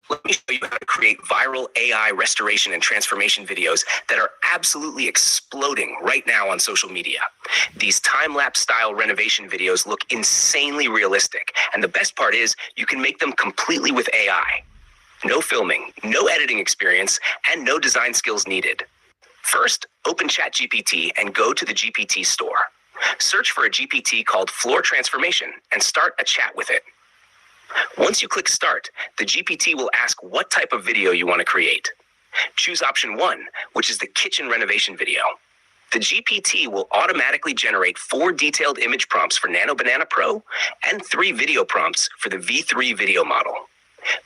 Let me show you how to create viral AI restoration and transformation videos that are absolutely exploding right now on social media. These time-lapse style renovation videos look insanely realistic, and the best part is you can make them completely with AI. No filming, no editing experience, and no design skills needed. First, open ChatGPT and go to the GPT store. Search for a GPT called Floor Transformation and start a chat with it. Once you click Start, the GPT will ask what type of video you want to create. Choose option 1, which is the kitchen renovation video. The GPT will automatically generate 4 detailed image prompts for Nano Banana Pro and 3 video prompts for the V3 video model.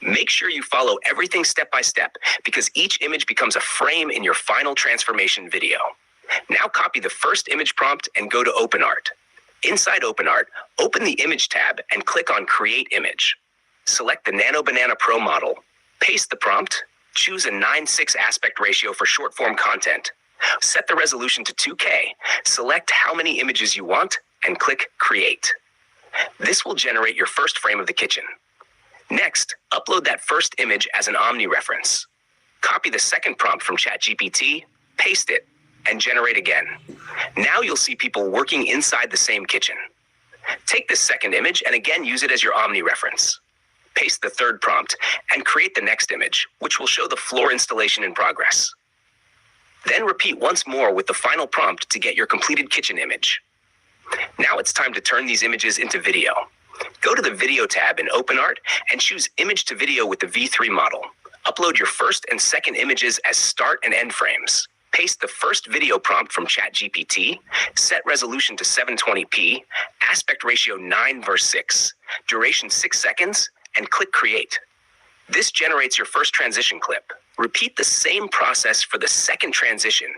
Make sure you follow everything step by step because each image becomes a frame in your final transformation video. Now copy the first image prompt and go to OpenArt. Inside OpenArt, open the Image tab and click on Create Image. Select the Nano Banana Pro model, paste the prompt, choose a 9:6 aspect ratio for short-form content. Set the resolution to 2K, select how many images you want, and click Create. This will generate your first frame of the kitchen. Next, upload that first image as an Omni reference. Copy the second prompt from ChatGPT, paste it, and generate again. Now you'll see people working inside the same kitchen. Take this second image and again use it as your Omni reference. Paste the third prompt and create the next image, which will show the floor installation in progress. Then repeat once more with the final prompt to get your completed kitchen image. Now it's time to turn these images into video. Go to the Video tab in OpenArt and choose Image to Video with the V3 model. Upload your first and second images as start and end frames. Paste the first video prompt from ChatGPT, set resolution to 720p, aspect ratio 9:6, duration 6 seconds, and click Create. This generates your first transition clip. Repeat the same process for the second transition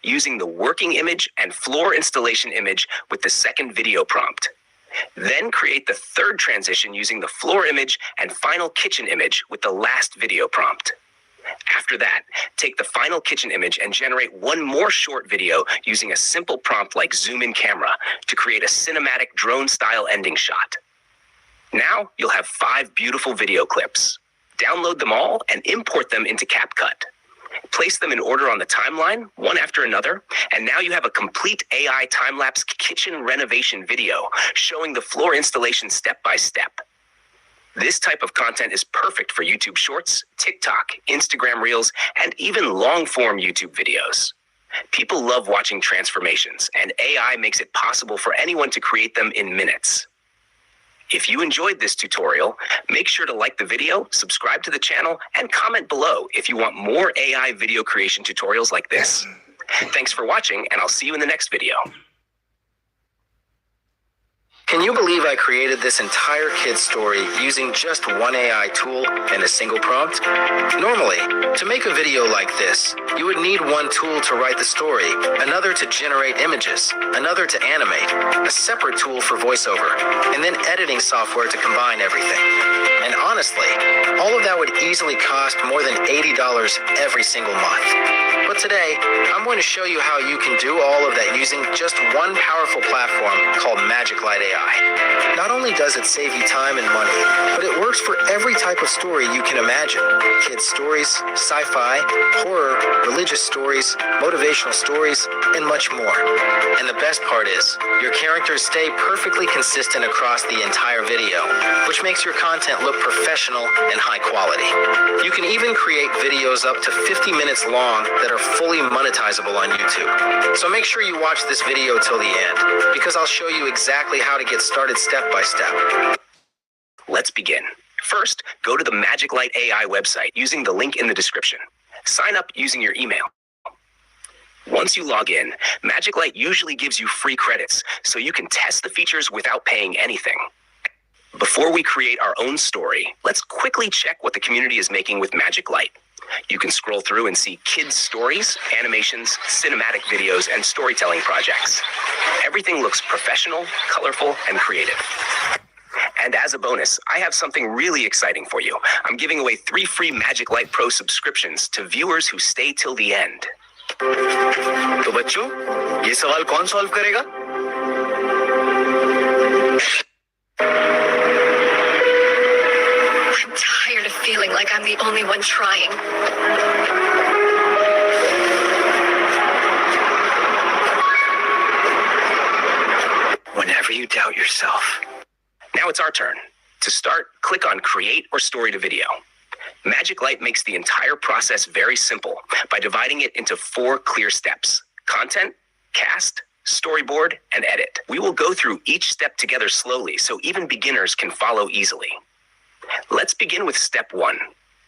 using the working image and floor installation image with the second video prompt. Then create the third transition using the floor image and final kitchen image with the last video prompt. After that, take the final kitchen image and generate one more short video using a simple prompt like zoom in camera to create a cinematic drone-style ending shot. Now you'll have 5 beautiful video clips. Download them all and import them into CapCut. Place them in order on the timeline, one after another, and now you have a complete AI time-lapse kitchen renovation video showing the floor installation step by step. This type of content is perfect for YouTube Shorts, TikTok, Instagram Reels, and even long-form YouTube videos. People love watching transformations, and AI makes it possible for anyone to create them in minutes. If you enjoyed this tutorial, make sure to like the video, subscribe to the channel, and comment below if you want more AI video creation tutorials like this. Thanks for watching, and I'll see you in the next video. Can you believe I created this entire kid's story using just one AI tool and a single prompt? Normally, to make a video like this, you would need one tool to write the story, another to generate images, another to animate, a separate tool for voiceover, and then editing software to combine everything. And honestly, all of that would easily cost more than $80 every single month. But today, I'm going to show you how you can do all of that using just one powerful platform called Magic Light AI. Not only does it save you time and money, but it works for every type of story you can imagine. Kids stories, sci-fi, horror, religious stories, motivational stories, and much more. And the best part is, your characters stay perfectly consistent across the entire video, which makes your content look professional and high quality. You can even create videos up to 50 minutes long that are fully monetizable on YouTube. So make sure you watch this video till the end, because I'll show you exactly how to get started step by step. Let's begin. First, go to the Magic Light AI website using the link in the description. Sign up using your email. Once you log in, Magic Light usually gives you free credits, so you can test the features without paying anything. Before we create our own story, let's quickly check what the community is making with Magic Light. You can scroll through and see kids' stories, animations, cinematic videos, and storytelling projects. Everything looks professional, colorful, and creative. And as a bonus, I have something really exciting for you. I'm giving away 3 free Magic Light Pro subscriptions to viewers who stay till the end. तो बच्चों, ये सवाल कौन solve करेगा? I'm tired of feeling like I'm the only only one trying. Whenever you doubt yourself. Now it's our turn. To start, click on Create or Story to Video. Magic Light makes the entire process very simple by dividing it into 4 clear steps: content, cast, storyboard, and edit. We will go through each step together slowly so even beginners can follow easily. Let's begin with step 1,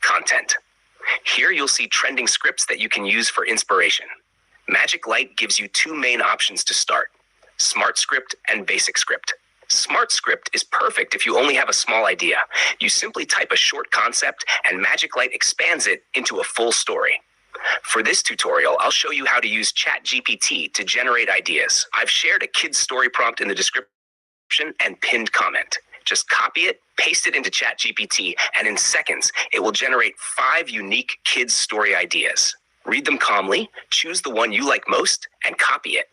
content. Here you'll see trending scripts that you can use for inspiration. Magic Light gives you 2 main options to start: Smart Script and Basic Script. Smart Script is perfect if you only have a small idea. You simply type a short concept and Magic Light expands it into a full story. For this tutorial, I'll show you how to use ChatGPT to generate ideas. I've shared a kid's story prompt in the description and pinned comment. Just copy it, paste it into ChatGPT, and in seconds, it will generate 5 unique kids' story ideas. Read them calmly, choose the one you like most, and copy it.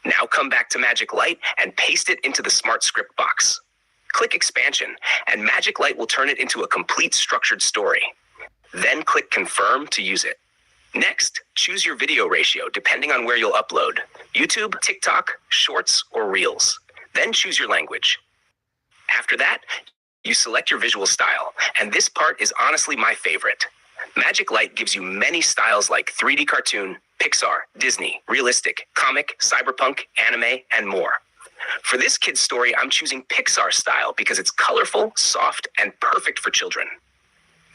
Now come back to Magic Light and paste it into the Smart Script box. Click Expansion, and Magic Light will turn it into a complete structured story. Then click Confirm to use it. Next, choose your video ratio depending on where you'll upload: YouTube, TikTok, Shorts, or Reels. Then choose your language. After that, you select your visual style, and this part is honestly my favorite. Magic Light gives you many styles like 3D cartoon, Pixar, Disney, realistic, comic, cyberpunk, anime, and more. For this kid's story, I'm choosing Pixar style because it's colorful, soft, and perfect for children.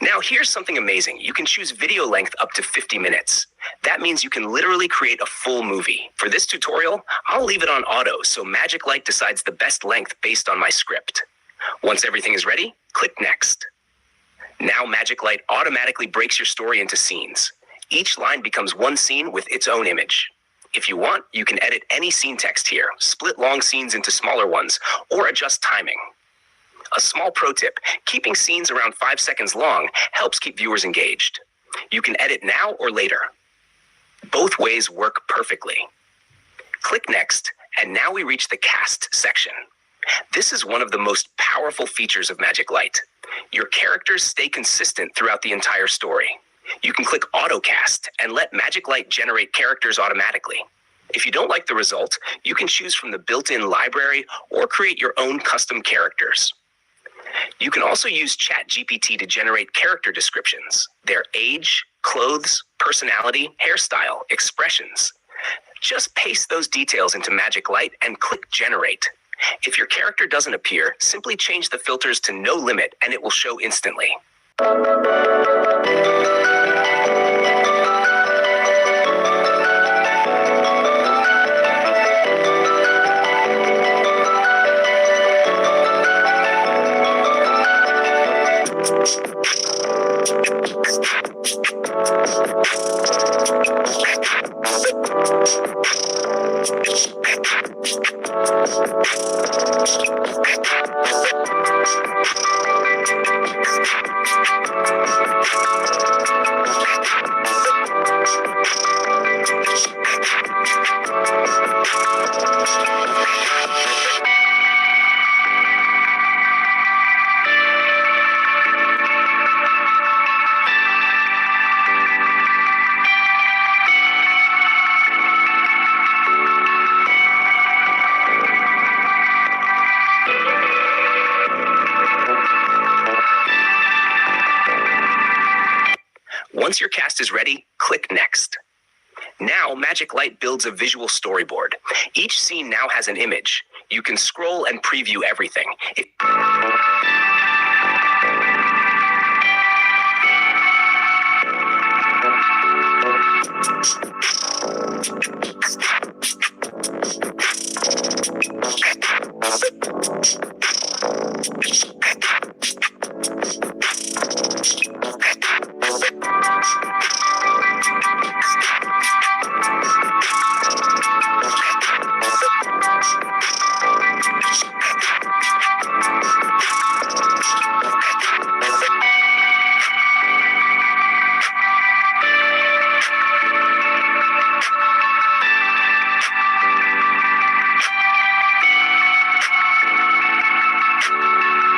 Now here's something amazing. You can choose video length up to 50 minutes. That means you can literally create a full movie. For this tutorial, I'll leave it on auto so Magic Light decides the best length based on my script. Once everything is ready, click Next. Now Magic Light automatically breaks your story into scenes. Each line becomes one scene with its own image. If you want, you can edit any scene text here, split long scenes into smaller ones, or adjust timing. A small pro tip: keeping scenes around 5 seconds long helps keep viewers engaged. You can edit now or later. Both ways work perfectly. Click Next, and now we reach the cast section. This is one of the most powerful features of Magic Light. Your characters stay consistent throughout the entire story. You can click AutoCast and let Magic Light generate characters automatically. If you don't like the result, you can choose from the built-in library or create your own custom characters. You can also use ChatGPT to generate character descriptions: their age, clothes, personality, hairstyle, expressions. Just paste those details into Magic Light and click Generate. If your character doesn't appear, simply change the filters to No Limit and it will show instantly. Once your cast is ready, click Next. Now, Magic Light builds a visual storyboard. Each scene now has an image. You can scroll and preview everything.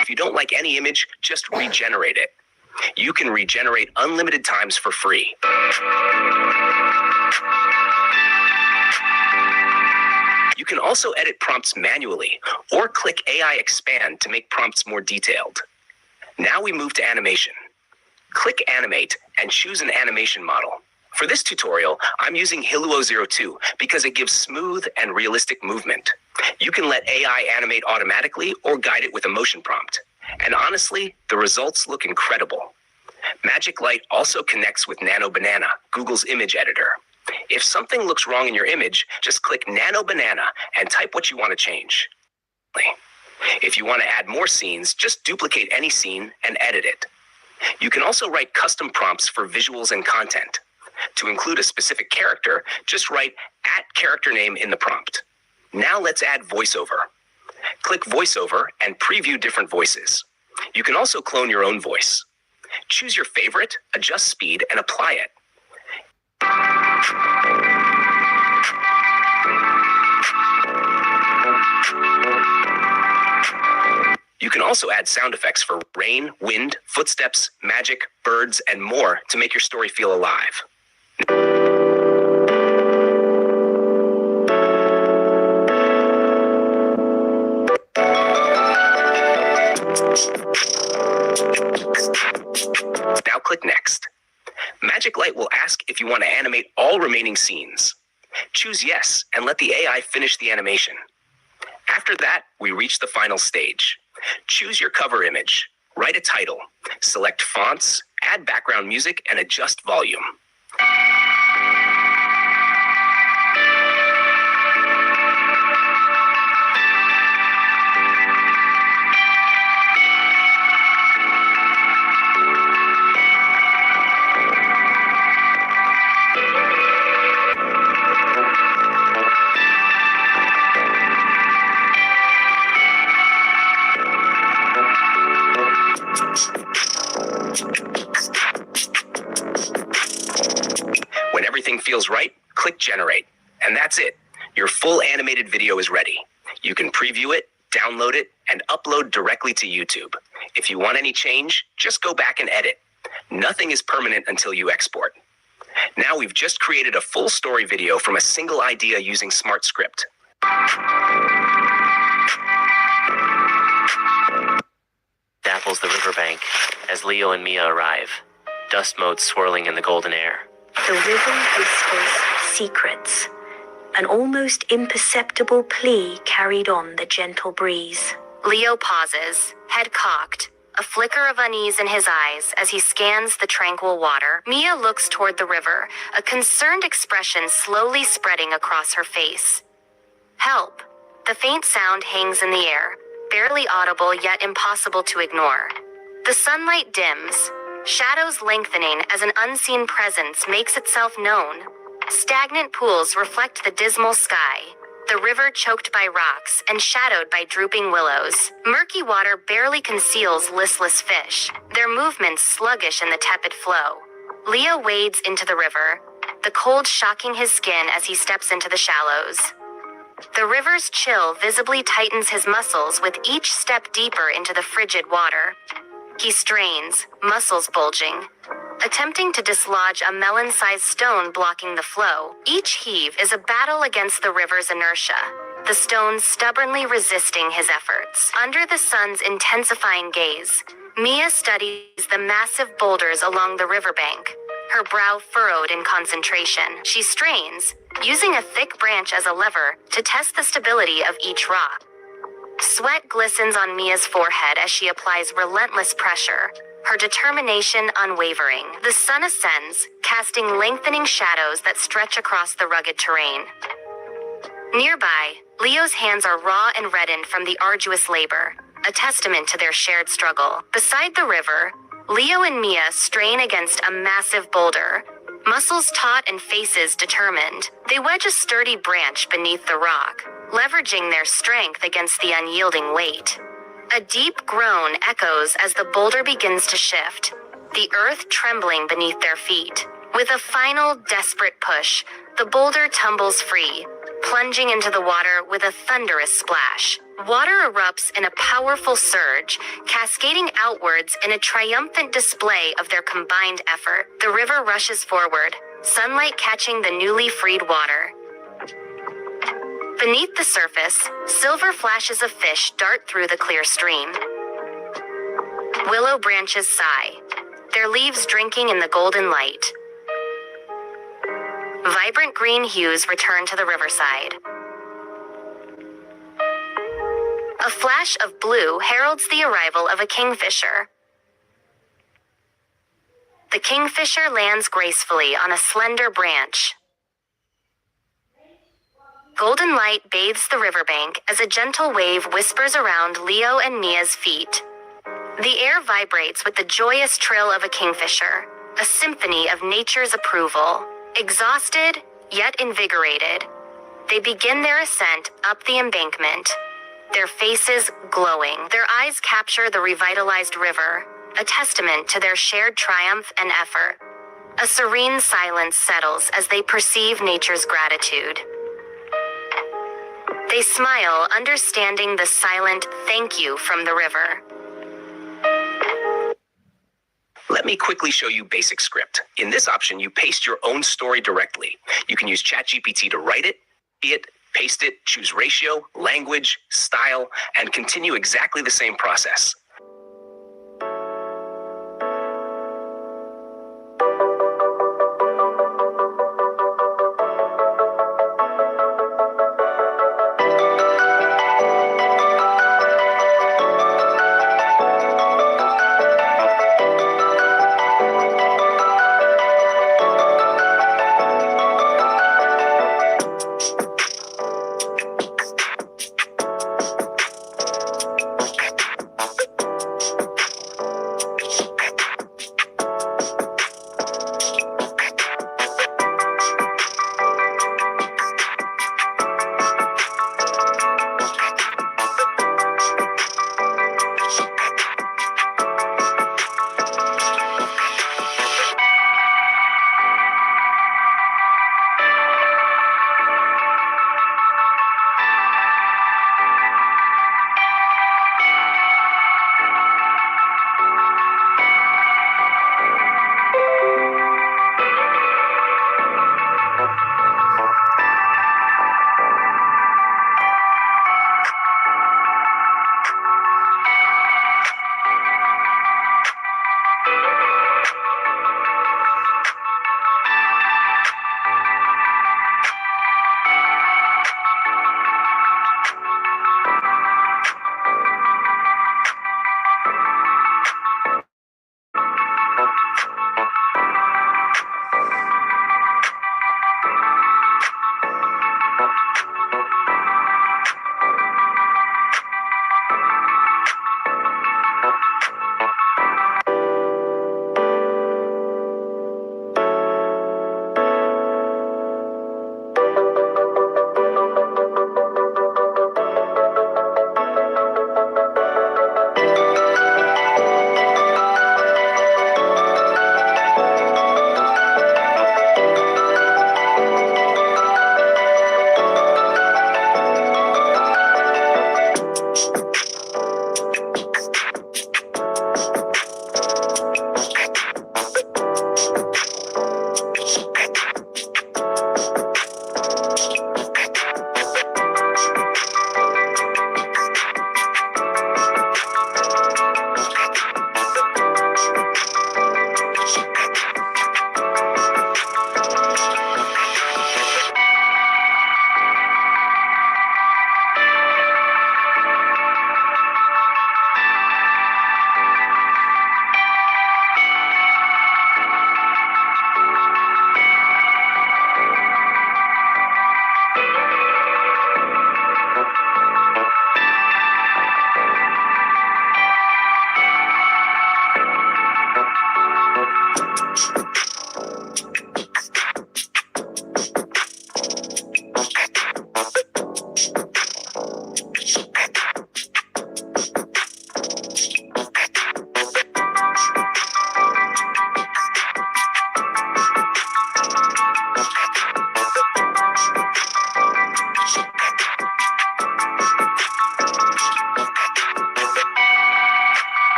If you don't like any image, just regenerate it. You can regenerate unlimited times for free. You can also edit prompts manually or click AI Expand to make prompts more detailed. Now we move to animation. Click Animate and choose an animation model. For this tutorial, I'm using Hiluo02 because it gives smooth and realistic movement. You can let AI animate automatically or guide it with a motion prompt. And honestly, the results look incredible. Magic Light also connects with Nano Banana, Google's image editor. If something looks wrong in your image, just click Nano Banana and type what you want to change. If you want to add more scenes, just duplicate any scene and edit it. You can also write custom prompts for visuals and content. To include a specific character, just write @character name in the prompt. Now let's add voiceover. Click voiceover and preview different voices. You can also clone your own voice. Choose your favorite, adjust speed, and apply it. You can also add sound effects for rain, wind, footsteps, magic, birds, and more to make your story feel alive. Now click Next. Magic Light will ask if you want to animate all remaining scenes. Choose Yes and let the AI finish the animation. After that, we reach the final stage. Choose your cover image, write a title, select fonts, add background music, and adjust volume. When everything feels right, click Generate. And that's it. Your full animated video is ready. You can preview it, download it, and upload directly to YouTube. If you want any change, just go back and edit. Nothing is permanent until you export. Now we've just created a full story video from a single idea using Smart Script. Dapples the riverbank as Leo and Mia arrive, dust motes swirling in the golden air. The river whispers secrets. An almost imperceptible plea carried on the gentle breeze. Leo pauses, head cocked, a flicker of unease in his eyes as he scans the tranquil water. Mia looks toward the river, a concerned expression slowly spreading across her face. Help! The faint sound hangs in the air, barely audible yet impossible to ignore. The sunlight dims, shadows lengthening as an unseen presence makes itself known. Stagnant pools reflect the dismal sky, the river choked by rocks and shadowed by drooping willows. Murky water barely conceals listless fish, their movements sluggish in the tepid flow. Leo wades into the river, the cold shocking his skin as he steps into the shallows. The river's chill visibly tightens his muscles with each step deeper into the frigid water. He strains, muscles bulging, attempting to dislodge a melon-sized stone blocking the flow. Each heave is a battle against the river's inertia, the stone stubbornly resisting his efforts. Under the sun's intensifying gaze, Mia studies the massive boulders along the riverbank, her brow furrowed in concentration. She strains, using a thick branch as a lever to test the stability of each rock. Sweat glistens on Mia's forehead as she applies relentless pressure, her determination unwavering. The sun ascends, casting lengthening shadows that stretch across the rugged terrain. Nearby, Leo's hands are raw and reddened from the arduous labor, a testament to their shared struggle. Beside the river, Leo and Mia strain against a massive boulder, muscles taut and faces determined. They wedge a sturdy branch beneath the rock, leveraging their strength against the unyielding weight. A deep groan echoes as the boulder begins to shift, the earth trembling beneath their feet. With a final, desperate push, the boulder tumbles free, plunging into the water with a thunderous splash. Water erupts in a powerful surge, cascading outwards in a triumphant display of their combined effort. The river rushes forward, sunlight catching the newly freed water. Beneath the surface, silver flashes of fish dart through the clear stream. Willow branches sigh, their leaves drinking in the golden light. Vibrant green hues return to the riverside. A flash of blue heralds the arrival of a kingfisher. The kingfisher lands gracefully on a slender branch. Golden light bathes the riverbank as a gentle wave whispers around Leo and Mia's feet. The air vibrates with the joyous trill of a kingfisher, a symphony of nature's approval. Exhausted, yet invigorated, they begin their ascent up the embankment, their faces glowing. Their eyes capture the revitalized river, a testament to their shared triumph and effort. A serene silence settles as they perceive nature's gratitude. They smile, understanding the silent thank you from the river. Let me quickly show you basic script. In this option, you paste your own story directly. You can use ChatGPT to write it, paste it, choose ratio, language, style, and continue exactly the same process.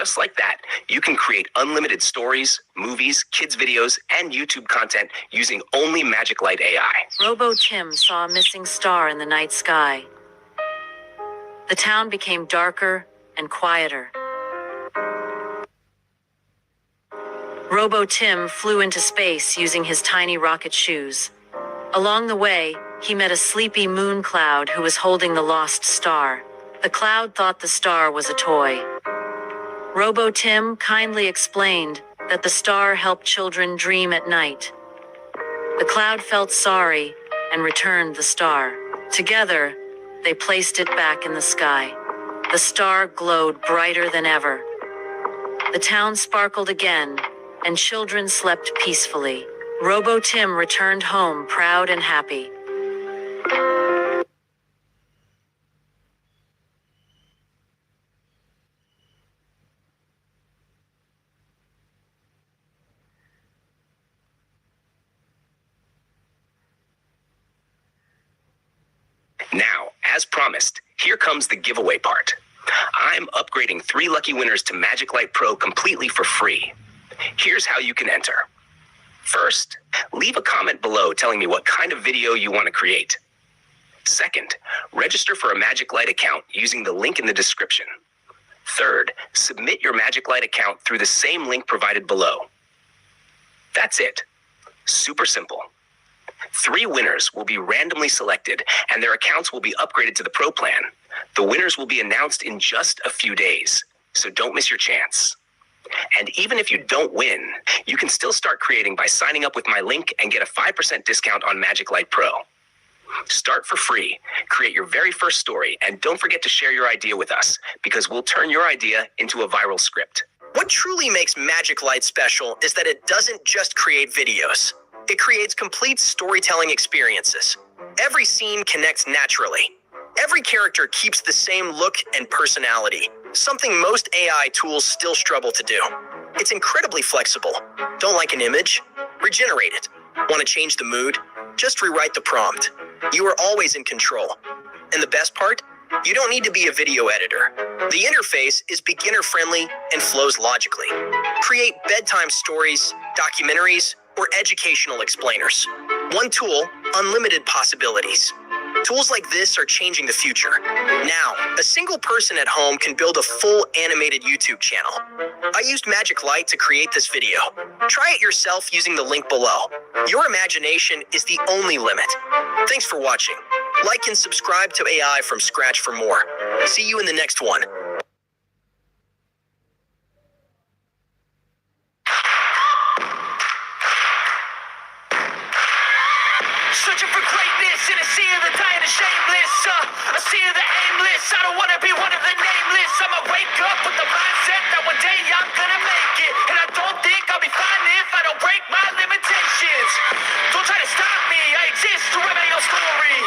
Just like that, you can create unlimited stories, movies, kids videos, and YouTube content using only Magic Light AI. Robo Tim saw a missing star in the night sky. The town became darker and quieter. Robo Tim flew into space using his tiny rocket shoes. Along the way, he met a sleepy moon cloud who was holding the lost star. The cloud thought the star was a toy. Robo Tim kindly explained that the star helped children dream at night. The cloud felt sorry and returned the star. Together, they placed it back in the sky. The star glowed brighter than ever. The town sparkled again, and children slept peacefully. Robo Tim returned home proud and happy. Now, as promised, here comes the giveaway part. I'm upgrading 3 lucky winners to Magic Light Pro completely for free. Here's how you can enter. First, leave a comment below telling me what kind of video you want to create. Second, register for a Magic Light account using the link in the description. Third, submit your Magic Light account through the same link provided below. That's it. Super simple. 3 winners will be randomly selected, and their accounts will be upgraded to the Pro plan. The winners will be announced in just a few days, so don't miss your chance. And even if you don't win, you can still start creating by signing up with my link and get a 5% discount on Magic Light Pro. Start for free, create your very first story, and don't forget to share your idea with us, because we'll turn your idea into a viral script. What truly makes Magic Light special is that it doesn't just create videos. It creates complete storytelling experiences. Every scene connects naturally. Every character keeps the same look and personality, something most AI tools still struggle to do. It's incredibly flexible. Don't like an image? Regenerate it. Want to change the mood? Just rewrite the prompt. You are always in control. And the best part? You don't need to be a video editor. The interface is beginner-friendly and flows logically. Create bedtime stories, documentaries, or educational explainers. One tool, unlimited possibilities. Tools like this are changing the future. Now, a single person at home can build a full animated YouTube channel. I used Magic Light to create this video. Try it yourself using the link below. Your imagination is the only limit. Thanks for watching. Like and subscribe to AI from scratch for more. See you in the next one. Searching for greatness in a sea of the dying and shameless. A sea of the aimless. I don't wanna be one of the nameless. I'ma wake up with the mindset that one day I'm gonna make it. And I don't think I'll be fine if I don't break my limitations. Don't try to stop me. I exist to write my own story.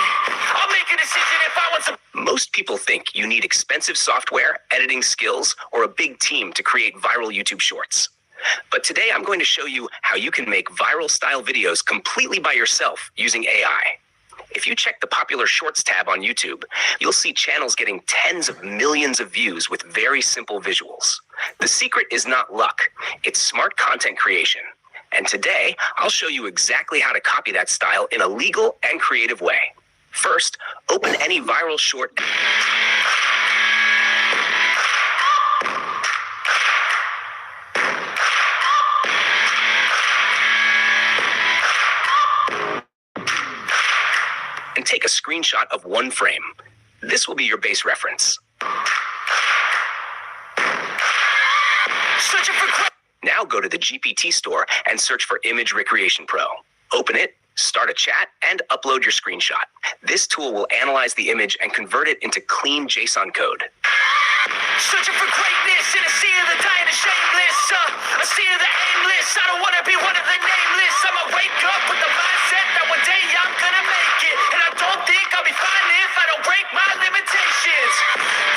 I'll make a decision if I want some. Most people think you need expensive software, editing skills, or a big team to create viral YouTube shorts. But today I'm going to show you how you can make viral style videos completely by yourself using AI. If you check the popular shorts tab on YouTube, you'll see channels getting tens of millions of views with very simple visuals. The secret is not luck, it's smart content creation. And today I'll show you exactly how to copy that style in a legal and creative way. First, open any viral short. And take a screenshot of one frame. This will be your base reference. Now go to the GPT store and search for Image Recreation Pro. Open it, start a chat, and upload your screenshot. This tool will analyze the image and convert it into clean JSON code. Searching for greatness in a sea of the dying and shameless. A sea of the aimless. I don't wanna be one of the nameless. I'ma wake up with the mindset that one day I'm gonna make it. And I don't think I'll be fine if I don't break my limitations.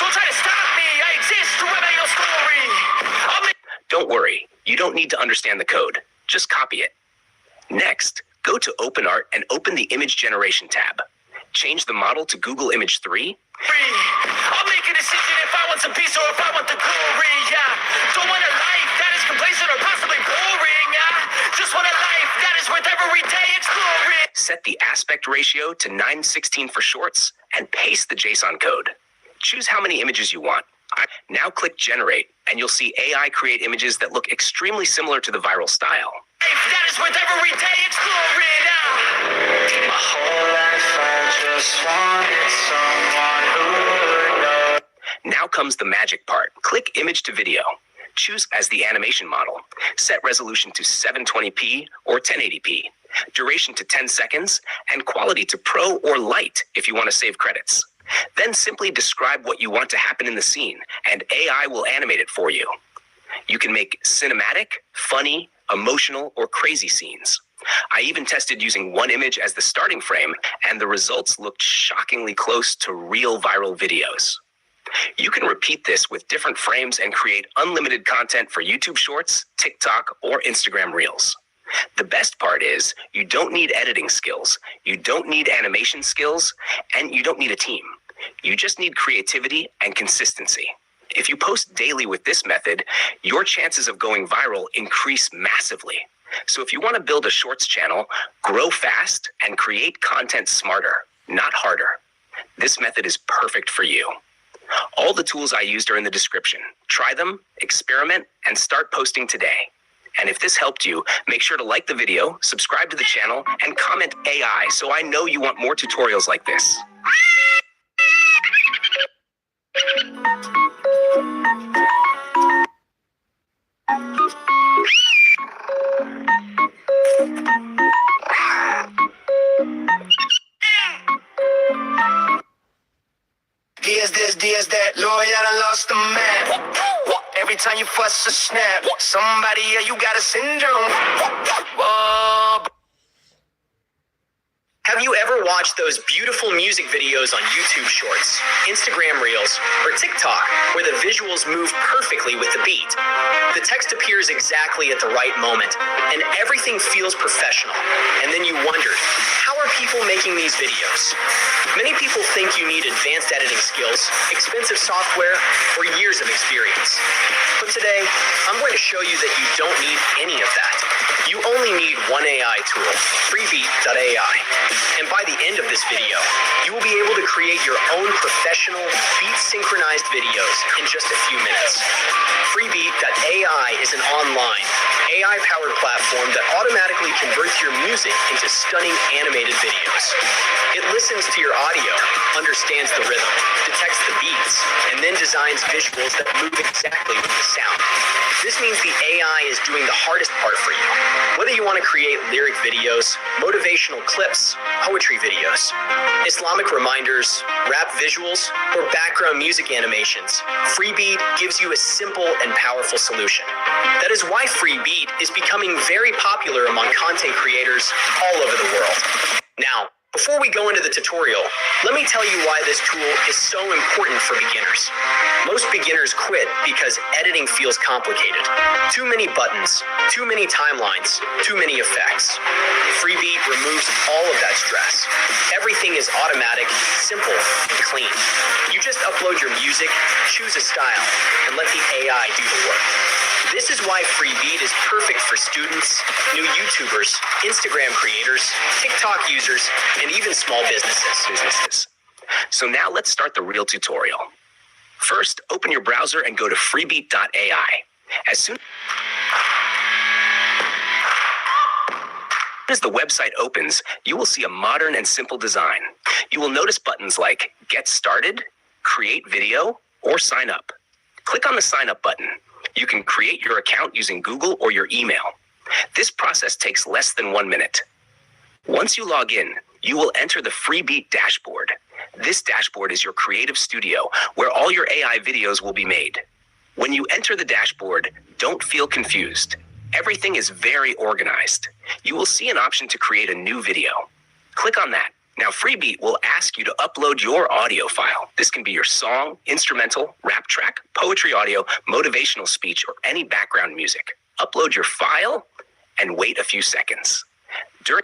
Don't try to stop me. I exist to write my own story. Don't worry, you don't need to understand the code. Just copy it. Next, go to OpenArt and open the Image Generation tab. Change the model to Google Image 3. I'll make a decision if I want want some peace or if I want the glory, yeah. Don't want a life that is complacent or possibly boring, yeah. Just want a life that is worth every day exploring. Set the aspect ratio to 9:16 for shorts and paste the JSON code. Choose how many images you want. Now click Generate, and you'll see AI create images that look extremely similar to the viral style. Life that is worth every day exploring, yeah. My whole life I just wanted someone who would know. Now comes the magic part. Click Image to Video. Choose as the animation model. Set resolution to 720p or 1080p. Duration to 10 seconds, and quality to Pro or Light if you want to save credits. Then simply describe what you want to happen in the scene, and AI will animate it for you. You can make cinematic, funny, emotional, or crazy scenes. I even tested using one image as the starting frame, and the results looked shockingly close to real viral videos. You can repeat this with different frames and create unlimited content for YouTube Shorts, TikTok, or Instagram Reels. The best part is you don't need editing skills, you don't need animation skills, and you don't need a team. You just need creativity and consistency. If you post daily with this method, your chances of going viral increase massively. So if you want to build a shorts channel, grow fast and create content smarter, not harder. This method is perfect for you. All the tools I used are in the description. Try them, experiment, and start posting today. And if this helped you, make sure to like the video, subscribe to the channel, and comment AI so I know you want more tutorials like this. Here's this, here's that, Lord, I done lost the man. Every time you fuss or snap, somebody, yeah, you got a syndrome. Whoa. Have you ever watched those beautiful music videos on YouTube Shorts, Instagram Reels, or TikTok where the visuals move perfectly with the beat? The text appears exactly at the right moment, and everything feels professional. And then you wondered, how are people making these videos? Many people think you need advanced editing skills, expensive software, or years of experience. But today, I'm going to show you that you don't need any of that. You only need one AI tool, freebeat.ai. And by the end of this video, you will be able to create your own professional, beat-synchronized videos in just a few minutes. Freebeat.ai is an online, AI-powered platform that automatically converts your music into stunning animated videos. It listens to your audio, understands the rhythm, detects the beats, and then designs visuals that move exactly with the sound. This means the AI is doing the hardest part for you. Whether you want to create lyric videos, motivational clips, poetry videos, Islamic reminders, rap visuals, or background music animations, Freebeat gives you a simple and powerful solution. That is why Freebeat is becoming very popular among content creators all over the world. Now, before we go into the tutorial, let me tell you why this tool is so important for beginners. Most beginners quit because editing feels complicated. Too many buttons, too many timelines, too many effects. Freebeat removes all of that stress. Everything is automatic, simple, and clean. You just upload your music, choose a style, and let the AI do the work. This is why Freebeat is perfect for students, new YouTubers, Instagram creators, TikTok users, and even small businesses. So now let's start the real tutorial. First, open your browser and go to freebeat.ai. As soon as the website opens, you will see a modern and simple design. You will notice buttons like Get Started, Create Video, or Sign Up. Click on the Sign Up button. You can create your account using Google or your email. This process takes less than 1 minute. Once you log in, you will enter the Freebeat dashboard. This dashboard is your creative studio where all your AI videos will be made. When you enter the dashboard, don't feel confused. Everything is very organized. You will see an option to create a new video. Click on that. Now, Freebeat will ask you to upload your audio file. This can be your song, instrumental, rap track, poetry audio, motivational speech, or any background music. Upload your file and wait a few seconds. During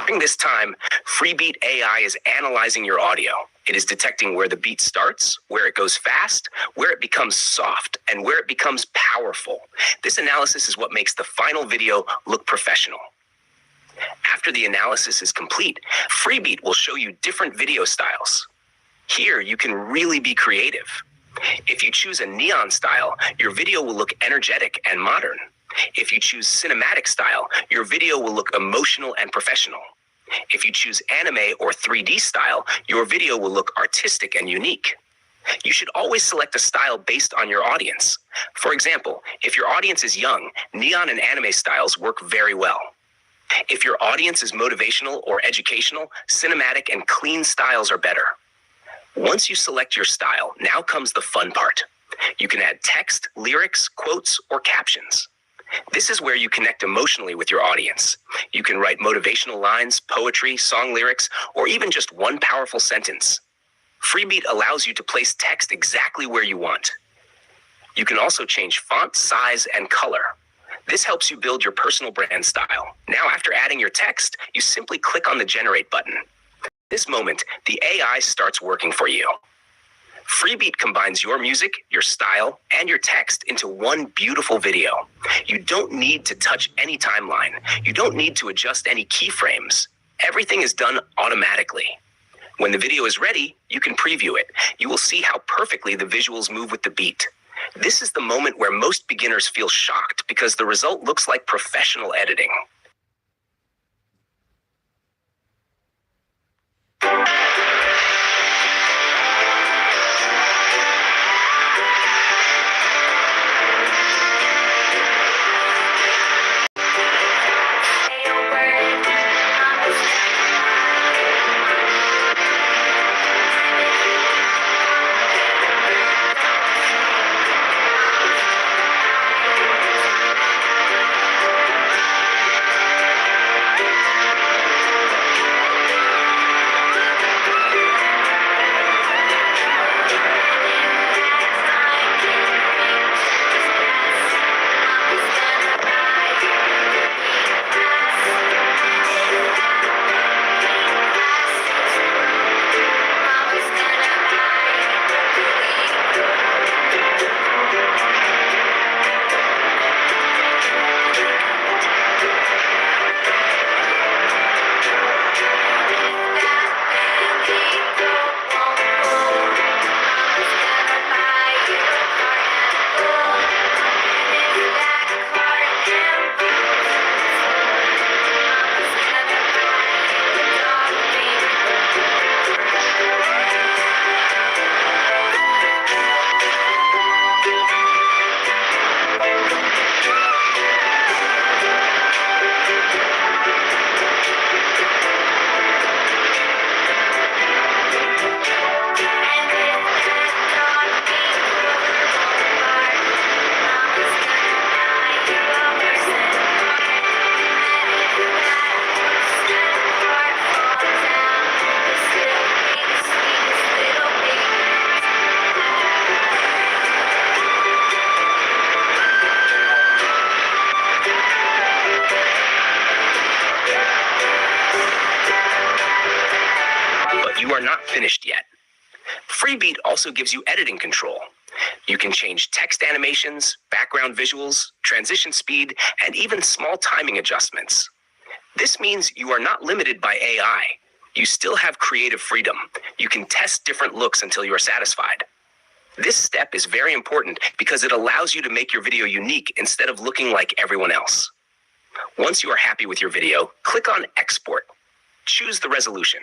During this time, Freebeat AI is analyzing your audio. It is detecting where the beat starts, where it goes fast, where it becomes soft, and where it becomes powerful. This analysis is what makes the final video look professional. After the analysis is complete, Freebeat will show you different video styles. Here, you can really be creative. If you choose a neon style, your video will look energetic and modern. If you choose cinematic style, your video will look emotional and professional. If you choose anime or 3D style, your video will look artistic and unique. You should always select a style based on your audience. For example, if your audience is young, neon and anime styles work very well. If your audience is motivational or educational, cinematic and clean styles are better. Once you select your style, now comes the fun part. You can add text, lyrics, quotes, or captions. This is where you connect emotionally with your audience. You can write motivational lines, poetry, song lyrics, or even just one powerful sentence. Freebeat allows you to place text exactly where you want. You can also change font, size, and color. This helps you build your personal brand style. Now, after adding your text, you simply click on the Generate button. At this moment, the AI starts working for you. Freebeat combines your music, your style, and your text into one beautiful video. You don't need to touch any timeline. You don't need to adjust any keyframes. Everything is done automatically. When the video is ready, you can preview it. You will see how perfectly the visuals move with the beat. This is the moment where most beginners feel shocked because the result looks like professional editing. Finished yet. Freebeat also gives you editing control. You can change text animations, background visuals, transition speed, and even small timing adjustments. This means you are not limited by AI. You still have creative freedom. You can test different looks until you are satisfied. This step is very important because it allows you to make your video unique instead of looking like everyone else. Once you are happy with your video, click on Export. Choose the resolution.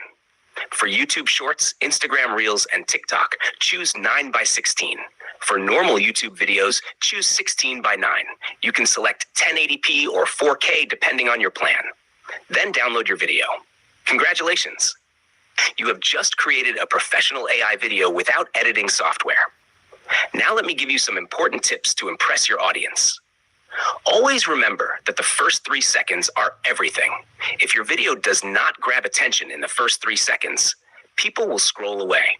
For YouTube Shorts, Instagram Reels, and TikTok, choose 9:16. For normal YouTube videos, choose 16:9. You can select 1080p or 4K depending on your plan. Then download your video. Congratulations! You have just created a professional AI video without editing software. Now let me give you some important tips to impress your audience. Always remember that the first 3 seconds are everything. If your video does not grab attention in the first 3 seconds, people will scroll away.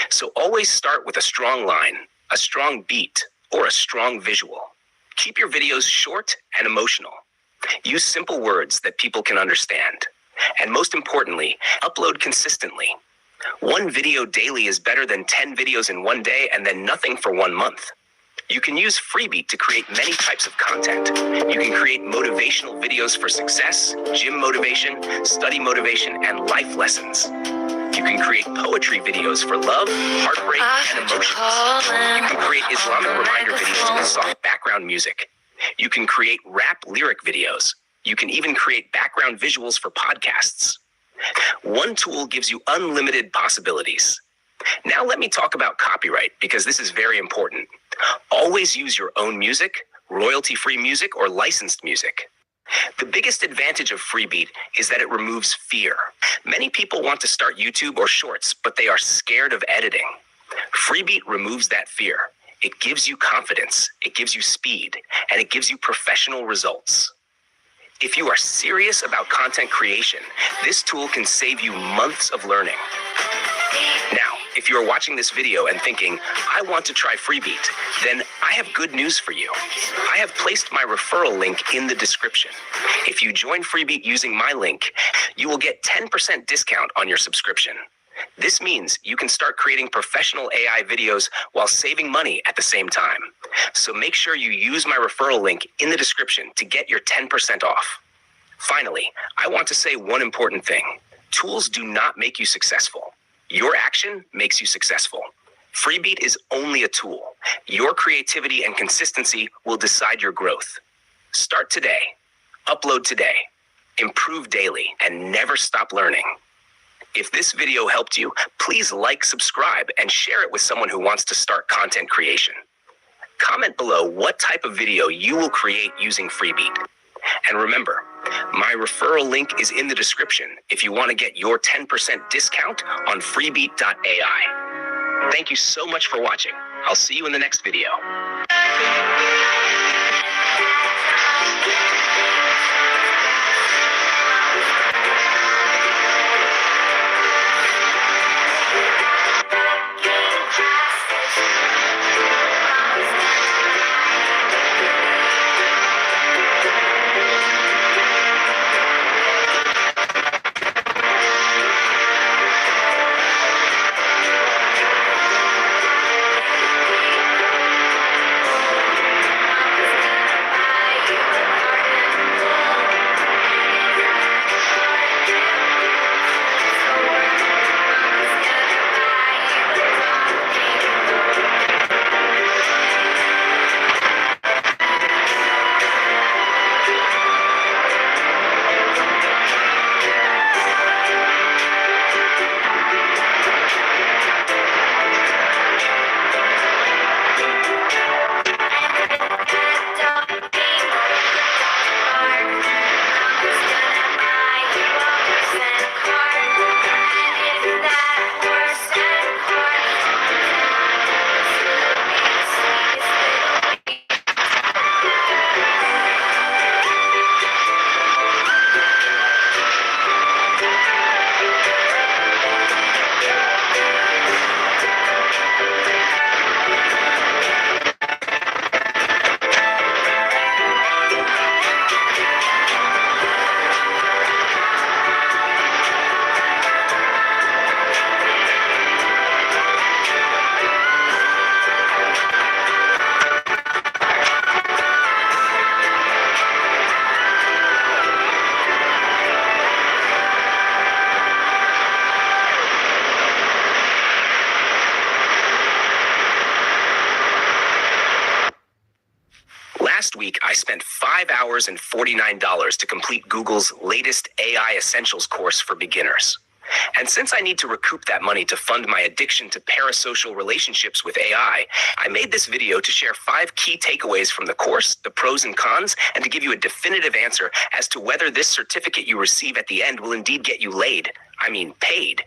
So always start with a strong line, a strong beat, or a strong visual. Keep your videos short and emotional. Use simple words that people can understand. And most importantly, upload consistently. One video daily is better than 10 videos in one day and then nothing for 1 month. You can use Freebeat to create many types of content. You can create motivational videos for success, gym motivation, study motivation, and life lessons. You can create poetry videos for love, heartbreak, and emotions. You can create Islamic reminder videos with soft background music. You can create rap lyric videos. You can even create background visuals for podcasts. One tool gives you unlimited possibilities. Now let me talk about copyright, because this is very important. Always use your own music, royalty-free music, or licensed music. The biggest advantage of Freebeat is that it removes fear. Many people want to start YouTube or Shorts, but they are scared of editing. Freebeat removes that fear. It gives you confidence, it gives you speed, and it gives you professional results. If you are serious about content creation, this tool can save you months of learning. Now, if you are watching this video and thinking, I want to try Freebeat, then I have good news for you. I have placed my referral link in the description. If you join Freebeat using my link, you will get 10% discount on your subscription. This means you can start creating professional AI videos while saving money at the same time. So make sure you use my referral link in the description to get your 10% off. Finally, I want to say one important thing. Tools do not make you successful. Your action makes you successful. Freebeat is only a tool. Your creativity and consistency will decide your growth. Start today, upload today, improve daily, and never stop learning. If this video helped you, please like, subscribe, and share it with someone who wants to start content creation. Comment below what type of video you will create using Freebeat. And remember, my referral link is in the description if you want to get your 10% discount on freebeat.ai. Thank you so much for watching. I'll see you in the next video. Last week, I spent 5 hours and $49 to complete Google's latest AI Essentials course for beginners. And since I need to recoup that money to fund my addiction to parasocial relationships with AI, I made this video to share 5 key takeaways from the course, the pros and cons, and to give you a definitive answer as to whether this certificate you receive at the end will indeed get you laid. I mean, paid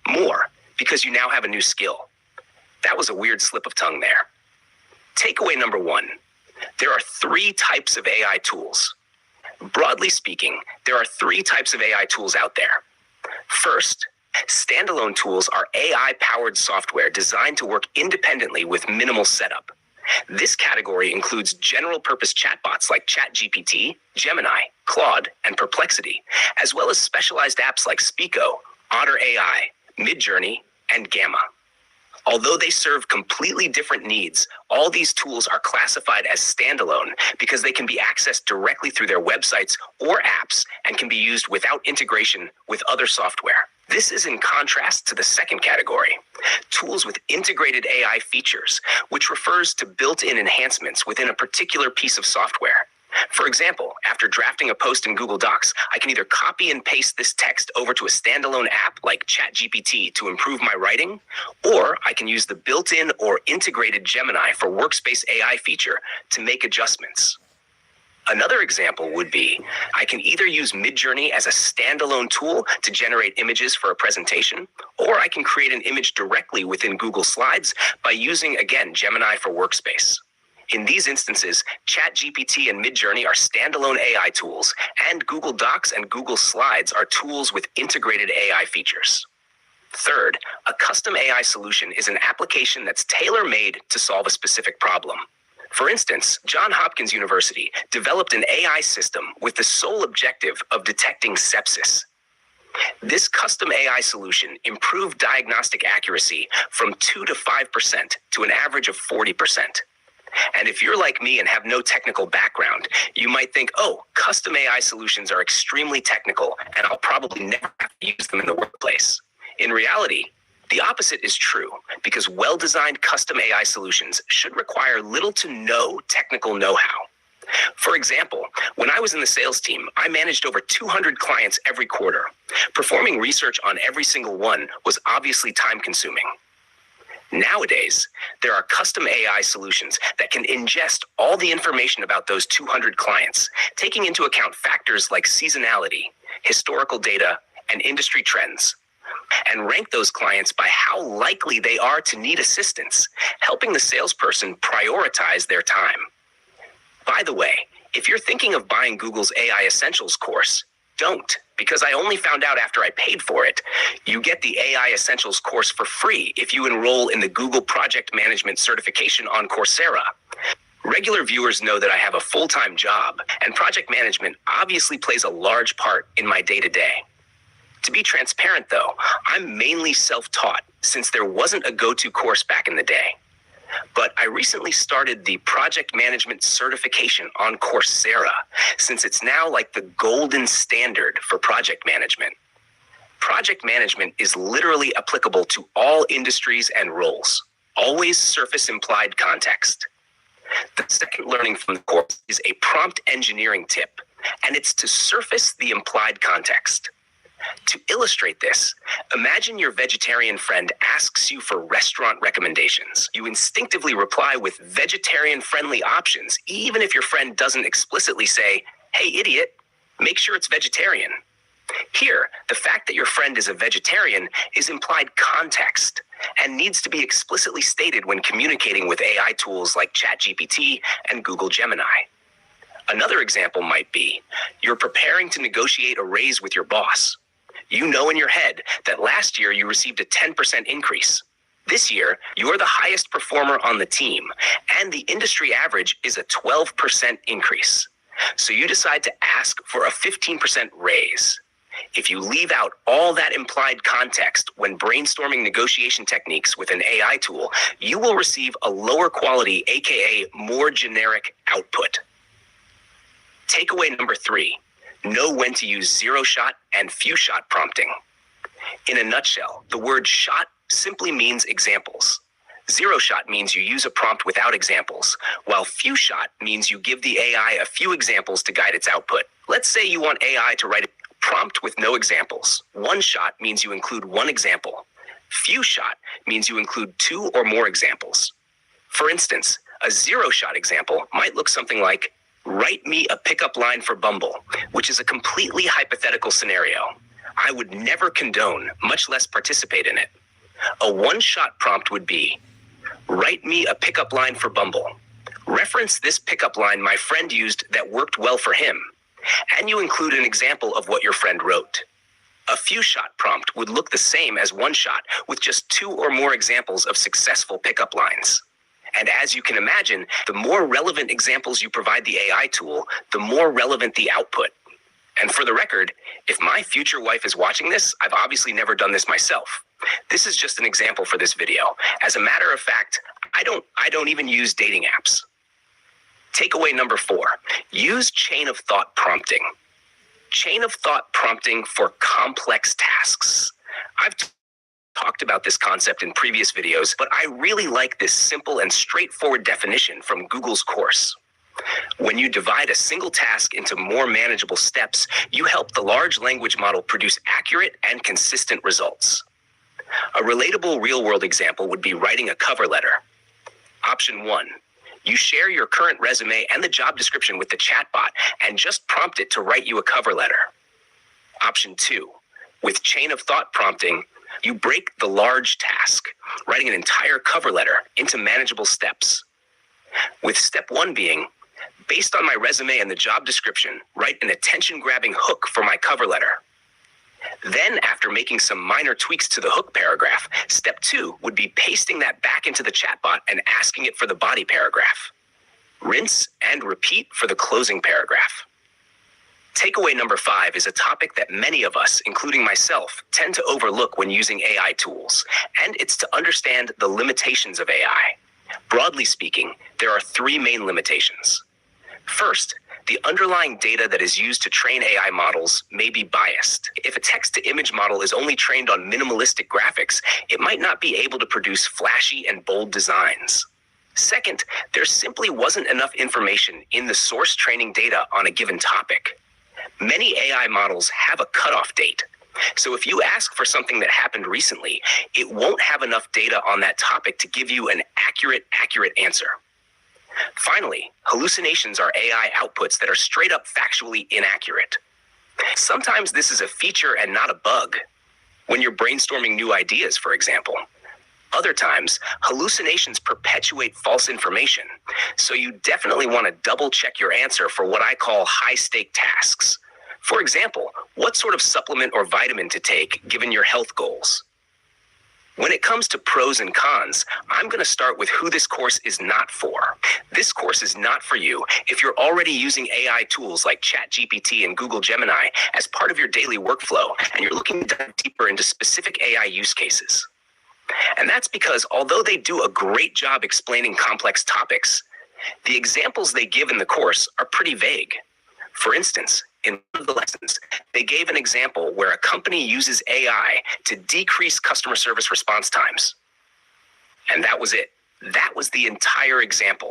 more, because you now have a new skill. That was a weird slip of tongue there. Takeaway number 1. There are 3 types of AI tools. Broadly speaking, there are 3 types of AI tools out there. First, standalone tools are AI-powered software designed to work independently with minimal setup. This category includes general-purpose chatbots like ChatGPT, Gemini, Claude, and Perplexity, as well as specialized apps like Speako, Otter AI, Midjourney, and Gamma. Although they serve completely different needs, all these tools are classified as standalone because they can be accessed directly through their websites or apps and can be used without integration with other software. This is in contrast to the second category, tools with integrated AI features, which refers to built-in enhancements within a particular piece of software. For example, after drafting a post in Google Docs, I can either copy and paste this text over to a standalone app like ChatGPT to improve my writing, or I can use the built-in or integrated Gemini for Workspace AI feature to make adjustments. Another example would be, I can either use Midjourney as a standalone tool to generate images for a presentation, or I can create an image directly within Google Slides by using, again, Gemini for Workspace. In these instances, ChatGPT and Midjourney are standalone AI tools, and Google Docs and Google Slides are tools with integrated AI features. Third, a custom AI solution is an application that's tailor-made to solve a specific problem. For instance, Johns Hopkins University developed an AI system with the sole objective of detecting sepsis. This custom AI solution improved diagnostic accuracy from 2 to 5% to an average of 40%. And if you're like me and have no technical background, you might think, oh, custom AI solutions are extremely technical and I'll probably never have to use them in the workplace. In reality, the opposite is true, because well-designed custom AI solutions should require little to no technical know-how. For example, when I was in the sales team, I managed over 200 clients every quarter. Performing research on every single one was obviously time-consuming. Nowadays, there are custom AI solutions that can ingest all the information about those 200 clients, taking into account factors like seasonality, historical data, and industry trends, and rank those clients by how likely they are to need assistance, helping the salesperson prioritize their time. By the way, if you're thinking of buying Google's AI Essentials course, don't, because I only found out after I paid for it. You get the AI Essentials course for free if you enroll in the Google Project Management certification on Coursera. Regular viewers know that I have a full-time job, and project management obviously plays a large part in my day-to-day. To be transparent, though, I'm mainly self-taught since there wasn't a go-to course back in the day. But I recently started the project management certification on Coursera, since it's now like the golden standard for project management. Project management is literally applicable to all industries and roles. Always surface implied context. The second learning from the course is a prompt engineering tip, and it's to surface the implied context. To illustrate this, imagine your vegetarian friend asks you for restaurant recommendations. You instinctively reply with vegetarian-friendly options, even if your friend doesn't explicitly say, "Hey, idiot, make sure it's vegetarian." Here, the fact that your friend is a vegetarian is implied context and needs to be explicitly stated when communicating with AI tools like ChatGPT and Google Gemini. Another example might be, you're preparing to negotiate a raise with your boss. You know in your head that last year you received a 10% increase. This year, you're the highest performer on the team, and the industry average is a 12% increase. So you decide to ask for a 15% raise. If you leave out all that implied context when brainstorming negotiation techniques with an AI tool, you will receive a lower quality, aka more generic output. Takeaway number 3. Know when to use zero-shot and few-shot prompting. In a nutshell, the word shot simply means examples. Zero-shot means you use a prompt without examples, while few-shot means you give the AI a few examples to guide its output. Let's say you want AI to write a prompt with no examples. One-shot means you include one example. Few-shot means you include 2 or more examples. For instance, a zero-shot example might look something like, "Write me a pickup line for Bumble," which is a completely hypothetical scenario. I would never condone, much less participate in it. A one-shot prompt would be, "Write me a pickup line for Bumble. Reference this pickup line my friend used that worked well for him." And you include an example of what your friend wrote. A few-shot prompt would look the same as one-shot, with just 2 or more examples of successful pickup lines. And as you can imagine, the more relevant examples you provide the AI tool, the more relevant the output. And for the record, if my future wife is watching this, I've obviously never done this myself. This is just an example for this video. As a matter of fact, I don't even use dating apps. Takeaway number 4, use chain of thought prompting. Chain of thought prompting for complex tasks. I've talked about this concept in previous videos, but I really like this simple and straightforward definition from Google's course. When you divide a single task into more manageable steps, you help the large language model produce accurate and consistent results. A relatable real-world example would be writing a cover letter. Option 1. You share your current resume and the job description with the chatbot and just prompt it to write you a cover letter. Option 2. With chain of thought prompting, you break the large task, writing an entire cover letter, into manageable steps. With step 1 being, based on my resume and the job description, write an attention-grabbing hook for my cover letter. Then, after making some minor tweaks to the hook paragraph, step 2 would be pasting that back into the chatbot and asking it for the body paragraph. Rinse and repeat for the closing paragraph. Takeaway number 5 is a topic that many of us, including myself, tend to overlook when using AI tools, and it's to understand the limitations of AI. Broadly speaking, there are 3 main limitations. First, the underlying data that is used to train AI models may be biased. If a text-to-image model is only trained on minimalistic graphics, it might not be able to produce flashy and bold designs. Second, there simply wasn't enough information in the source training data on a given topic. Many AI models have a cutoff date. So if you ask for something that happened recently, it won't have enough data on that topic to give you an accurate answer. Finally, hallucinations are AI outputs that are straight up factually inaccurate. Sometimes this is a feature and not a bug, when you're brainstorming new ideas, for example. Other times, hallucinations perpetuate false information, so you definitely want to double check your answer for what I call high-stake tasks. For example, what sort of supplement or vitamin to take given your health goals. When it comes to pros and cons, I'm going to start with who this course is not for. This course is not for you if you're already using AI tools like ChatGPT and Google Gemini as part of your daily workflow and you're looking to dive deeper into specific AI use cases. And that's because although they do a great job explaining complex topics, the examples they give in the course are pretty vague. For instance, in one of the lessons, they gave an example where a company uses AI to decrease customer service response times. And that was it. That was the entire example.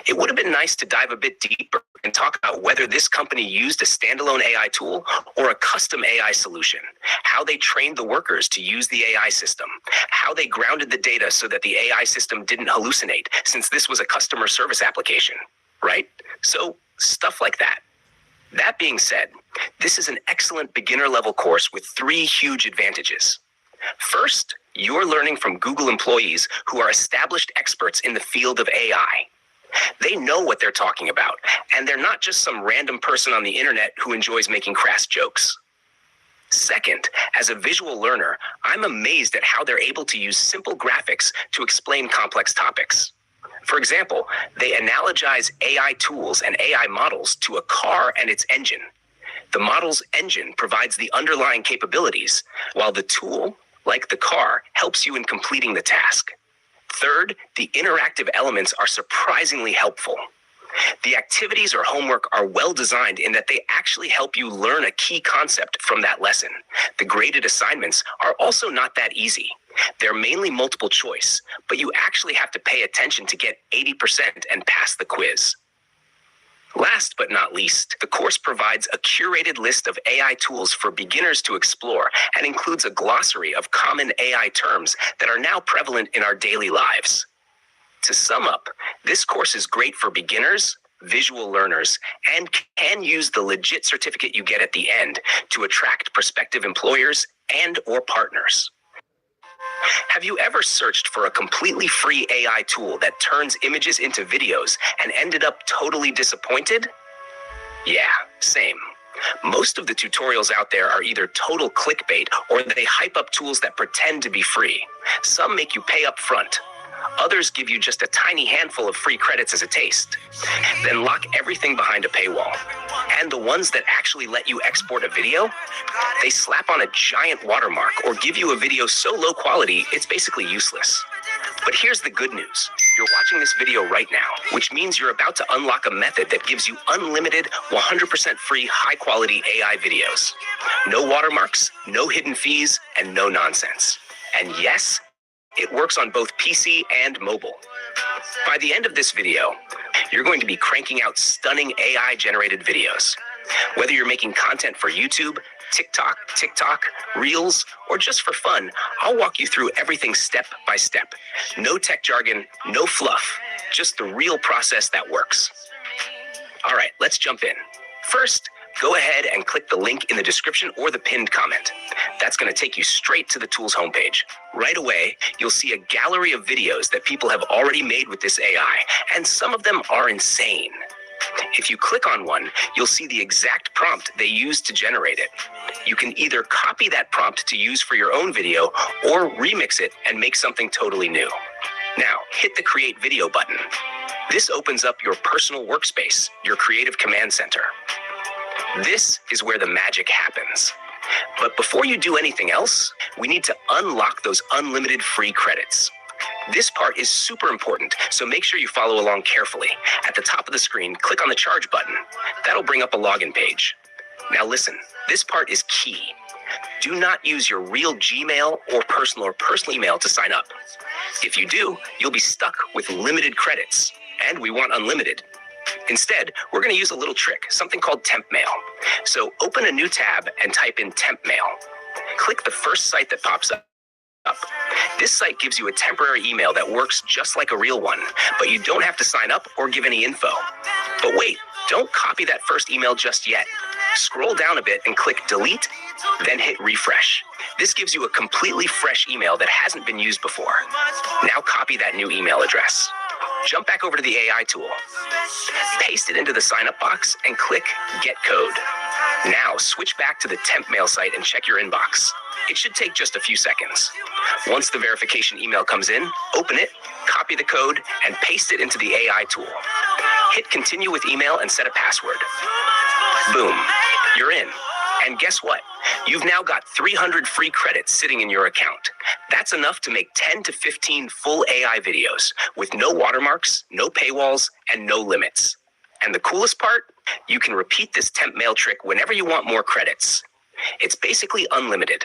It would have been nice to dive a bit deeper and talk about whether this company used a standalone AI tool or a custom AI solution, how they trained the workers to use the AI system, how they grounded the data so that the AI system didn't hallucinate, since this was a customer service application, right? So, stuff like that. That being said, this is an excellent beginner-level course with 3 huge advantages. First, you're learning from Google employees who are established experts in the field of AI. They know what they're talking about, and they're not just some random person on the internet who enjoys making crass jokes. Second, as a visual learner, I'm amazed at how they're able to use simple graphics to explain complex topics. For example, they analogize AI tools and AI models to a car and its engine. The model's engine provides the underlying capabilities, while the tool, like the car, helps you in completing the task. Third, the interactive elements are surprisingly helpful. The activities or homework are well designed in that they actually help you learn a key concept from that lesson. The graded assignments are also not that easy. They're mainly multiple choice, but you actually have to pay attention to get 80% and pass the quiz. Last but not least, the course provides a curated list of AI tools for beginners to explore and includes a glossary of common AI terms that are now prevalent in our daily lives. To sum up, this course is great for beginners, visual learners, and can use the legit certificate you get at the end to attract prospective employers and/or partners. Have you ever searched for a completely free AI tool that turns images into videos and ended up totally disappointed? Yeah, same. Most of the tutorials out there are either total clickbait or they hype up tools that pretend to be free. Some make you pay up front. Others give you just a tiny handful of free credits as a taste. Then lock everything behind a paywall. And the ones that actually let you export a video, they slap on a giant watermark or give you a video so low quality, it's basically useless. But here's the good news. You're watching this video right now, which means you're about to unlock a method that gives you unlimited, 100% free, high-quality AI videos. No watermarks, no hidden fees, and no nonsense. And yes, it works on both PC and mobile. By the end of this video, you're going to be cranking out stunning AI-generated videos. Whether you're making content for YouTube, TikTok, Reels, or just for fun, I'll walk you through everything step by step. No tech jargon, no fluff, just the real process that works. All right, let's jump in. First, go ahead and click the link in the description or the pinned comment. That's going to take you straight to the tool's homepage. Right away, you'll see a gallery of videos that people have already made with this AI, and some of them are insane. If you click on one, you'll see the exact prompt they used to generate it. You can either copy that prompt to use for your own video or remix it and make something totally new. Now, hit the Create Video button. This opens up your personal workspace, your creative command center. This is where the magic happens. But before you do anything else, we need to unlock those unlimited free credits. This part is super important, so make sure you follow along carefully. At the top of the screen, click on the charge button. That'll bring up a login page. Now listen, this part is key. Do not use your real Gmail or personal email to sign up. If you do, you'll be stuck with limited credits, and we want unlimited. Instead, we're going to use a little trick, something called temp mail. So open a new tab and type in temp mail. Click the first site that pops up. This site gives you a temporary email that works just like a real one, but you don't have to sign up or give any info. But wait, don't copy that first email just yet. Scroll down a bit and click delete, then hit refresh. This gives you a completely fresh email that hasn't been used before. Now copy that new email address. Jump back over to the AI tool. Paste it into the sign up box and click Get Code. Now switch back to the temp mail site and check your inbox. It should take just a few seconds. Once the verification email comes in, open it, copy the code, and paste it into the AI tool. Hit continue with email and set a password. Boom, you're in. And guess what? You've now got 300 free credits sitting in your account. That's enough to make 10 to 15 full AI videos with no watermarks, no paywalls, and no limits. And the coolest part? You can repeat this temp mail trick whenever you want more credits. It's basically unlimited.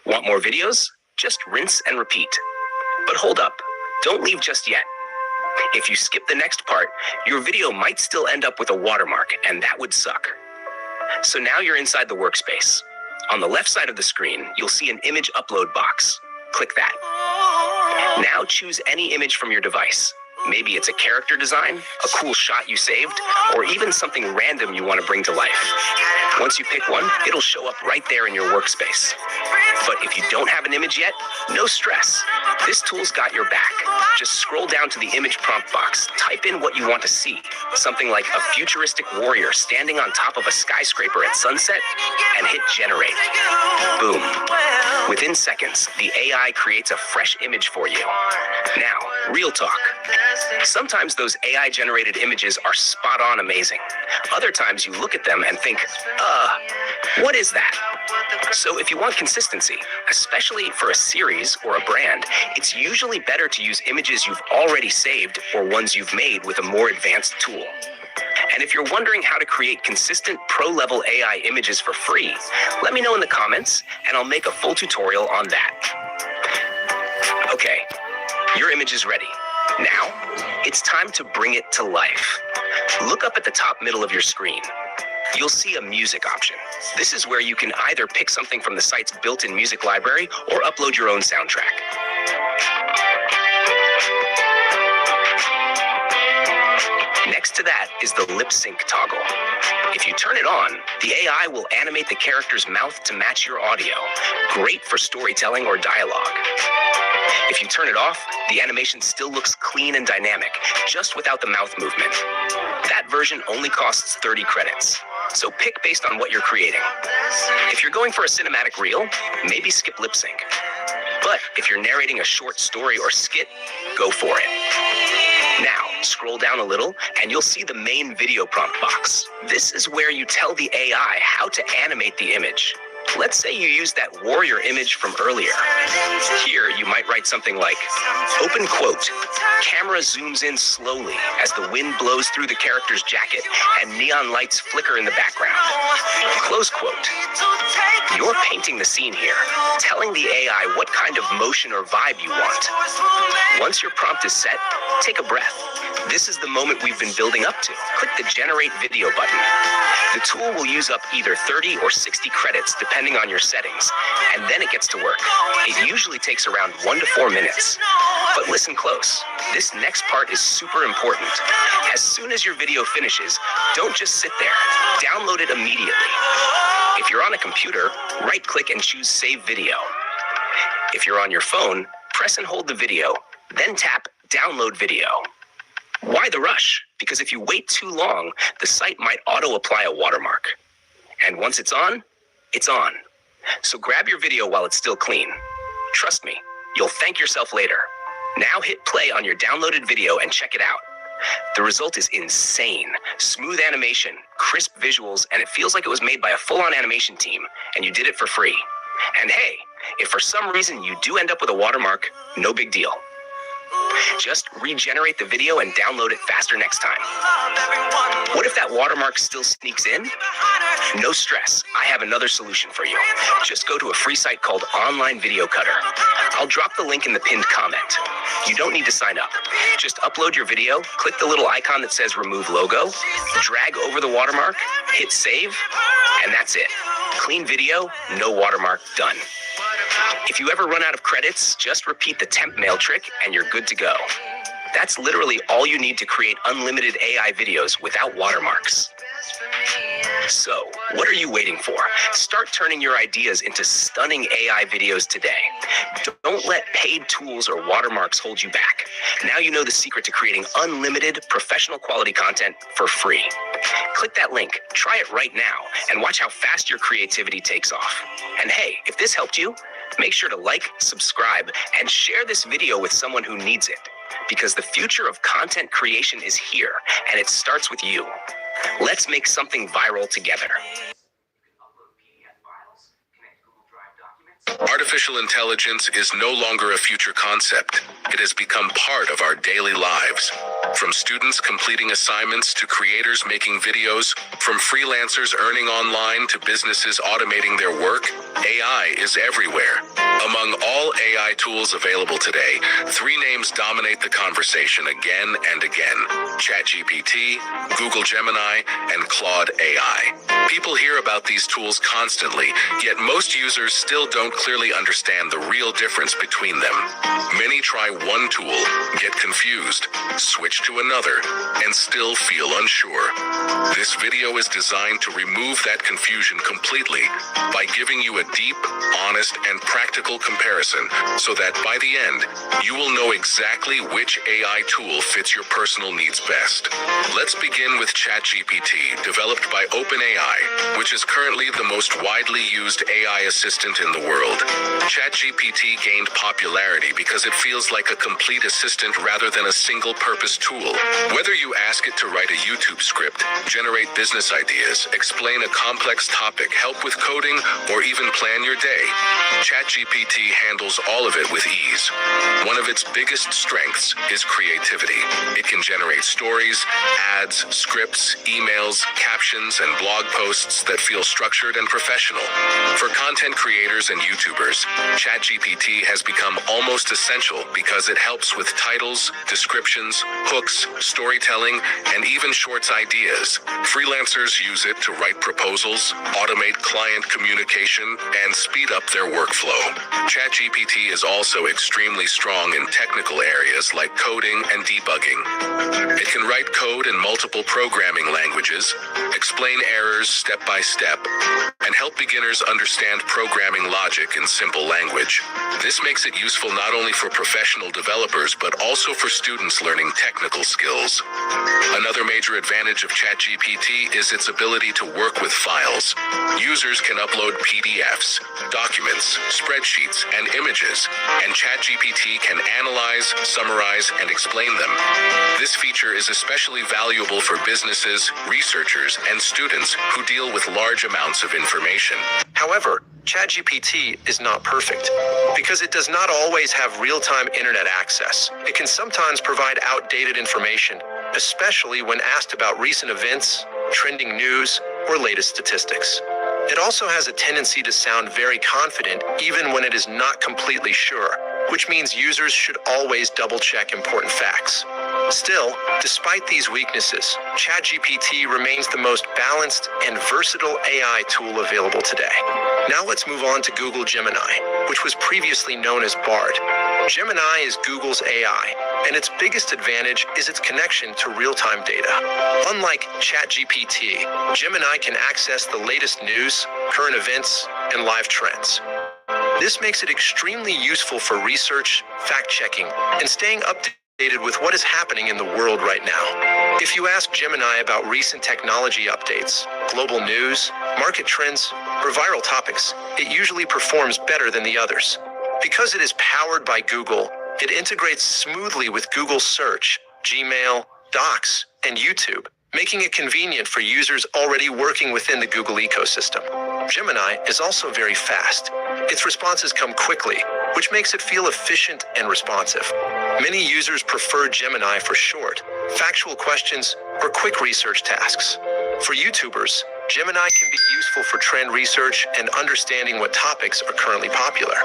Want more videos? Just rinse and repeat. But hold up, don't leave just yet. If you skip the next part, your video might still end up with a watermark, and that would suck. So now you're inside the workspace. On the left side of the screen, you'll see an image upload box. Click that. Now choose any image from your device. Maybe it's a character design, a cool shot you saved, or even something random you want to bring to life. Once you pick one, it'll show up right there in your workspace. But if you don't have an image yet, no stress. This tool's got your back. Just scroll down to the image prompt box, type in what you want to see. Something like a futuristic warrior standing on top of a skyscraper at sunset, and hit generate. Boom. Within seconds, the AI creates a fresh image for you. Now, real talk. Sometimes those AI-generated images are spot-on amazing. Other times you look at them and think, what is that? So if you want consistency, especially for a series or a brand, it's usually better to use images you've already saved or ones you've made with a more advanced tool. And if you're wondering how to create consistent pro-level AI images for free, let me know in the comments and I'll make a full tutorial on that. Okay, your image is ready. Now, it's time to bring it to life. Look up at the top middle of your screen. You'll see a music option. This is where you can either pick something from the site's built-in music library or upload your own soundtrack. Next to that is the lip sync toggle. If you turn it on, the AI will animate the character's mouth to match your audio. Great for storytelling or dialogue. If you turn it off, the animation still looks clean and dynamic, just without the mouth movement. That version only costs 30 credits, so pick based on what you're creating. If you're going for a cinematic reel, maybe skip lip sync. But if you're narrating a short story or skit, go for it. Now, scroll down a little and you'll see the main video prompt box. This is where you tell the AI how to animate the image. Let's say you use that warrior image from earlier. Here, you might write something like, open quote, camera zooms in slowly as the wind blows through the character's jacket and neon lights flicker in the background. Close quote. You're painting the scene here, telling the AI what kind of motion or vibe you want. Once your prompt is set, take a breath. This is the moment we've been building up to. Click the Generate Video button. The tool will use up either 30 or 60 credits depending on your settings, and then it gets to work. It usually takes around 1 to 4 minutes. But listen close. This next part is super important. As soon as your video finishes, don't just sit there. Download it immediately. If you're on a computer, right-click and choose Save Video. If you're on your phone, press and hold the video, then tap Download Video. Why the rush? Because if you wait too long, the site might auto-apply a watermark. And once it's on, it's on. So grab your video while it's still clean. Trust me, you'll thank yourself later. Now hit play on your downloaded video and check it out. The result is insane. Smooth animation, crisp visuals, and it feels like it was made by a full-on animation team, and you did it for free. And hey, if for some reason you do end up with a watermark, no big deal. Just regenerate the video and download it faster next time. What if that watermark still sneaks in? No stress, I have another solution for you. Just go to a free site called Online Video Cutter. I'll drop the link in the pinned comment. You don't need to sign up. Just upload your video, click the little icon that says Remove Logo, drag over the watermark, hit save, and that's it. Clean video, no watermark, done. If you ever run out of credits, just repeat the temp mail trick and you're good to go. That's literally all you need to create unlimited AI videos without watermarks. So, what are you waiting for? Start turning your ideas into stunning AI videos today. Don't let paid tools or watermarks hold you back. Now you know the secret to creating unlimited, professional quality content for free. Click that link, try it right now, and watch how fast your creativity takes off. And hey, if this helped you, make sure to like, subscribe, and share this video with someone who needs it. Because the future of content creation is here, and it starts with you. Let's make something viral together. Artificial intelligence is no longer a future concept. It has become part of our daily lives. From students completing assignments to creators making videos, from freelancers earning online to businesses automating their work, AI is everywhere. Among all AI tools available today, 3 names dominate the conversation again and again: ChatGPT, Google Gemini, and Claude AI. People hear about these tools constantly, yet most users still don't clearly understand the real difference between them. Many try one tool, get confused, switch to another, and still feel unsure. This video is designed to remove that confusion completely by giving you a deep, honest, and practical comparison so that by the end, you will know exactly which AI tool fits your personal needs best. Let's begin with ChatGPT, developed by OpenAI, which is currently the most widely used AI assistant in the world. ChatGPT gained popularity because it feels like a complete assistant rather than a single-purpose tool. Whether you ask it to write a YouTube script, generate business ideas, explain a complex topic, help with coding, or even plan your day, ChatGPT handles all of it with ease. One of its biggest strengths is creativity. It can generate stories, ads, scripts, emails, captions, and blog posts that feel structured and professional. For content creators and YouTubers, ChatGPT has become almost essential because it helps with titles, descriptions, hooks, storytelling, and even shorts ideas. Freelancers use it to write proposals, automate client communication, and speed up their workflow. ChatGPT is also extremely strong in technical areas like coding and debugging. It can write code in multiple programming languages, explain errors step by step, and help beginners understand programming logic in simple language. This makes it useful not only for professional developers, but also for students learning technical skills. Another major advantage of ChatGPT is its ability to work with files. Users can upload PDFs, documents, spreadsheets, and images, and ChatGPT can analyze, summarize, and explain them. This feature is especially valuable for businesses, researchers, and students who deal with large amounts of information. However, ChatGPT is not perfect. Because it does not always have real-time internet access, it can sometimes provide outdated information, especially when asked about recent events, trending news, or latest statistics. It also has a tendency to sound very confident even when it is not completely sure, which means users should always double-check important facts. Still, despite these weaknesses, ChatGPT remains the most balanced and versatile AI tool available today. Now let's move on to Google Gemini, which was previously known as Bard. Gemini is Google's AI, and its biggest advantage is its connection to real-time data. Unlike ChatGPT, Gemini can access the latest news, current events, and live trends. This makes it extremely useful for research, fact-checking, and staying updated with what is happening in the world right now. If you ask Gemini about recent technology updates, global news, market trends, or viral topics, it usually performs better than the others. Because it is powered by Google, it integrates smoothly with Google Search, Gmail, Docs, and YouTube, making it convenient for users already working within the Google ecosystem. Gemini is also very fast. Its responses come quickly, which makes it feel efficient and responsive. Many users prefer Gemini for short, factual questions or quick research tasks. For YouTubers, Gemini can be useful for trend research and understanding what topics are currently popular.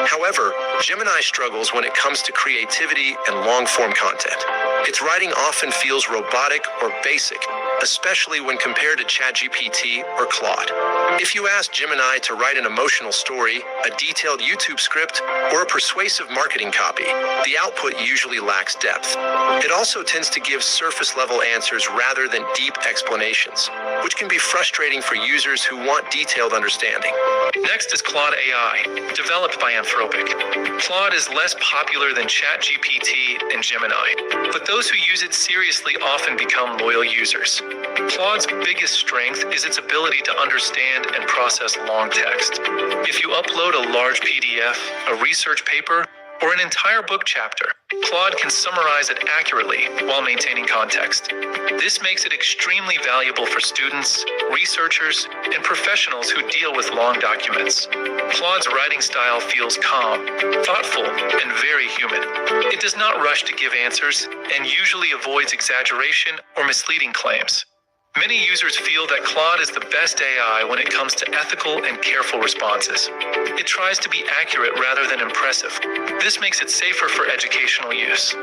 However, Gemini struggles when it comes to creativity and long-form content. Its writing often feels robotic or basic, especially when compared to ChatGPT or Claude. If you ask Gemini to write an emotional story, a detailed YouTube script, or a persuasive marketing copy, the output usually lacks depth. It also tends to give surface-level answers rather than deep explanations, which can be frustrating for users who want detailed understanding. Next is Claude AI, developed by Anthropic. Claude is less popular than ChatGPT and Gemini, but those who use it seriously often become loyal users. Claude's biggest strength is its ability to understand and process long text. If you upload a large PDF, a research paper, or an entire book chapter, Claude can summarize it accurately while maintaining context. This makes it extremely valuable for students, researchers, and professionals who deal with long documents. Claude's writing style feels calm, thoughtful, and very human. It does not rush to give answers and usually avoids exaggeration or misleading claims. Many users feel that Claude is the best AI when it comes to ethical and careful responses. It tries to be accurate rather than impressive. This makes it safer for educational use.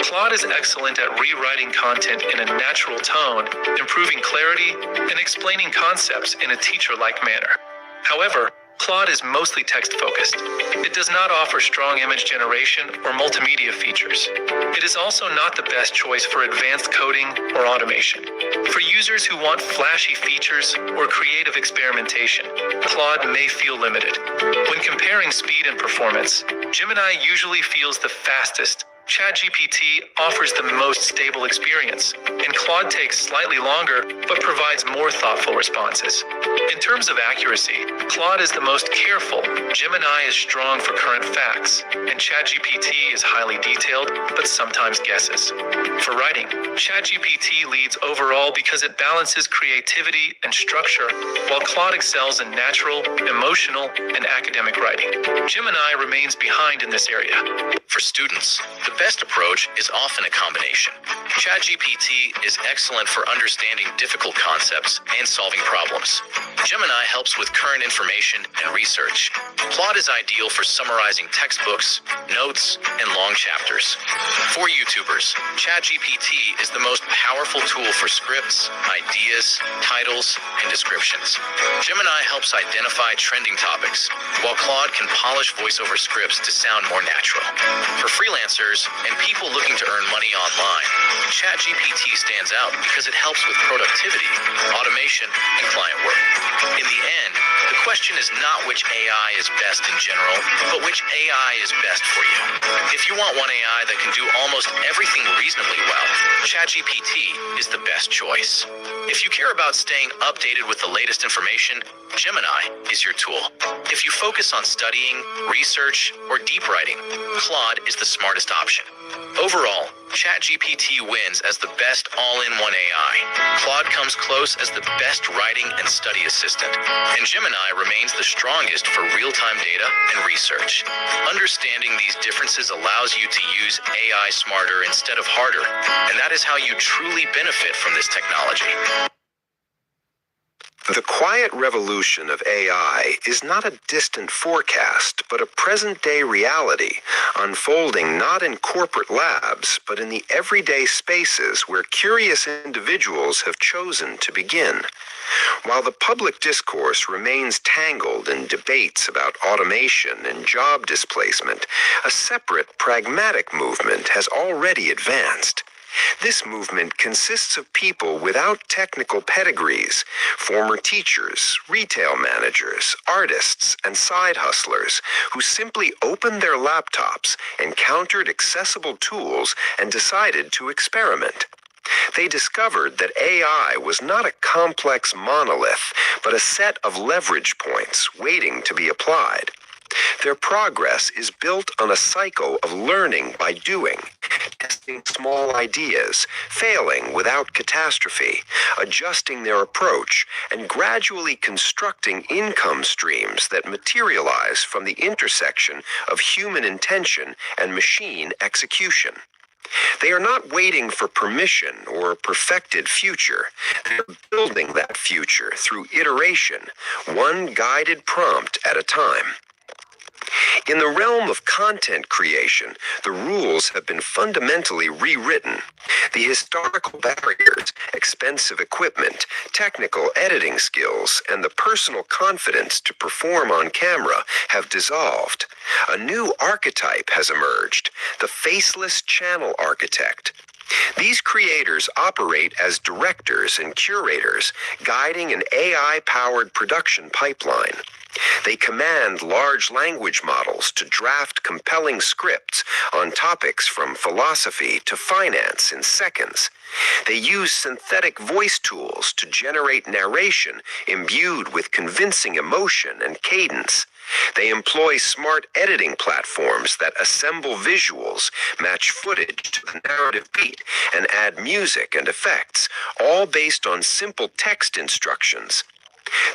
Claude is excellent at rewriting content in a natural tone, improving clarity, and explaining concepts in a teacher-like manner. However, Claude is mostly text-focused. It does not offer strong image generation or multimedia features. It is also not the best choice for advanced coding or automation. For users who want flashy features or creative experimentation, Claude may feel limited. When comparing speed and performance, Gemini usually feels the fastest. ChatGPT offers the most stable experience, and Claude takes slightly longer but provides more thoughtful responses. In terms of accuracy, Claude is the most careful, Gemini is strong for current facts, and ChatGPT is highly detailed but sometimes guesses. For writing, ChatGPT leads overall because it balances creativity and structure, while Claude excels in natural, emotional, and academic writing. Gemini remains behind in this area. For students, the best approach is often a combination. ChatGPT is excellent for understanding difficult concepts and solving problems. Gemini helps with current information and research. Claude is ideal for summarizing textbooks, notes, and long chapters. For YouTubers, ChatGPT is the most powerful tool for scripts, ideas, titles, and descriptions. Gemini helps identify trending topics, while Claude can polish voiceover scripts to sound more natural. For freelancers, creators, and people looking to earn money online, ChatGPT stands out because it helps with productivity, automation, and client work. In the end, the question is not which AI is best in general, but which AI is best for you. If you want one AI that can do almost everything reasonably well, ChatGPT is the best choice. If you care about staying updated with the latest information, Gemini is your tool. If you focus on studying, research, or deep writing, Claude is the smartest option. Overall, ChatGPT wins as the best all-in-one AI. Claude comes close as the best writing and study assistant, and Gemini remains the strongest for real-time data and research. Understanding these differences allows you to use AI smarter instead of harder, and that is how you truly benefit from this technology. The quiet revolution of AI is not a distant forecast, but a present-day reality, unfolding not in corporate labs, but in the everyday spaces where curious individuals have chosen to begin. While the public discourse remains tangled in debates about automation and job displacement, a separate, pragmatic movement has already advanced. This movement consists of people without technical pedigrees, former teachers, retail managers, artists, and side hustlers who simply opened their laptops, encountered accessible tools, and decided to experiment. They discovered that AI was not a complex monolith, but a set of leverage points waiting to be applied. Their progress is built on a cycle of learning by doing, testing small ideas, failing without catastrophe, adjusting their approach, and gradually constructing income streams that materialize from the intersection of human intention and machine execution. They are not waiting for permission or a perfected future. They're building that future through iteration, one guided prompt at a time. In the realm of content creation, the rules have been fundamentally rewritten. The historical barriers, expensive equipment, technical editing skills, and the personal confidence to perform on camera have dissolved. A new archetype has emerged, the faceless channel architect. These creators operate as directors and curators, guiding an AI-powered production pipeline. They command large language models to draft compelling scripts on topics from philosophy to finance in seconds. They use synthetic voice tools to generate narration imbued with convincing emotion and cadence. They employ smart editing platforms that assemble visuals, match footage to the narrative beat, and add music and effects, all based on simple text instructions.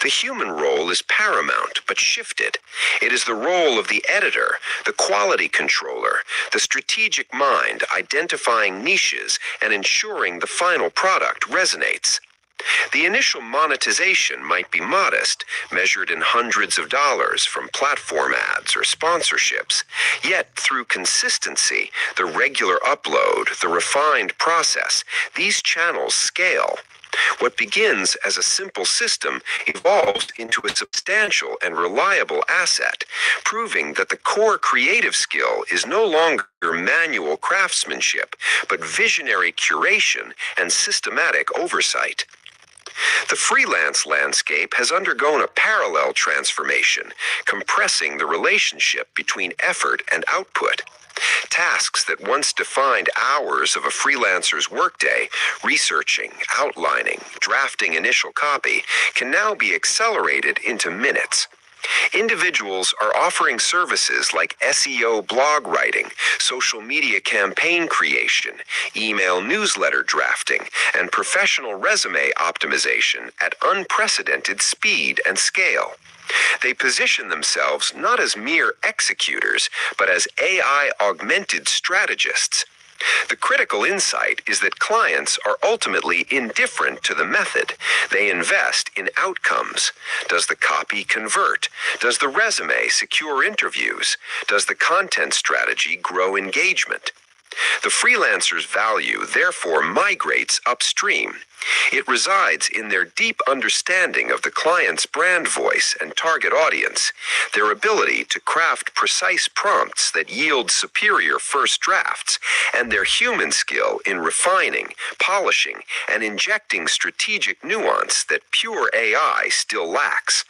The human role is paramount, but shifted. It is the role of the editor, the quality controller, the strategic mind identifying niches and ensuring the final product resonates. The initial monetization might be modest, measured in hundreds of dollars from platform ads or sponsorships. Yet, through consistency, the regular upload, the refined process, these channels scale. What begins as a simple system evolves into a substantial and reliable asset, proving that the core creative skill is no longer manual craftsmanship, but visionary curation and systematic oversight. The freelance landscape has undergone a parallel transformation, compressing the relationship between effort and output. Tasks that once defined hours of a freelancer's workday, researching, outlining, drafting initial copy, can now be accelerated into minutes. Individuals are offering services like SEO blog writing, social media campaign creation, email newsletter drafting, and professional resume optimization at unprecedented speed and scale. They position themselves not as mere executors, but as AI-augmented strategists. The critical insight is that clients are ultimately indifferent to the method. They invest in outcomes. Does the copy convert? Does the resume secure interviews? Does the content strategy grow engagement? The freelancer's value therefore migrates upstream. It resides in their deep understanding of the client's brand voice and target audience, their ability to craft precise prompts that yield superior first drafts, and their human skill in refining, polishing, and injecting strategic nuance that pure AI still lacks.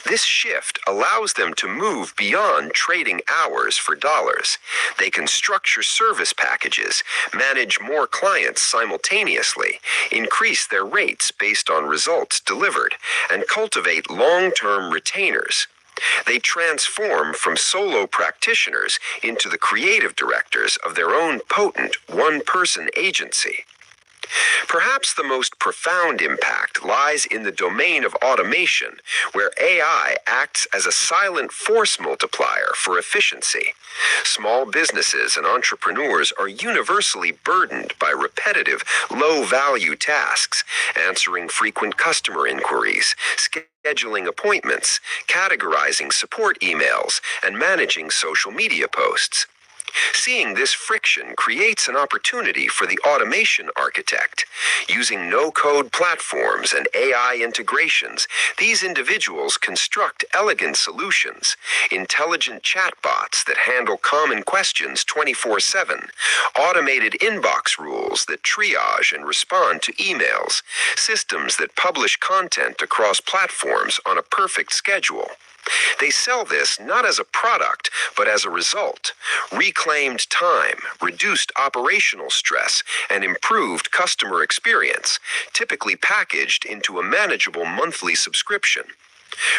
This shift allows them to move beyond trading hours for dollars. They can structure service packages, manage more clients simultaneously, increase their rates based on results delivered, and cultivate long-term retainers. They transform from solo practitioners into the creative directors of their own potent one-person agency. Perhaps the most profound impact lies in the domain of automation, where AI acts as a silent force multiplier for efficiency. Small businesses and entrepreneurs are universally burdened by repetitive, low-value tasks, answering frequent customer inquiries, scheduling appointments, categorizing support emails, and managing social media posts. Seeing this friction creates an opportunity for the automation architect. Using no-code platforms and AI integrations, these individuals construct elegant solutions, intelligent chatbots that handle common questions 24/7, automated inbox rules that triage and respond to emails, systems that publish content across platforms on a perfect schedule. They sell this not as a product, but as a result: reclaimed time, reduced operational stress, and improved customer experience, typically packaged into a manageable monthly subscription.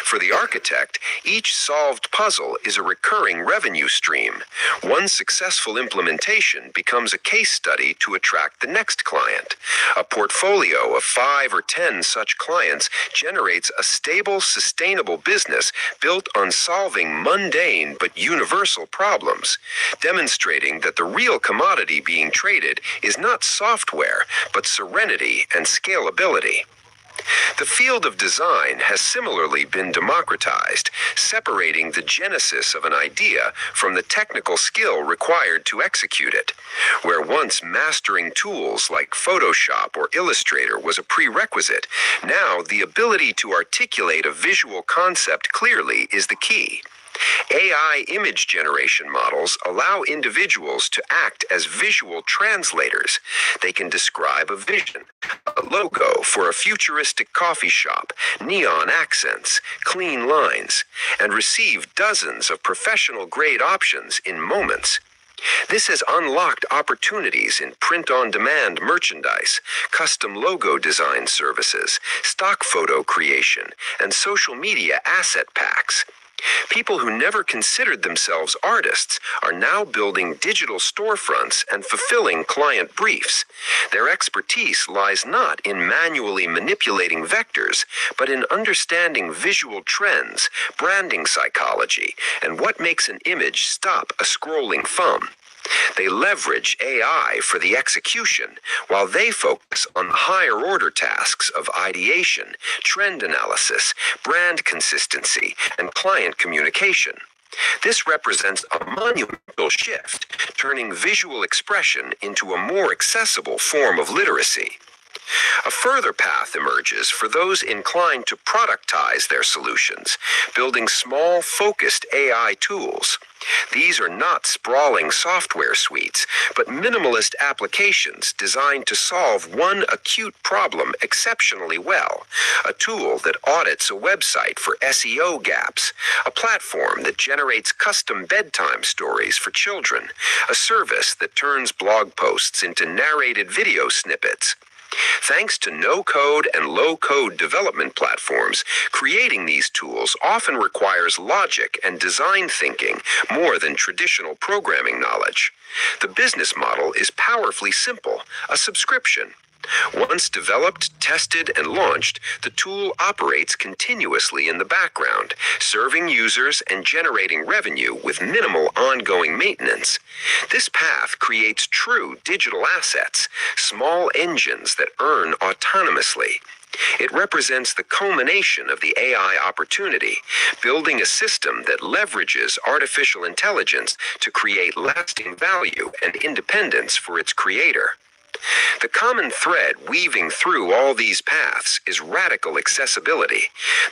For the architect, each solved puzzle is a recurring revenue stream. One successful implementation becomes a case study to attract the next client. A portfolio of 5 or 10 such clients generates a stable, sustainable business built on solving mundane but universal problems, demonstrating that the real commodity being traded is not software, but serenity and scalability. The field of design has similarly been democratized, separating the genesis of an idea from the technical skill required to execute it. Where once mastering tools like Photoshop or Illustrator was a prerequisite, now the ability to articulate a visual concept clearly is the key. AI image generation models allow individuals to act as visual translators. They can describe a vision, a logo for a futuristic coffee shop, neon accents, clean lines, and receive dozens of professional-grade options in moments. This has unlocked opportunities in print-on-demand merchandise, custom logo design services, stock photo creation, and social media asset packs. People who never considered themselves artists are now building digital storefronts and fulfilling client briefs. Their expertise lies not in manually manipulating vectors, but in understanding visual trends, branding psychology, and what makes an image stop a scrolling thumb. They leverage AI for the execution, while they focus on the higher-order tasks of ideation, trend analysis, brand consistency, and client communication. This represents a monumental shift, turning visual expression into a more accessible form of literacy. A further path emerges for those inclined to productize their solutions, building small, focused AI tools. These are not sprawling software suites, but minimalist applications designed to solve one acute problem exceptionally well. A tool that audits a website for SEO gaps, a platform that generates custom bedtime stories for children, a service that turns blog posts into narrated video snippets. Thanks to no-code and low-code development platforms, creating these tools often requires logic and design thinking more than traditional programming knowledge. The business model is powerfully simple: a subscription. Once developed, tested, and launched, the tool operates continuously in the background, serving users and generating revenue with minimal ongoing maintenance. This path creates true digital assets, small engines that earn autonomously. It represents the culmination of the AI opportunity, building a system that leverages artificial intelligence to create lasting value and independence for its creator. The common thread weaving through all these paths is radical accessibility.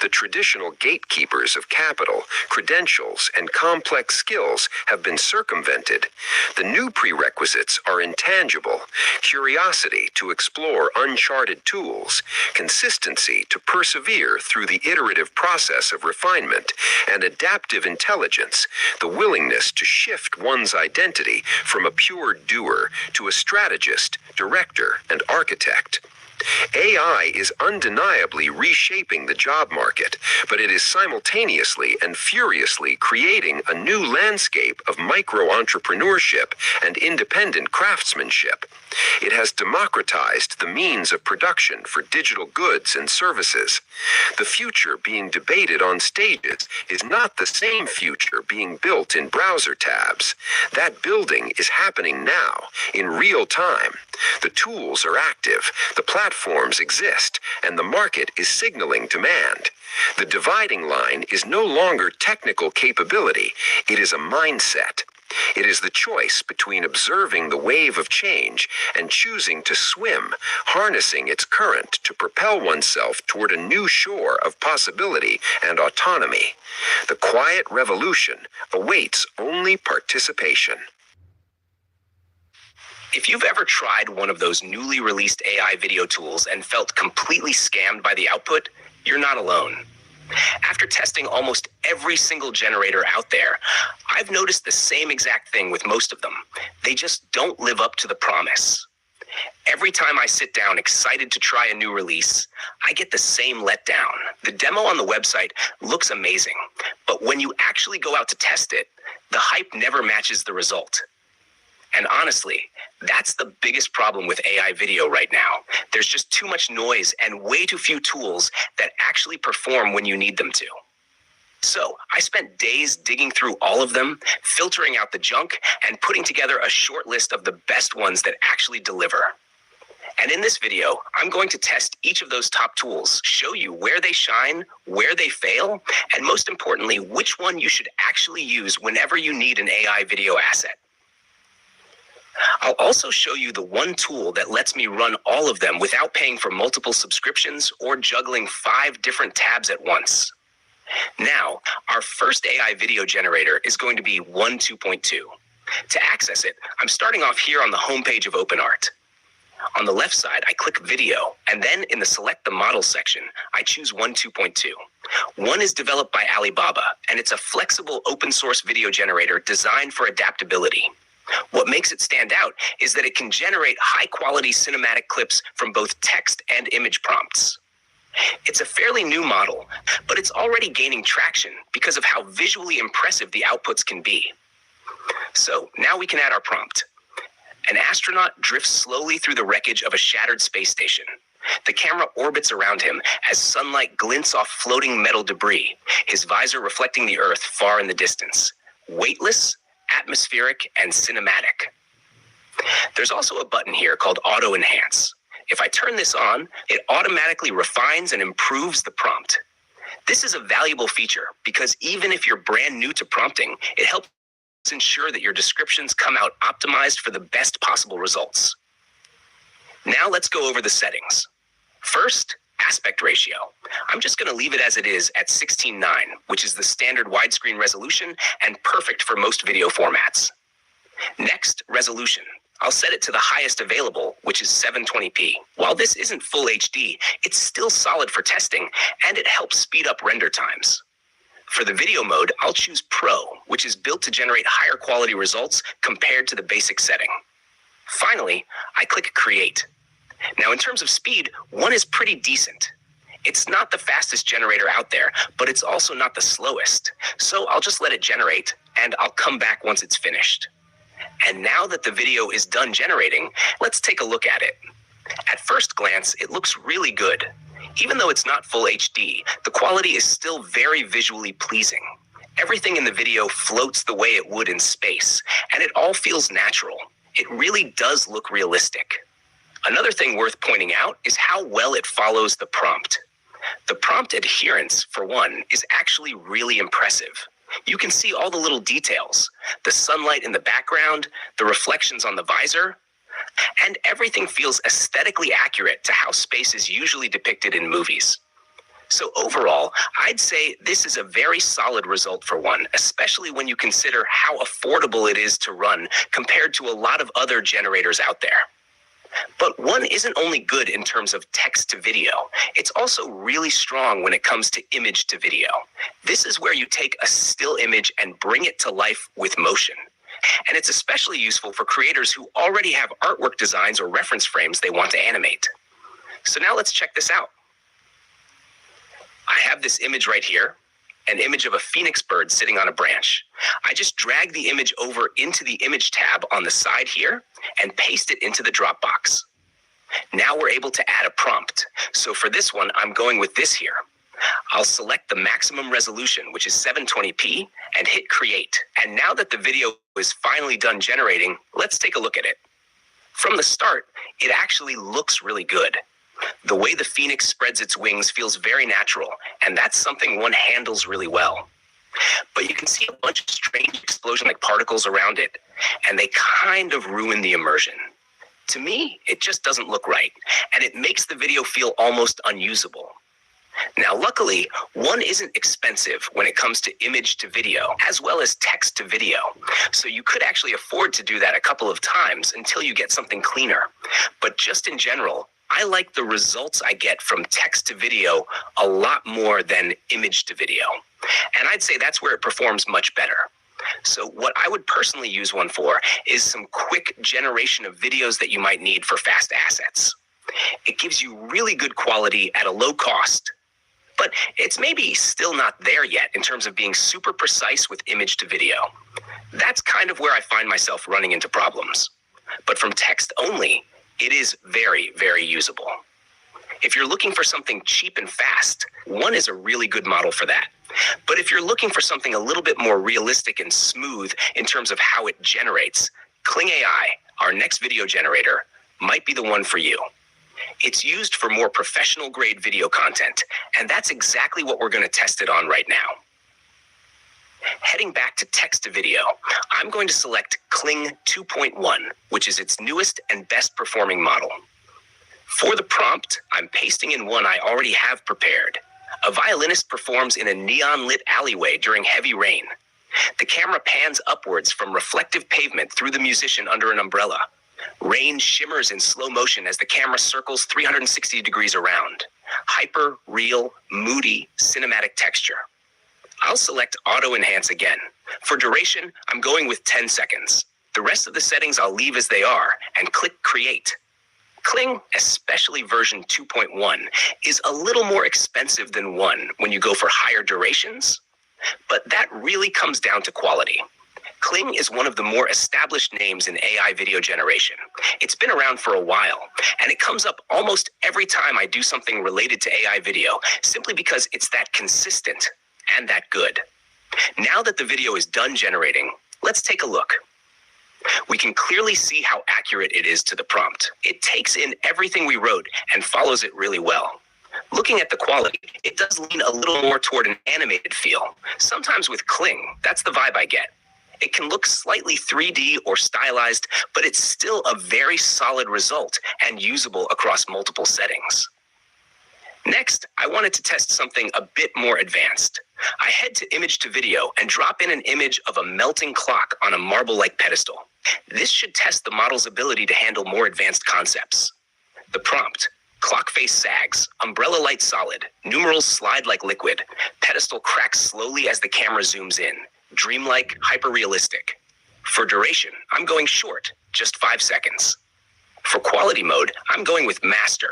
The traditional gatekeepers of capital, credentials, and complex skills have been circumvented. The new prerequisites are intangible: curiosity to explore uncharted tools, consistency to persevere through the iterative process of refinement, and adaptive intelligence, the willingness to shift one's identity from a pure doer to a strategist, director, and architect. AI is undeniably reshaping the job market, but it is simultaneously and furiously creating a new landscape of micro-entrepreneurship and independent craftsmanship. It has democratized the means of production for digital goods and services. The future being debated on stages is not the same future being built in browser tabs. That building is happening now, in real time. The tools are active, the platforms exist, and the market is signaling demand. The dividing line is no longer technical capability, it is a mindset. It is the choice between observing the wave of change and choosing to swim, harnessing its current to propel oneself toward a new shore of possibility and autonomy. The quiet revolution awaits only participation. If you've ever tried one of those newly released AI video tools and felt completely scammed by the output, you're not alone. After testing almost every single generator out there, I've noticed the same exact thing with most of them. They just don't live up to the promise. Every time I sit down excited to try a new release, I get the same letdown. The demo on the website looks amazing, but when you actually go out to test it, the hype never matches the result. And honestly, that's the biggest problem with AI video right now. There's just too much noise and way too few tools that actually perform when you need them to. So I spent days digging through all of them, filtering out the junk, and putting together a short list of the best ones that actually deliver. And in this video, I'm going to test each of those top tools, show you where they shine, where they fail, and most importantly, which one you should actually use whenever you need an AI video asset. I'll also show you the one tool that lets me run all of them without paying for multiple subscriptions or juggling 5 different tabs at once. Now, our first AI video generator is going to be 1.2.2. To access it, I'm starting off here on the homepage of OpenArt. On the left side, I click Video, and then in the Select the Model section, I choose 1.2.2. One is developed by Alibaba, and it's a flexible open source video generator designed for adaptability. What makes it stand out is that it can generate high-quality cinematic clips from both text and image prompts. It's a fairly new model, but it's already gaining traction because of how visually impressive the outputs can be. So now we can add our prompt. An astronaut drifts slowly through the wreckage of a shattered space station. The camera orbits around him as sunlight glints off floating metal debris, his visor reflecting the Earth far in the distance. Weightless, atmospheric, and cinematic. There's also a button here called Auto Enhance. If I turn this on, it automatically refines and improves the prompt. This is a valuable feature because even if you're brand new to prompting, it helps ensure that your descriptions come out optimized for the best possible results. Now let's go over the settings. First, aspect ratio. I'm just going to leave it as it is at 16:9, which is the standard widescreen resolution and perfect for most video formats. Next, resolution. I'll set it to the highest available, which is 720p. While this isn't full HD, it's still solid for testing, and it helps speed up render times. For the video mode, I'll choose Pro, which is built to generate higher quality results compared to the basic setting. Finally, I click Create. Now, in terms of speed, one is pretty decent. It's not the fastest generator out there, but it's also not the slowest. So I'll just let it generate, and I'll come back once it's finished. And now that the video is done generating, let's take a look at it. At first glance, it looks really good. Even though it's not full HD, the quality is still very visually pleasing. Everything in the video floats the way it would in space, and it all feels natural. It really does look realistic. Another thing worth pointing out is how well it follows the prompt. The prompt adherence, for one, is actually really impressive. You can see all the little details, the sunlight in the background, the reflections on the visor, and everything feels aesthetically accurate to how space is usually depicted in movies. So overall, I'd say this is a very solid result for one, especially when you consider how affordable it is to run compared to a lot of other generators out there. But one isn't only good in terms of text to video, it's also really strong when it comes to image to video. This is where you take a still image and bring it to life with motion. And it's especially useful for creators who already have artwork designs or reference frames they want to animate. So now let's check this out. I have this image right here, an image of a phoenix bird sitting on a branch. I just drag the image over into the image tab on the side here and paste it into the Dropbox. Now we're able to add a prompt. So for this one, I'm going with this here. I'll select the maximum resolution, which is 720p, and hit create. And now that the video is finally done generating, let's take a look at it. From the start, it actually looks really good. The way the phoenix spreads its wings feels very natural, and that's something one handles really well. But you can see a bunch of strange explosion-like particles around it, and they kind of ruin the immersion. To me, it just doesn't look right, and it makes the video feel almost unusable. Now, luckily, one isn't expensive when it comes to image to video, as well as text to video. So you could actually afford to do that a couple of times until you get something cleaner. But just in general, I like the results I get from text to video a lot more than image to video. And I'd say that's where it performs much better. So what I would personally use one for is some quick generation of videos that you might need for fast assets. It gives you really good quality at a low cost, but it's maybe still not there yet in terms of being super precise with image to video. That's kind of where I find myself running into problems. But from text only, it is very, very usable. If you're looking for something cheap and fast, one is a really good model for that. But if you're looking for something a little bit more realistic and smooth in terms of how it generates, Kling AI, our next video generator, might be the one for you. It's used for more professional grade video content, and that's exactly what we're going to test it on right now. Heading back to text to video, I'm going to select Kling 2.1, which is its newest and best performing model. For the prompt, I'm pasting in one I already have prepared. A violinist performs in a neon-lit alleyway during heavy rain. The camera pans upwards from reflective pavement through the musician under an umbrella. Rain shimmers in slow motion as the camera circles 360 degrees around. Hyper, real, moody, cinematic texture. I'll select Auto Enhance again. For duration, I'm going with 10 seconds. The rest of the settings I'll leave as they are and click Create. Kling, especially version 2.1, is a little more expensive than 1 when you go for higher durations, but that really comes down to quality. Kling is one of the more established names in AI video generation. It's been around for a while, and it comes up almost every time I do something related to AI video, simply because it's that consistent and that good. Now that the video is done generating, let's take a look. We can clearly see how accurate it is to the prompt. It takes in everything we wrote and follows it really well. Looking at the quality, it does lean a little more toward an animated feel. Sometimes with Kling, that's the vibe I get. It can look slightly 3D or stylized, but it's still a very solid result and usable across multiple settings. Next, I wanted to test something a bit more advanced. I head to image to video and drop in an image of a melting clock on a marble-like pedestal. This should test the model's ability to handle more advanced concepts. The prompt: clock face sags, umbrella light solid, numerals slide like liquid, pedestal cracks slowly as the camera zooms in, dreamlike, hyper-realistic. For duration, I'm going short, just 5 seconds. For quality mode, I'm going with Master.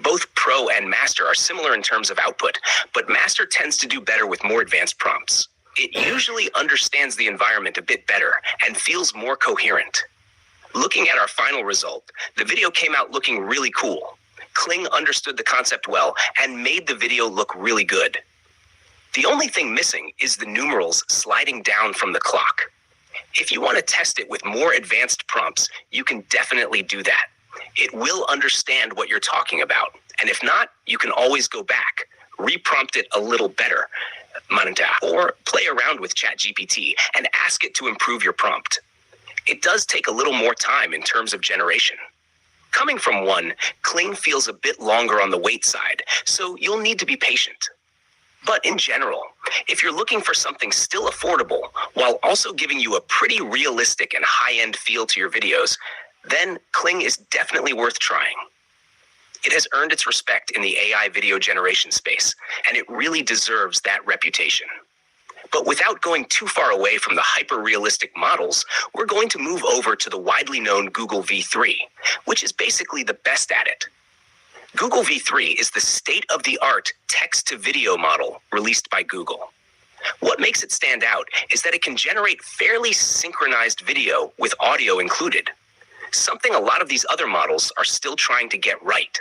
Both Pro and Master are similar in terms of output, but Master tends to do better with more advanced prompts. It usually understands the environment a bit better and feels more coherent. Looking at our final result, the video came out looking really cool. Kling understood the concept well and made the video look really good. The only thing missing is the numerals sliding down from the clock. If you want to test it with more advanced prompts, you can definitely do that. It will understand what you're talking about. And if not, you can always go back, reprompt it a little better, or play around with ChatGPT and ask it to improve your prompt. It does take a little more time in terms of generation. Coming from one, Kling feels a bit longer on the wait side, so you'll need to be patient. But in general, if you're looking for something still affordable while also giving you a pretty realistic and high-end feel to your videos, then Kling is definitely worth trying. It has earned its respect in the AI video generation space, and it really deserves that reputation. But without going too far away from the hyper-realistic models, we're going to move over to the widely known Google V3, which is basically the best at it. Google V3 is the state-of-the-art text-to-video model released by Google. What makes it stand out is that it can generate fairly synchronized video with audio included, something a lot of these other models are still trying to get right.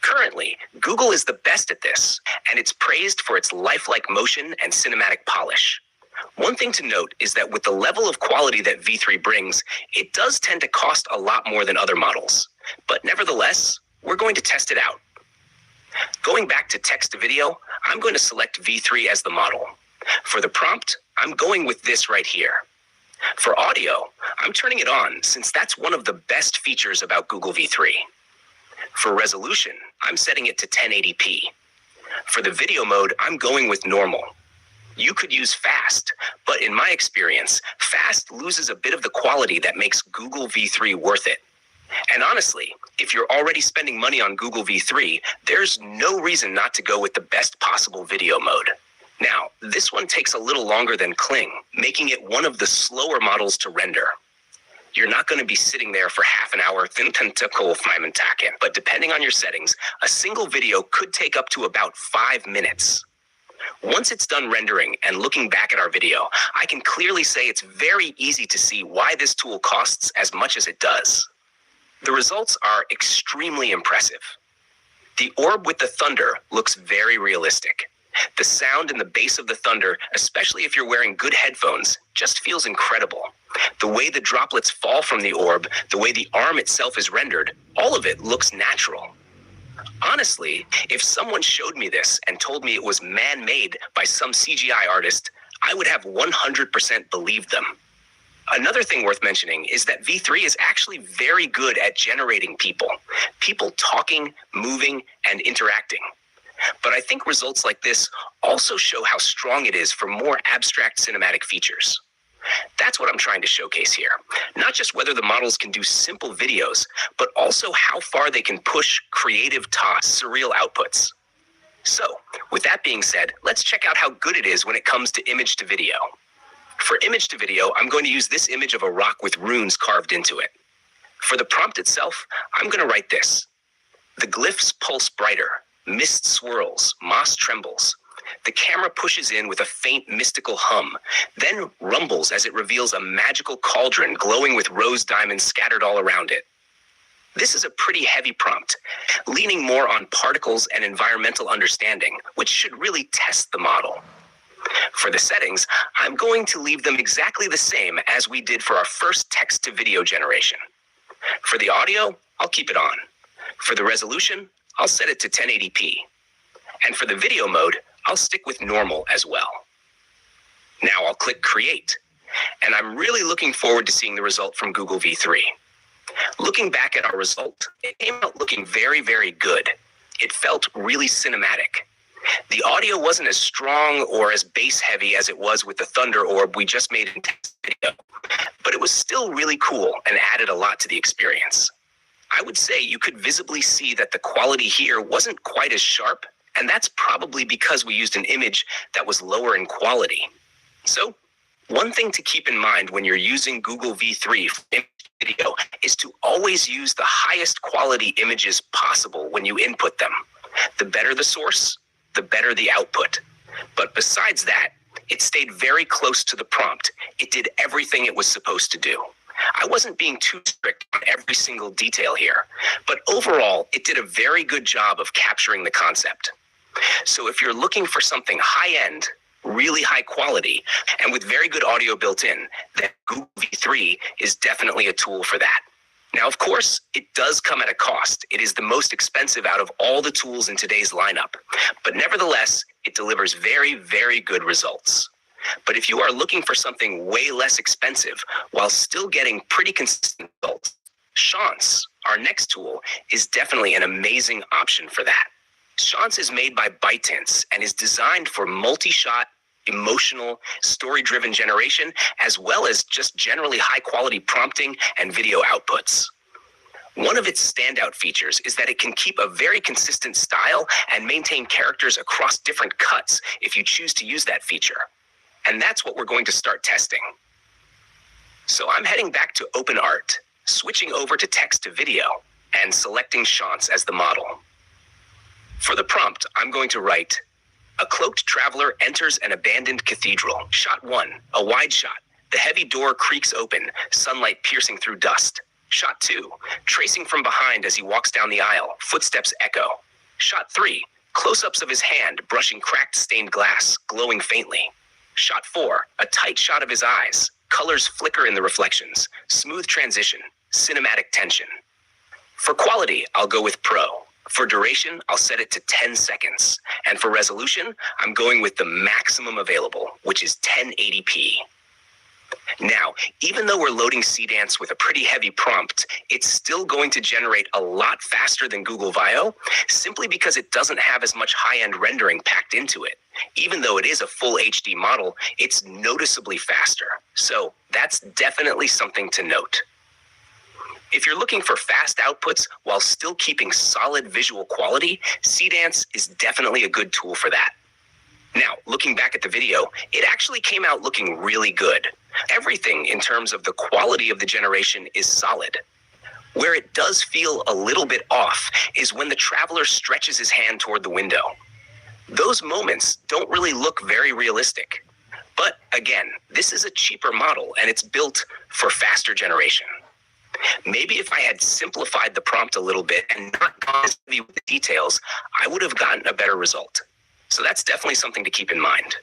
Currently, Google is the best at this, and it's praised for its lifelike motion and cinematic polish. One thing to note is that with the level of quality that V3 brings, it does tend to cost a lot more than other models. But nevertheless, we're going to test it out. Going back to text to video, I'm going to select V3 as the model. For the prompt, I'm going with this right here. For audio, I'm turning it on since that's one of the best features about Google V3. For resolution, I'm setting it to 1080p. For the video mode, I'm going with normal. You could use fast, but in my experience, fast loses a bit of the quality that makes Google V3 worth it. And honestly, if you're already spending money on Google V3, there's no reason not to go with the best possible video mode. Now, this one takes a little longer than Kling, making it one of the slower models to render. You're not going to be sitting there for half an hour, but depending on your settings, a single video could take up to about 5 minutes. Once it's done rendering and looking back at our video, I can clearly say it's very easy to see why this tool costs as much as it does. The results are extremely impressive. The orb with the thunder looks very realistic. The sound and the bass of the thunder, especially if you're wearing good headphones, just feels incredible. The way the droplets fall from the orb, the way the arm itself is rendered, all of it looks natural. Honestly, if someone showed me this and told me it was man-made by some CGI artist, I would have 100% believed them. Another thing worth mentioning is that V3 is actually very good at generating people talking, moving, and interacting. But I think results like this also show how strong it is for more abstract cinematic features. That's what I'm trying to showcase here. Not just whether the models can do simple videos, but also how far they can push creative surreal outputs. So, with that being said, let's check out how good it is when it comes to image to video. For image to video, I'm going to use this image of a rock with runes carved into it. For the prompt itself, I'm going to write this. The glyphs pulse brighter, mist swirls, moss trembles. The camera pushes in with a faint mystical hum, then rumbles as it reveals a magical cauldron glowing with rose diamonds scattered all around it. This is a pretty heavy prompt, leaning more on particles and environmental understanding, which should really test the model. For the settings, I'm going to leave them exactly the same as we did for our first text-to-video generation. For the audio, I'll keep it on. For the resolution, I'll set it to 1080p. And for the video mode, I'll stick with normal as well. Now I'll click Create, and I'm really looking forward to seeing the result from Google V3. Looking back at our result, it came out looking very, very good. It felt really cinematic. The audio wasn't as strong or as bass-heavy as it was with the Thunder Orb we just made in text video, but it was still really cool and added a lot to the experience. I would say you could visibly see that the quality here wasn't quite as sharp, and that's probably because we used an image that was lower in quality. So, one thing to keep in mind when you're using Google V3 for image video is to always use the highest quality images possible when you input them. The better the source, the better the output. But besides that, it stayed very close to the prompt. It did everything it was supposed to do. I wasn't being too strict on every single detail here, but overall, it did a very good job of capturing the concept. So if you're looking for something high-end, really high quality, and with very good audio built in, then Google V3 is definitely a tool for that. Now, of course, it does come at a cost. It is the most expensive out of all the tools in today's lineup, but nevertheless, it delivers very, very good results. But if you are looking for something way less expensive while still getting pretty consistent results, Chance, our next tool, is definitely an amazing option for that. Chance is made by ByteDance and is designed for multi-shot, emotional, story-driven generation, as well as just generally high-quality prompting and video outputs. One of its standout features is that it can keep a very consistent style and maintain characters across different cuts if you choose to use that feature. And that's what we're going to start testing. So I'm heading back to OpenArt, switching over to text to video, and selecting Chance as the model. For the prompt, I'm going to write, a cloaked traveler enters an abandoned cathedral. Shot 1, a wide shot. The heavy door creaks open, sunlight piercing through dust. Shot 2, tracing from behind as he walks down the aisle, footsteps echo. Shot 3, close-ups of his hand brushing cracked stained glass, glowing faintly. Shot 4, a tight shot of his eyes. Colors flicker in the reflections. Smooth transition. Cinematic tension. For quality, I'll go with Pro. For duration, I'll set it to 10 seconds. And for resolution, I'm going with the maximum available, which is 1080p. Now, even though we're loading Seedance with a pretty heavy prompt, it's still going to generate a lot faster than Google Vio, simply because it doesn't have as much high-end rendering packed into it. Even though it is a full HD model, it's noticeably faster. So that's definitely something to note. If you're looking for fast outputs while still keeping solid visual quality, Seedance is definitely a good tool for that. Now, looking back at the video, it actually came out looking really good. Everything in terms of the quality of the generation is solid. Where it does feel a little bit off is when the traveler stretches his hand toward the window. Those moments don't really look very realistic. But again, this is a cheaper model and it's built for faster generation. Maybe if I had simplified the prompt a little bit and not gone as heavy with the details, I would have gotten a better result. So that's definitely something to keep in mind.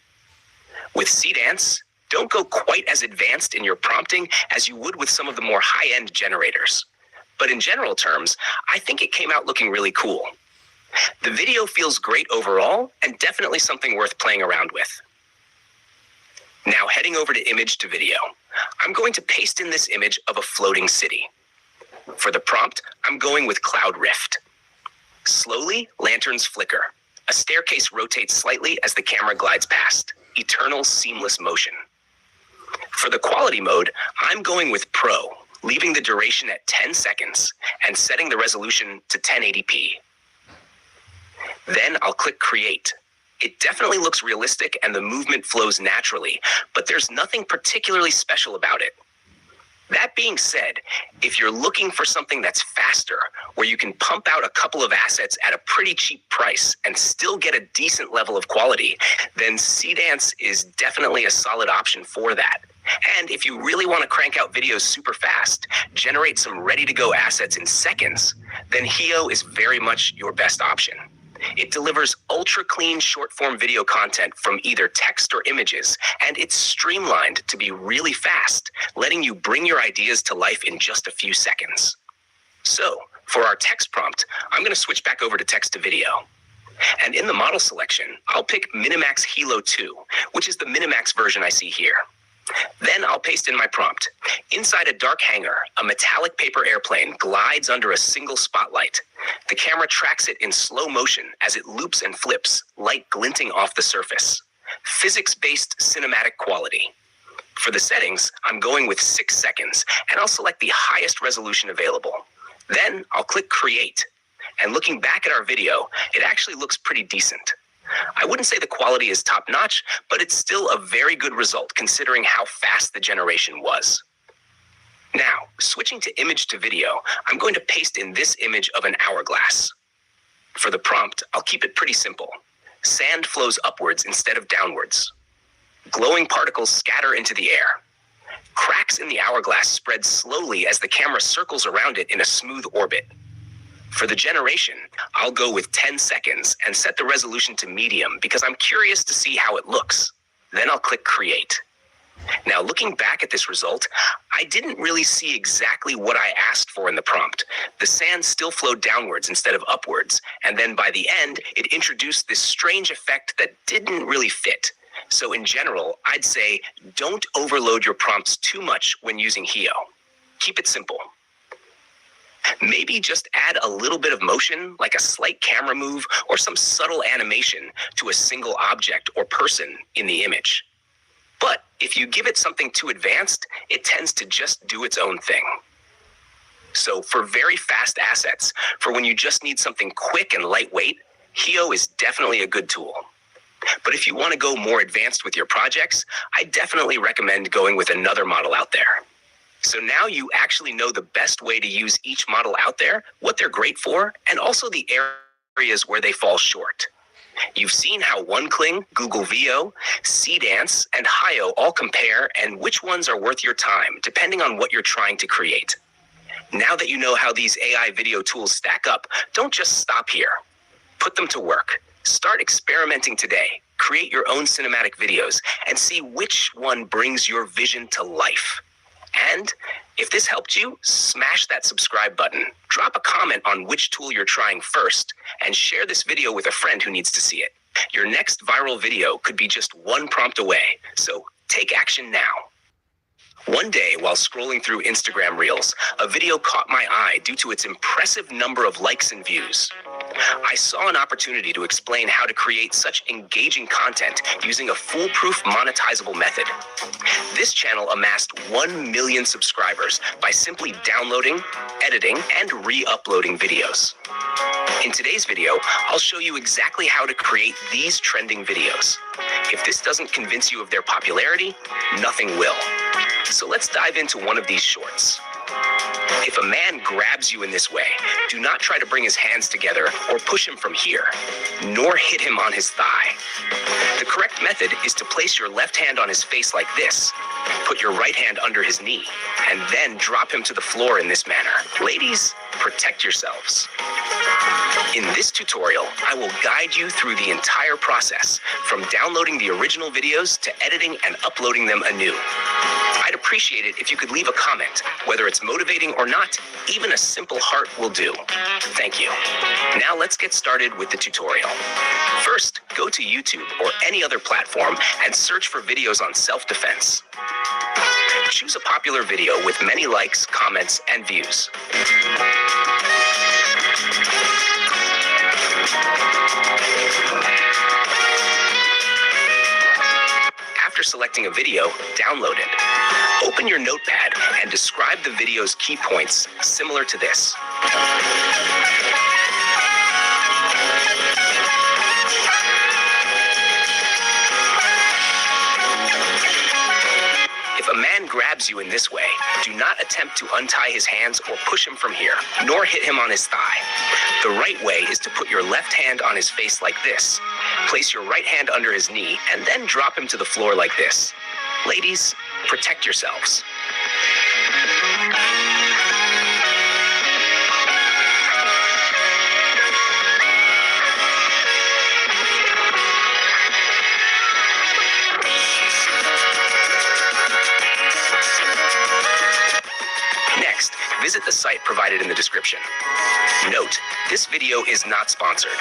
With Seedance, don't go quite as advanced in your prompting as you would with some of the more high-end generators. But in general terms, I think it came out looking really cool. The video feels great overall and definitely something worth playing around with. Now heading over to image to video, I'm going to paste in this image of a floating city. For the prompt, I'm going with Cloud Rift. Slowly, lanterns flicker. A staircase rotates slightly as the camera glides past. Eternal seamless motion. For the quality mode, I'm going with Pro, leaving the duration at 10 seconds and setting the resolution to 1080p. Then I'll click Create. It definitely looks realistic and the movement flows naturally, but there's nothing particularly special about it. That being said, if you're looking for something that's faster, where you can pump out a couple of assets at a pretty cheap price and still get a decent level of quality, then Seedance is definitely a solid option for that. And if you really want to crank out videos super fast, generate some ready-to-go assets in seconds, then Hio is very much your best option. It delivers ultra-clean short-form video content from either text or images, and it's streamlined to be really fast, letting you bring your ideas to life in just a few seconds. So, for our text prompt, I'm going to switch back over to text to video. And in the model selection, I'll pick Minimax Hilo 2, which is the Minimax version I see here. Then I'll paste in my prompt. Inside a dark hangar, a metallic paper airplane glides under a single spotlight. The camera tracks it in slow motion as it loops and flips, light glinting off the surface. Physics-based cinematic quality. For the settings, I'm going with 6 seconds, and I'll select the highest resolution available. Then I'll click Create. And looking back at our video, it actually looks pretty decent. I wouldn't say the quality is top-notch, but it's still a very good result considering how fast the generation was. Now, switching to image to video, I'm going to paste in this image of an hourglass. For the prompt, I'll keep it pretty simple. Sand flows upwards instead of downwards. Glowing particles scatter into the air. Cracks in the hourglass spread slowly as the camera circles around it in a smooth orbit. For the generation, I'll go with 10 seconds and set the resolution to medium because I'm curious to see how it looks. Then I'll click Create. Now, looking back at this result, I didn't really see exactly what I asked for in the prompt. The sand still flowed downwards instead of upwards, and then by the end, it introduced this strange effect that didn't really fit. So in general, I'd say don't overload your prompts too much when using Heo. Keep it simple. Maybe just add a little bit of motion, like a slight camera move or some subtle animation to a single object or person in the image. But if you give it something too advanced, it tends to just do its own thing. So for very fast assets, for when you just need something quick and lightweight, Heo is definitely a good tool. But if you want to go more advanced with your projects, I definitely recommend going with another model out there. So now you actually know the best way to use each model out there, what they're great for, and also the areas where they fall short. You've seen how OneCling, Google Veo, Seedance, and Hio all compare and which ones are worth your time, depending on what you're trying to create. Now that you know how these AI video tools stack up, don't just stop here. Put them to work. Start experimenting today. Create your own cinematic videos and see which one brings your vision to life. And if this helped you, smash that subscribe button. Drop a comment on which tool you're trying first, and share this video with a friend who needs to see it. Your next viral video could be just one prompt away, so take action now. One day, while scrolling through Instagram Reels, a video caught my eye due to its impressive number of likes and views. I saw an opportunity to explain how to create such engaging content using a foolproof monetizable method. This channel amassed 1 million subscribers by simply downloading, editing, and re-uploading videos. In today's video, I'll show you exactly how to create these trending videos. If this doesn't convince you of their popularity, nothing will. So let's dive into one of these shorts. If a man grabs you in this way, do not try to bring his hands together or push him from here, nor hit him on his thigh. The correct method is to place your left hand on his face like this, put your right hand under his knee, and then drop him to the floor in this manner. Ladies, protect yourselves. In this tutorial, I will guide you through the entire process, from downloading the original videos to editing and uploading them anew. I'd appreciate it if you could leave a comment, whether it's motivating or not. Even a simple heart will do. Thank you. Now let's get started with the tutorial. First, go to YouTube or any other platform and search for videos on self-defense. Choose a popular video with many likes, comments, and views. After selecting a video, download it. Open your notepad and describe the video's key points, similar to this. If a man grabs you in this way, do not attempt to untie his hands or push him from here, nor hit him on his thigh. The right way is to put your left hand on his face like this. Place your right hand under his knee and then drop him to the floor like this. Ladies, protect yourselves. Next, visit the site provided in the description. Note, this video is not sponsored.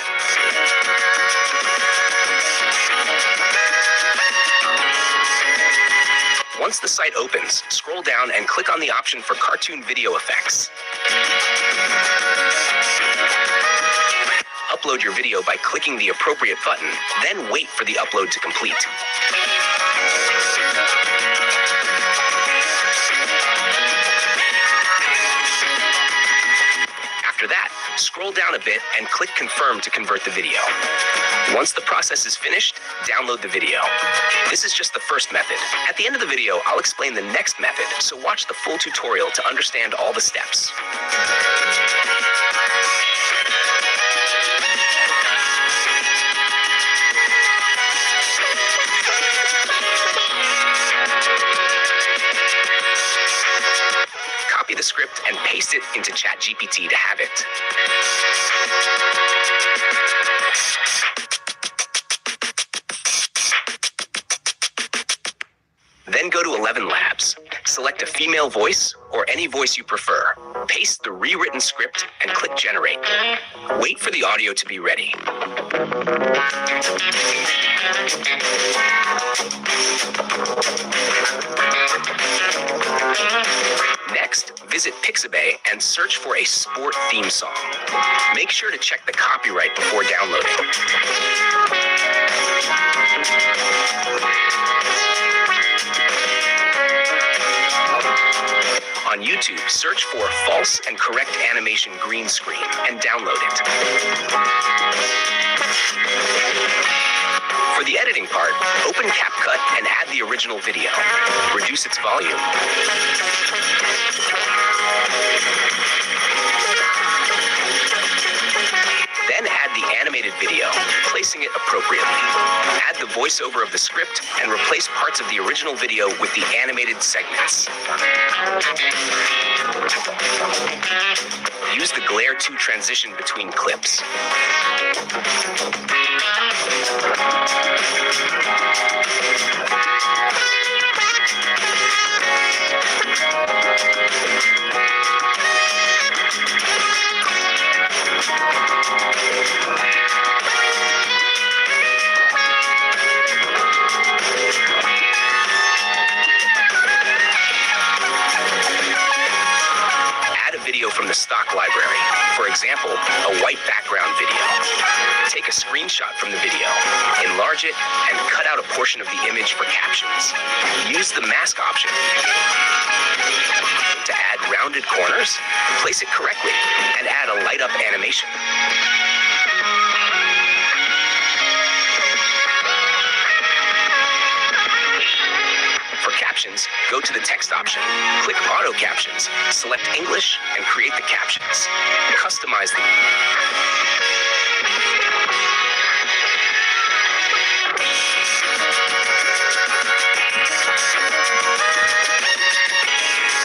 Once the site opens, scroll down and click on the option for cartoon video effects. Upload your video by clicking the appropriate button, then wait for the upload to complete. After that, scroll down a bit and click Confirm to convert the video. Once the process is finished, download the video. This is just the first method. At the end of the video, I'll explain the next method, so watch the full tutorial to understand all the steps. Copy the script and paste it into ChatGPT to have it. Then go to 11 Labs. Select a female voice or any voice you prefer. Paste the rewritten script and click Generate. Wait for the audio to be ready. Next, visit Pixabay and search for a sport theme song. Make sure to check the copyright before downloading. On YouTube, search for False and Correct Animation Green Screen and download it. For the editing part, open CapCut and add the original video. Reduce its volume. Then add the animated video, placing it appropriately. Add the voiceover of the script and replace parts of the original video with the animated segments. Use the glare to transition between clips. Video from the stock library. For example, a white background video. Take a screenshot from the video, enlarge it, and cut out a portion of the image for captions. Use the mask option. To add rounded corners, place it correctly, and add a light up animation. For captions, go to the text option, click Auto Captions, select English, and create the captions. Customize them.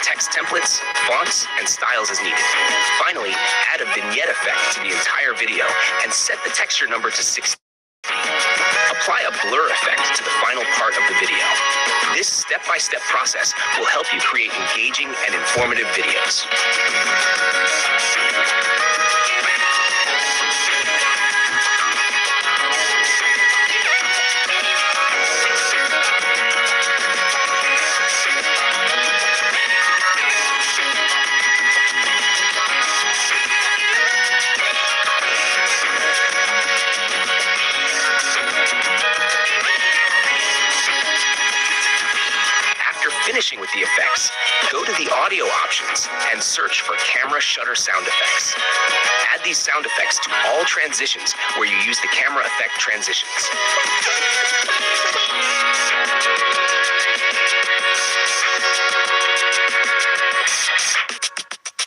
Text templates, fonts, and styles as needed. Finally, add a vignette effect to the entire video and set the texture number to 60. Apply a blur effect to the final part of the video. This step-by-step process will help you create engaging and informative videos. Finishing with the effects, go to the audio options and search for camera shutter sound effects. Add these sound effects to all transitions where you use the camera effect transitions.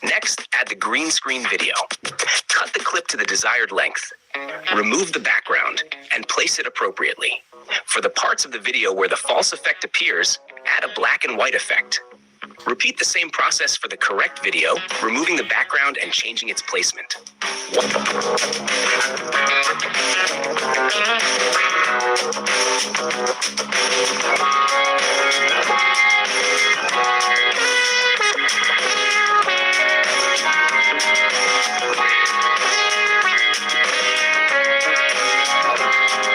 Next, add the green screen video. Cut the clip to the desired length. Remove the background and place it appropriately. For the parts of the video where the false effect appears, add a black and white effect. Repeat the same process for the correct video, removing the background and changing its placement.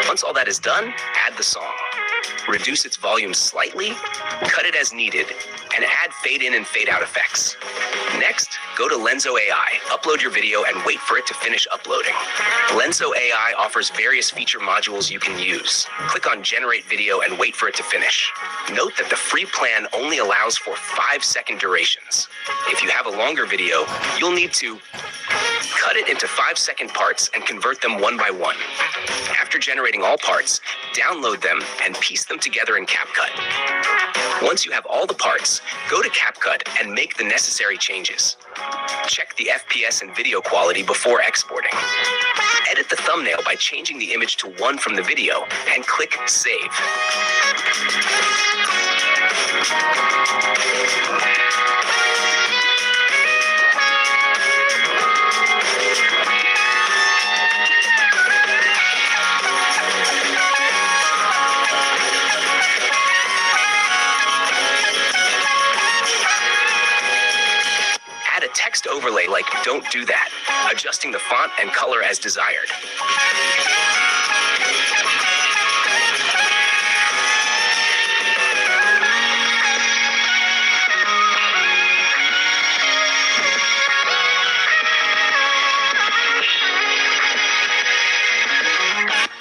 Once all that is done, add the song. Reduce its volume slightly, cut it as needed, and add fade in and fade out effects. Next, go to Lenzo AI, upload your video, and wait for it to finish uploading. Lenzo AI offers various feature modules you can use. Click on Generate Video and wait for it to finish. Note that the free plan only allows for 5-second durations. If you have a longer video, you'll need to cut it into 5-second parts and convert them one by one. After generating all parts, download them and piece them together in CapCut. Once you have all the parts, go to CapCut and make the necessary changes. Check the FPS and video quality before exporting. Edit the thumbnail by changing the image to one from the video and click Save. overlay like don't do that, adjusting the font and color as desired.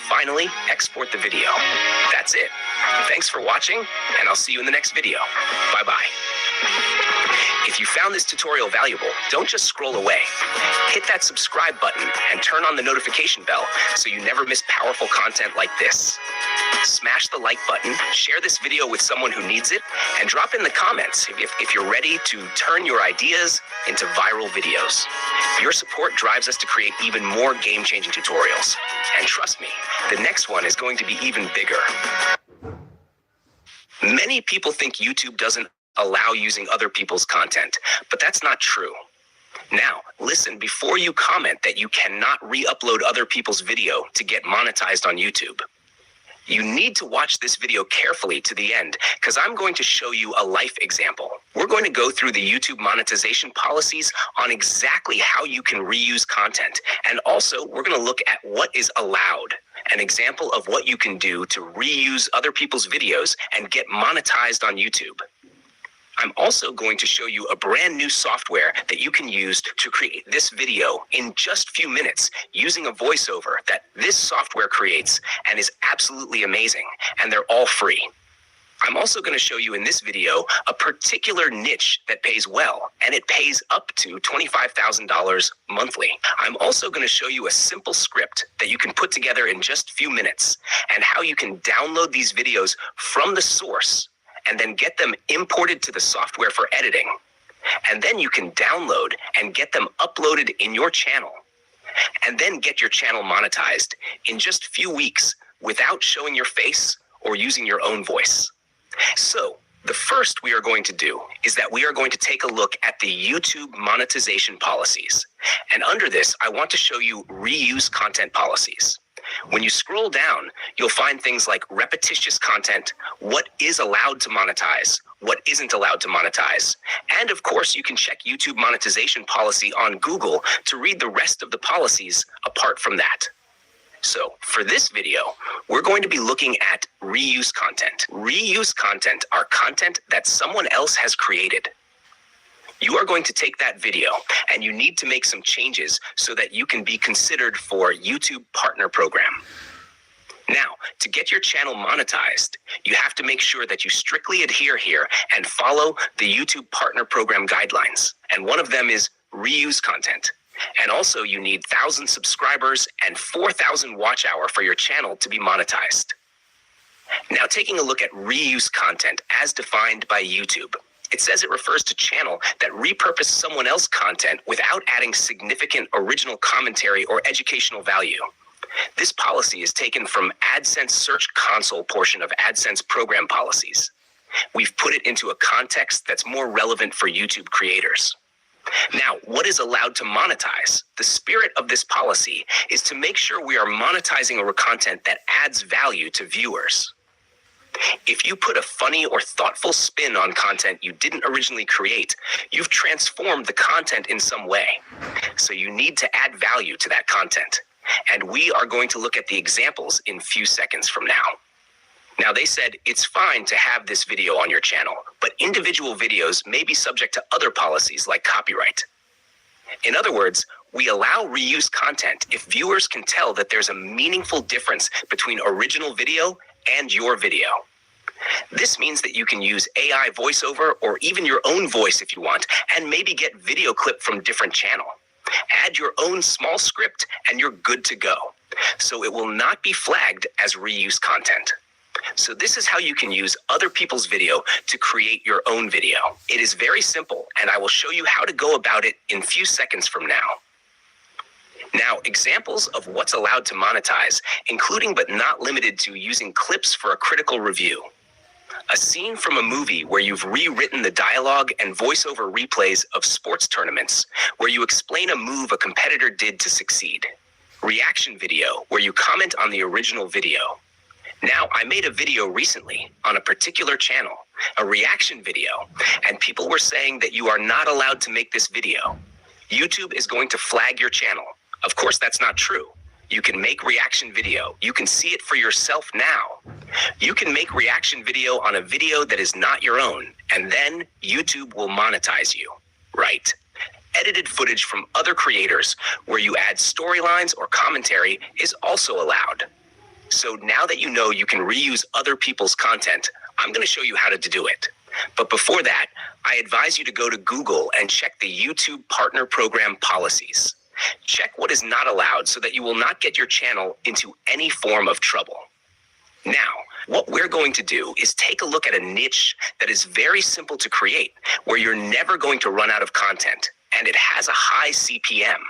Finally, export the video. That's it. Thanks for watching, and I'll see you in the next video. Bye-bye. If you found this tutorial valuable, don't just scroll away. Hit that subscribe button and turn on the notification bell so you never miss powerful content like this. Smash the like button, share this video with someone who needs it, and drop in the comments if you're ready to turn your ideas into viral videos. Your support drives us to create even more game-changing tutorials. And trust me, the next one is going to be even bigger. Many people think YouTube doesn't allow using other people's content, but that's not true. Now, listen before you comment that you cannot re-upload other people's video to get monetized on YouTube. You need to watch this video carefully to the end because I'm going to show you a life example. We're going to go through the YouTube monetization policies on exactly how you can reuse content. And also, we're going to look at what is allowed, an example of what you can do to reuse other people's videos and get monetized on YouTube. I'm also going to show you a brand new software that you can use to create this video in just a few minutes using a voiceover that this software creates and is absolutely amazing, and they're all free. I'm also going to show you in this video a particular niche that pays well, and it pays up to $25,000 monthly. I'm also going to show you a simple script that you can put together in just a few minutes and how you can download these videos from the source and then get them imported to the software for editing. And then you can download and get them uploaded in your channel. And then get your channel monetized in just a few weeks without showing your face or using your own voice. So, the first we are going to do is that we are going to take a look at the YouTube monetization policies. And under this, I want to show you reuse content policies. When you scroll down, you'll find things like repetitious content, what is allowed to monetize, what isn't allowed to monetize. And of course, you can check YouTube monetization policy on Google to read the rest of the policies apart from that. So for this video, we're going to be looking at reuse content. Reuse content are content that someone else has created. You are going to take that video and you need to make some changes so that you can be considered for YouTube Partner Program. Now, to get your channel monetized, you have to make sure that you strictly adhere here and follow the YouTube Partner Program guidelines. And one of them is reuse content. And also you need 1,000 subscribers and 4,000 watch hour for your channel to be monetized. Now, taking a look at reuse content as defined by YouTube. It says it refers to channel that repurpose someone else's content without adding significant original commentary or educational value. This policy is taken from AdSense Search Console portion of AdSense program policies. We've put it into a context that's more relevant for YouTube creators. Now, what is allowed to monetize? The spirit of this policy is to make sure we are monetizing our content that adds value to viewers. If you put a funny or thoughtful spin on content you didn't originally create, you've transformed the content in some way. So you need to add value to that content. And we are going to look at the examples in a few seconds from now. Now, they said it's fine to have this video on your channel, but individual videos may be subject to other policies like copyright. In other words, we allow reuse content if viewers can tell that there's a meaningful difference between original video and your video. This means that you can use AI voiceover or even your own voice if you want, and maybe get video clip from different channel. Add your own small script and you're good to go. So it will not be flagged as reuse content. So this is how you can use other people's video to create your own video. It is very simple, and I will show you how to go about it in a few seconds from now. Now, examples of what's allowed to monetize, including but not limited to using clips for a critical review. A scene from a movie where you've rewritten the dialogue and voiceover replays of sports tournaments, where you explain a move a competitor did to succeed. Reaction video, where you comment on the original video. Now, I made a video recently on a particular channel, a reaction video, and people were saying that you are not allowed to make this video. YouTube is going to flag your channel. Of course, that's not true. You can make reaction video. You can see it for yourself now. You can make reaction video on a video that is not your own, and then YouTube will monetize you. Right. Edited footage from other creators where you add storylines or commentary is also allowed. So now that you know you can reuse other people's content, I'm going to show you how to do it. But before that, I advise you to go to Google and check the YouTube Partner Program policies. Check what is not allowed so that you will not get your channel into any form of trouble. Now, what we're going to do is take a look at a niche that is very simple to create, where you're never going to run out of content, and it has a high CPM,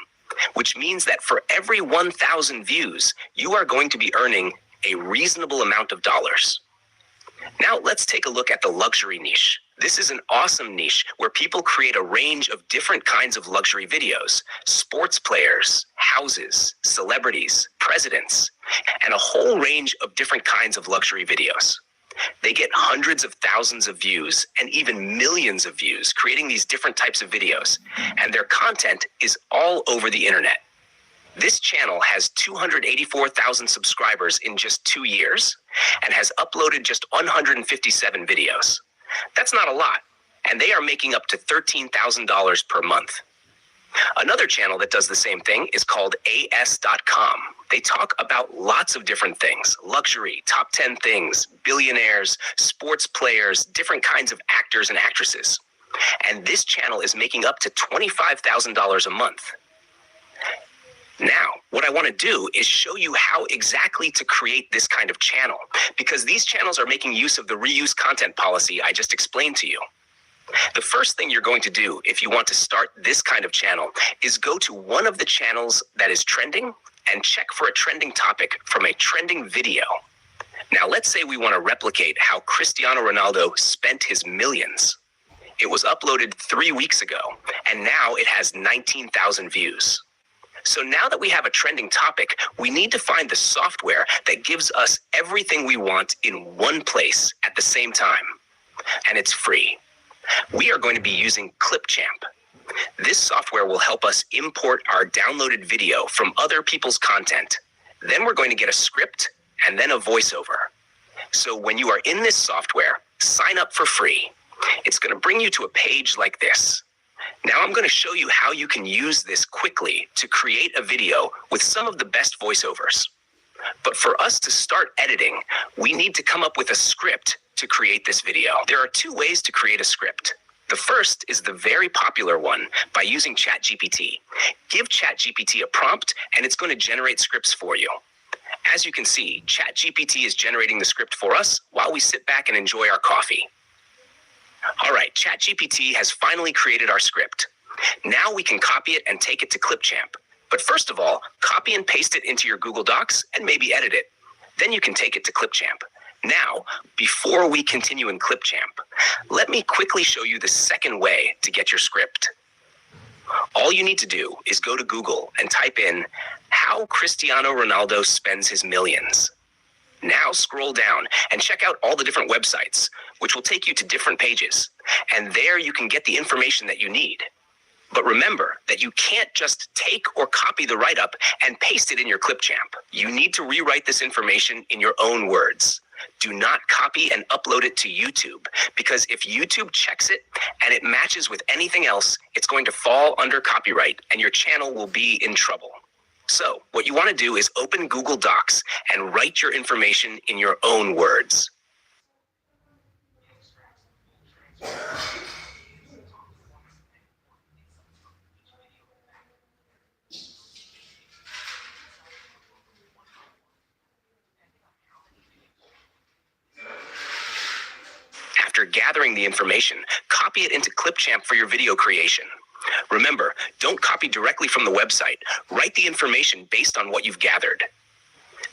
which means that for every 1,000 views, you are going to be earning a reasonable amount of dollars. Now let's take a look at the luxury niche. This is an awesome niche where people create a range of different kinds of luxury videos: sports players, houses, celebrities, presidents, and a whole range of different kinds of luxury videos. They get hundreds of thousands of views and even millions of views creating these different types of videos, and their content is all over the internet. This channel has 284,000 subscribers in just 2 years and has uploaded just 157 videos. That's not a lot, and they are making up to $13,000 per month. Another channel that does the same thing is called AS.com. They talk about lots of different things: luxury, top 10 things, billionaires, sports players, different kinds of actors and actresses. And this channel is making up to $25,000 a month. Now, what I want to do is show you how exactly to create this kind of channel, because these channels are making use of the reuse content policy I just explained to you. The first thing you're going to do if you want to start this kind of channel is go to one of the channels that is trending and check for a trending topic from a trending video. Now, let's say we want to replicate how Cristiano Ronaldo spent his millions. It was uploaded 3 weeks ago, and now it has 19,000 views. So now that we have a trending topic, we need to find the software that gives us everything we want in one place at the same time. And it's free. We are going to be using Clipchamp. This software will help us import our downloaded video from other people's content. Then we're going to get a script and then a voiceover. So when you are in this software, sign up for free. It's going to bring you to a page like this. Now I'm going to show you how you can use this quickly to create a video with some of the best voiceovers. But for us to start editing, we need to come up with a script to create this video. There are 2 ways to create a script. The first is the very popular one by using ChatGPT. Give ChatGPT a prompt and it's going to generate scripts for you. As you can see, ChatGPT is generating the script for us while we sit back and enjoy our coffee. All right, ChatGPT has finally created our script. Now we can copy it and take it to Clipchamp. But first of all, copy and paste it into your Google Docs and maybe edit it. Then you can take it to Clipchamp. Now, before we continue in Clipchamp, let me quickly show you the second way to get your script. All you need to do is go to Google and type in "how Cristiano Ronaldo spends his millions." Now scroll down and check out all the different websites, which will take you to different pages. And there you can get the information that you need. But remember that you can't just take or copy the write-up and paste it in your Clipchamp. You need to rewrite this information in your own words. Do not copy and upload it to YouTube, because if YouTube checks it and it matches with anything else, it's going to fall under copyright and your channel will be in trouble. So what you want to do is open Google Docs and write your information in your own words. After gathering the information, copy it into Clipchamp for your video creation. Remember, don't copy directly from the website. Write the information based on what you've gathered.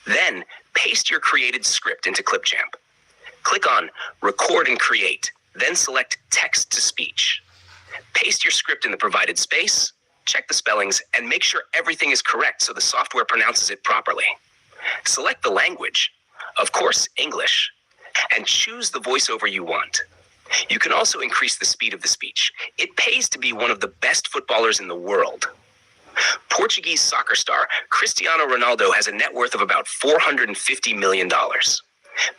Then, paste your created script into Clipchamp. Click on Record and Create, then select Text to Speech. Paste your script in the provided space, check the spellings, and make sure everything is correct so the software pronounces it properly. Select the language, of course, English, and choose the voiceover you want. You can also increase the speed of the speech. It pays to be one of the best footballers in the world. Portuguese soccer star Cristiano Ronaldo has a net worth of about $450 million.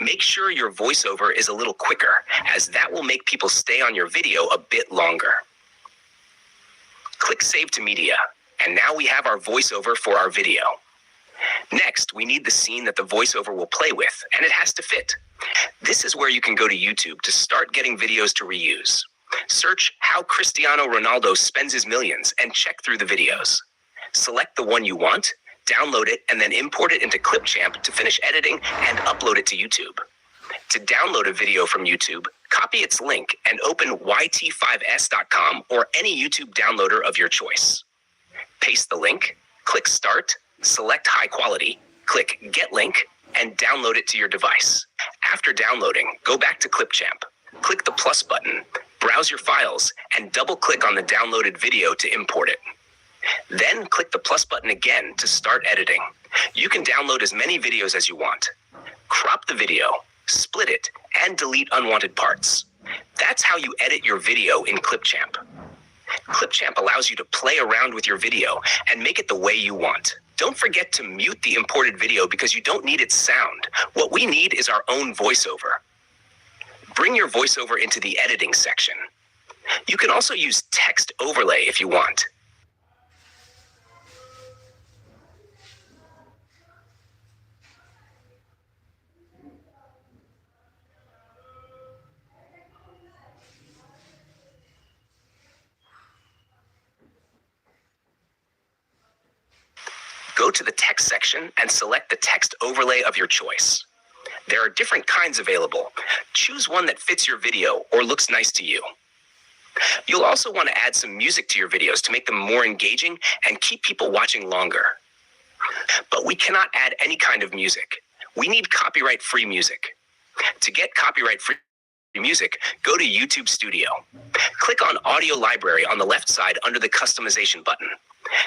Make sure your voiceover is a little quicker, as that will make people stay on your video a bit longer. Click Save to Media, and now we have our voiceover for our video. Next, we need the scene that the voiceover will play with, and it has to fit. This is where you can go to YouTube to start getting videos to reuse. Search how Cristiano Ronaldo spends his millions and check through the videos. Select the one you want, download it, and then import it into Clipchamp to finish editing and upload it to YouTube. To download a video from YouTube, copy its link and open yt5s.com or any YouTube downloader of your choice. Paste the link, click Start, select High Quality, click Get Link, and download it to your device. After downloading, go back to Clipchamp, click the plus button, browse your files, and double-click on the downloaded video to import it. Then click the plus button again to start editing. You can download as many videos as you want. Crop the video, split it, and delete unwanted parts. That's how you edit your video in Clipchamp. Clipchamp allows you to play around with your video and make it the way you want. Don't forget to mute the imported video because you don't need its sound. What we need is our own voiceover. Bring your voiceover into the editing section. You can also use text overlay if you want. Go to the text section and select the text overlay of your choice. There are different kinds available. Choose one that fits your video or looks nice to you. You'll also want to add some music to your videos to make them more engaging and keep people watching longer. But we cannot add any kind of music. We need copyright-free music. To get copyright-free music, go to YouTube Studio. Click on Audio Library on the left side under the Customization button.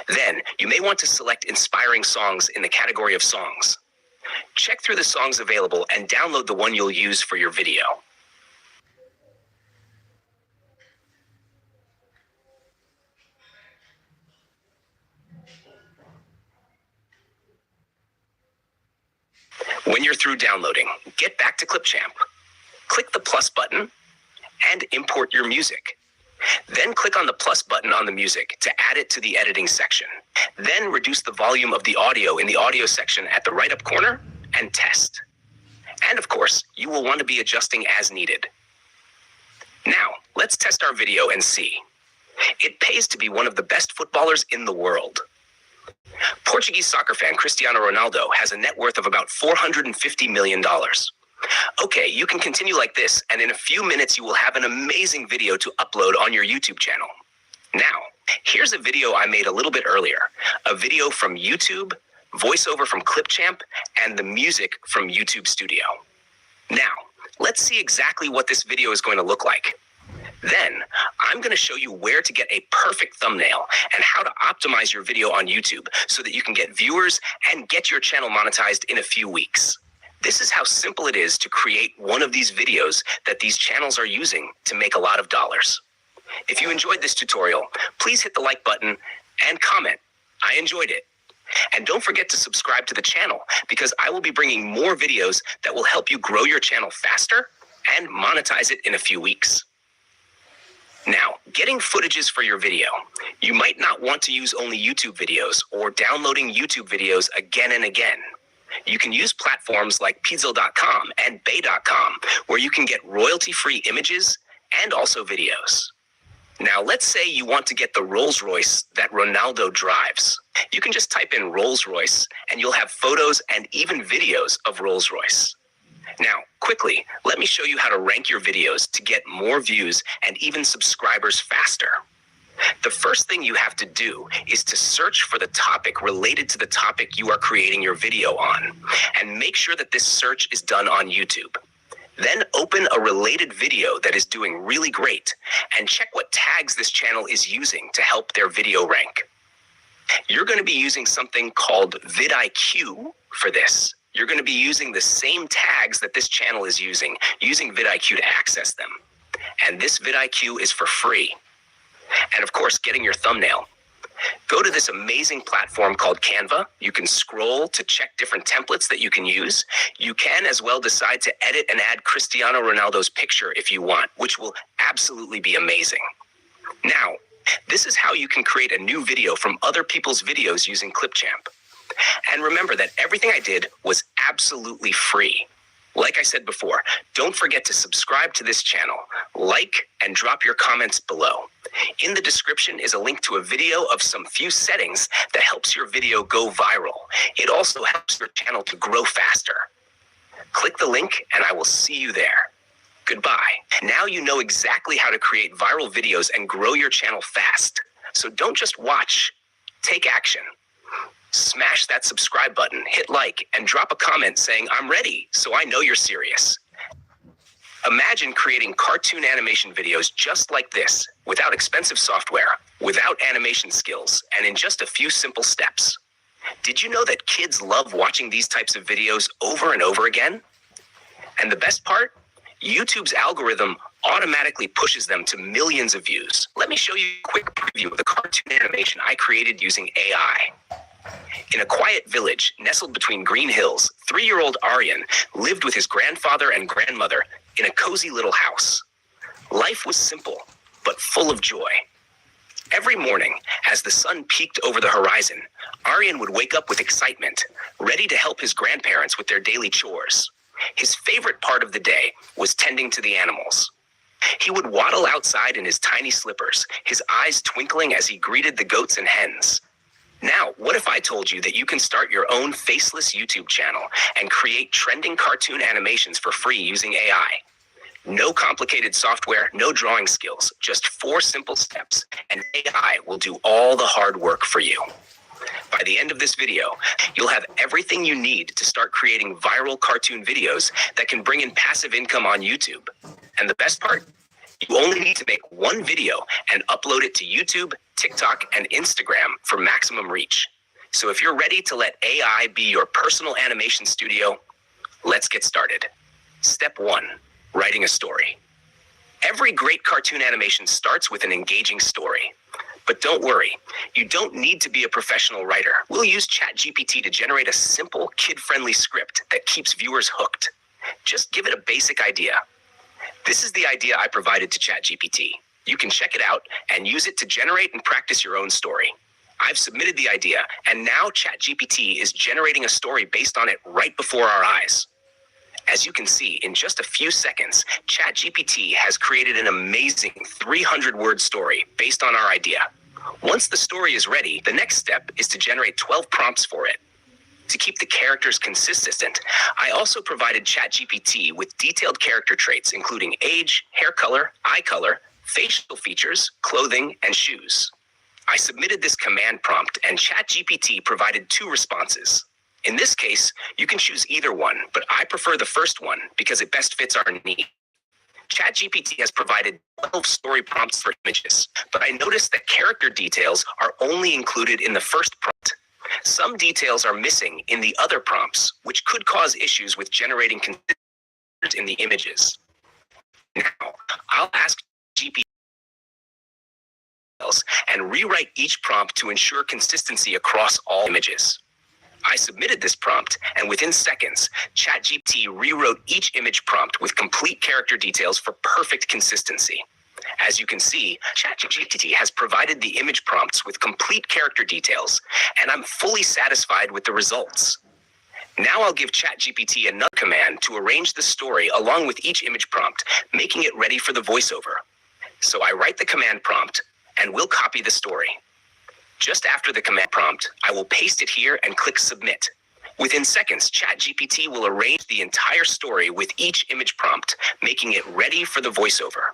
Then, you may want to select Inspiring Songs in the category of songs. Check through the songs available and download the one you'll use for your video. When you're through downloading, get back to Clipchamp. Click the plus button and import your music. Then click on the plus button on the music to add it to the editing section. Then reduce the volume of the audio in the audio section at the right up corner and test. And of course, you will want to be adjusting as needed. Now, let's test our video and see. It pays to be one of the best footballers in the world. Portuguese soccer fan Cristiano Ronaldo has a net worth of about $450 million. Okay, you can continue like this, and in a few minutes you will have an amazing video to upload on your YouTube channel. Now, here's a video I made a little bit earlier. A video from YouTube, voiceover from Clipchamp, and the music from YouTube Studio. Now, let's see exactly what this video is going to look like. Then, I'm going to show you where to get a perfect thumbnail and how to optimize your video on YouTube so that you can get viewers and get your channel monetized in a few weeks. This is how simple it is to create one of these videos that these channels are using to make a lot of dollars. If you enjoyed this tutorial, please hit the like button and comment. I enjoyed it. And don't forget to subscribe to the channel because I will be bringing more videos that will help you grow your channel faster and monetize it in a few weeks. Now, getting footages for your video. You might not want to use only YouTube videos or downloading YouTube videos again and again. You can use platforms like Pixel.com and Bay.com where you can get royalty-free images and also videos. Now, let's say you want to get the Rolls Royce that Ronaldo drives. You can just type in Rolls Royce and you'll have photos and even videos of Rolls Royce. Now, quickly, let me show you how to rank your videos to get more views and even subscribers faster. The first thing you have to do is to search for the topic related to the topic you are creating your video on, and make sure that this search is done on YouTube. Then open a related video that is doing really great and check what tags this channel is using to help their video rank. You're going to be using something called vidIQ for this. You're going to be using the same tags that this channel is using vidIQ to access them. And this vidIQ is for free. And of course, getting your thumbnail. Go to this amazing platform called Canva. You can scroll to check different templates that you can use. You can as well decide to edit and add Cristiano Ronaldo's picture if you want, which will absolutely be amazing. Now, this is how you can create a new video from other people's videos using Clipchamp. And remember that everything I did was absolutely free. Like I said before, don't forget to subscribe to this channel, like, and drop your comments below. In the description is a link to a video of some few settings that helps your video go viral. It also helps your channel to grow faster. Click the link and I will see you there. Goodbye. Now you know exactly how to create viral videos and grow your channel fast. So don't just watch, take action. Smash that subscribe button, hit like, and drop a comment saying, "I'm ready," so I know you're serious. Imagine creating cartoon animation videos just like this, without expensive software, without animation skills, and in just a few simple steps. Did you know that kids love watching these types of videos over and over again? And the best part? YouTube's algorithm automatically pushes them to millions of views. Let me show you a quick preview of the cartoon animation I created using AI. In a quiet village nestled between green hills, 3-year-old Aryan lived with his grandfather and grandmother in a cozy little house. Life was simple, but full of joy. Every morning, as the sun peeked over the horizon, Aryan would wake up with excitement, ready to help his grandparents with their daily chores. His favorite part of the day was tending to the animals. He would waddle outside in his tiny slippers, his eyes twinkling as he greeted the goats and hens. Now, what if I told you that you can start your own Faceless YouTube channel and create trending cartoon animations for free using AI? No complicated software, no drawing skills, just 4 simple steps, and AI will do all the hard work for you. By the end of this video, you'll have everything you need to start creating viral cartoon videos that can bring in passive income on YouTube. And the best part? You only need to make one video and upload it to YouTube, TikTok, and Instagram for maximum reach. So if you're ready to let AI be your personal animation studio, let's get started. Step 1, writing a story. Every great cartoon animation starts with an engaging story. But don't worry, you don't need to be a professional writer. We'll use ChatGPT to generate a simple, kid-friendly script that keeps viewers hooked. Just give it a basic idea. This is the idea I provided to ChatGPT. You can check it out and use it to generate and practice your own story. I've submitted the idea, and now ChatGPT is generating a story based on it right before our eyes. As you can see, in just a few seconds, ChatGPT has created an amazing 300-word story based on our idea. Once the story is ready, the next step is to generate 12 prompts for it. To keep the characters consistent, I also provided ChatGPT with detailed character traits, including age, hair color, eye color, facial features, clothing, and shoes. I submitted this command prompt, and ChatGPT provided 2 responses. In this case, you can choose either one, but I prefer the first one because it best fits our need. ChatGPT has provided 12 story prompts for images, but I noticed that character details are only included in the first prompt. Some details are missing in the other prompts, which could cause issues with generating consistency in the images. Now, I'll ask GPT and rewrite each prompt to ensure consistency across all images. I submitted this prompt, and within seconds, ChatGPT rewrote each image prompt with complete character details for perfect consistency. As you can see, ChatGPT has provided the image prompts with complete character details, and I'm fully satisfied with the results. Now I'll give ChatGPT another command to arrange the story along with each image prompt, making it ready for the voiceover. So I write the command prompt, and we'll copy the story. Just after the command prompt, I will paste it here and click Submit. Within seconds, ChatGPT will arrange the entire story with each image prompt, making it ready for the voiceover.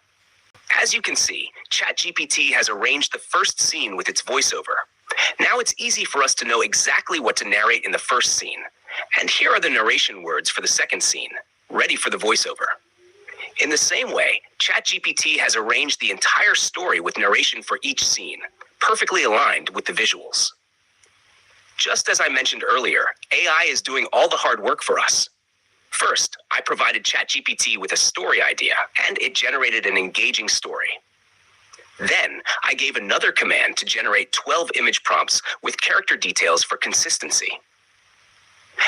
As you can see, ChatGPT has arranged the first scene with its voiceover. Now it's easy for us to know exactly what to narrate in the first scene. And here are the narration words for the second scene, ready for the voiceover. In the same way, ChatGPT has arranged the entire story with narration for each scene, perfectly aligned with the visuals. Just as I mentioned earlier, AI is doing all the hard work for us. First, I provided ChatGPT with a story idea, and it generated an engaging story. Then, I gave another command to generate 12 image prompts with character details for consistency.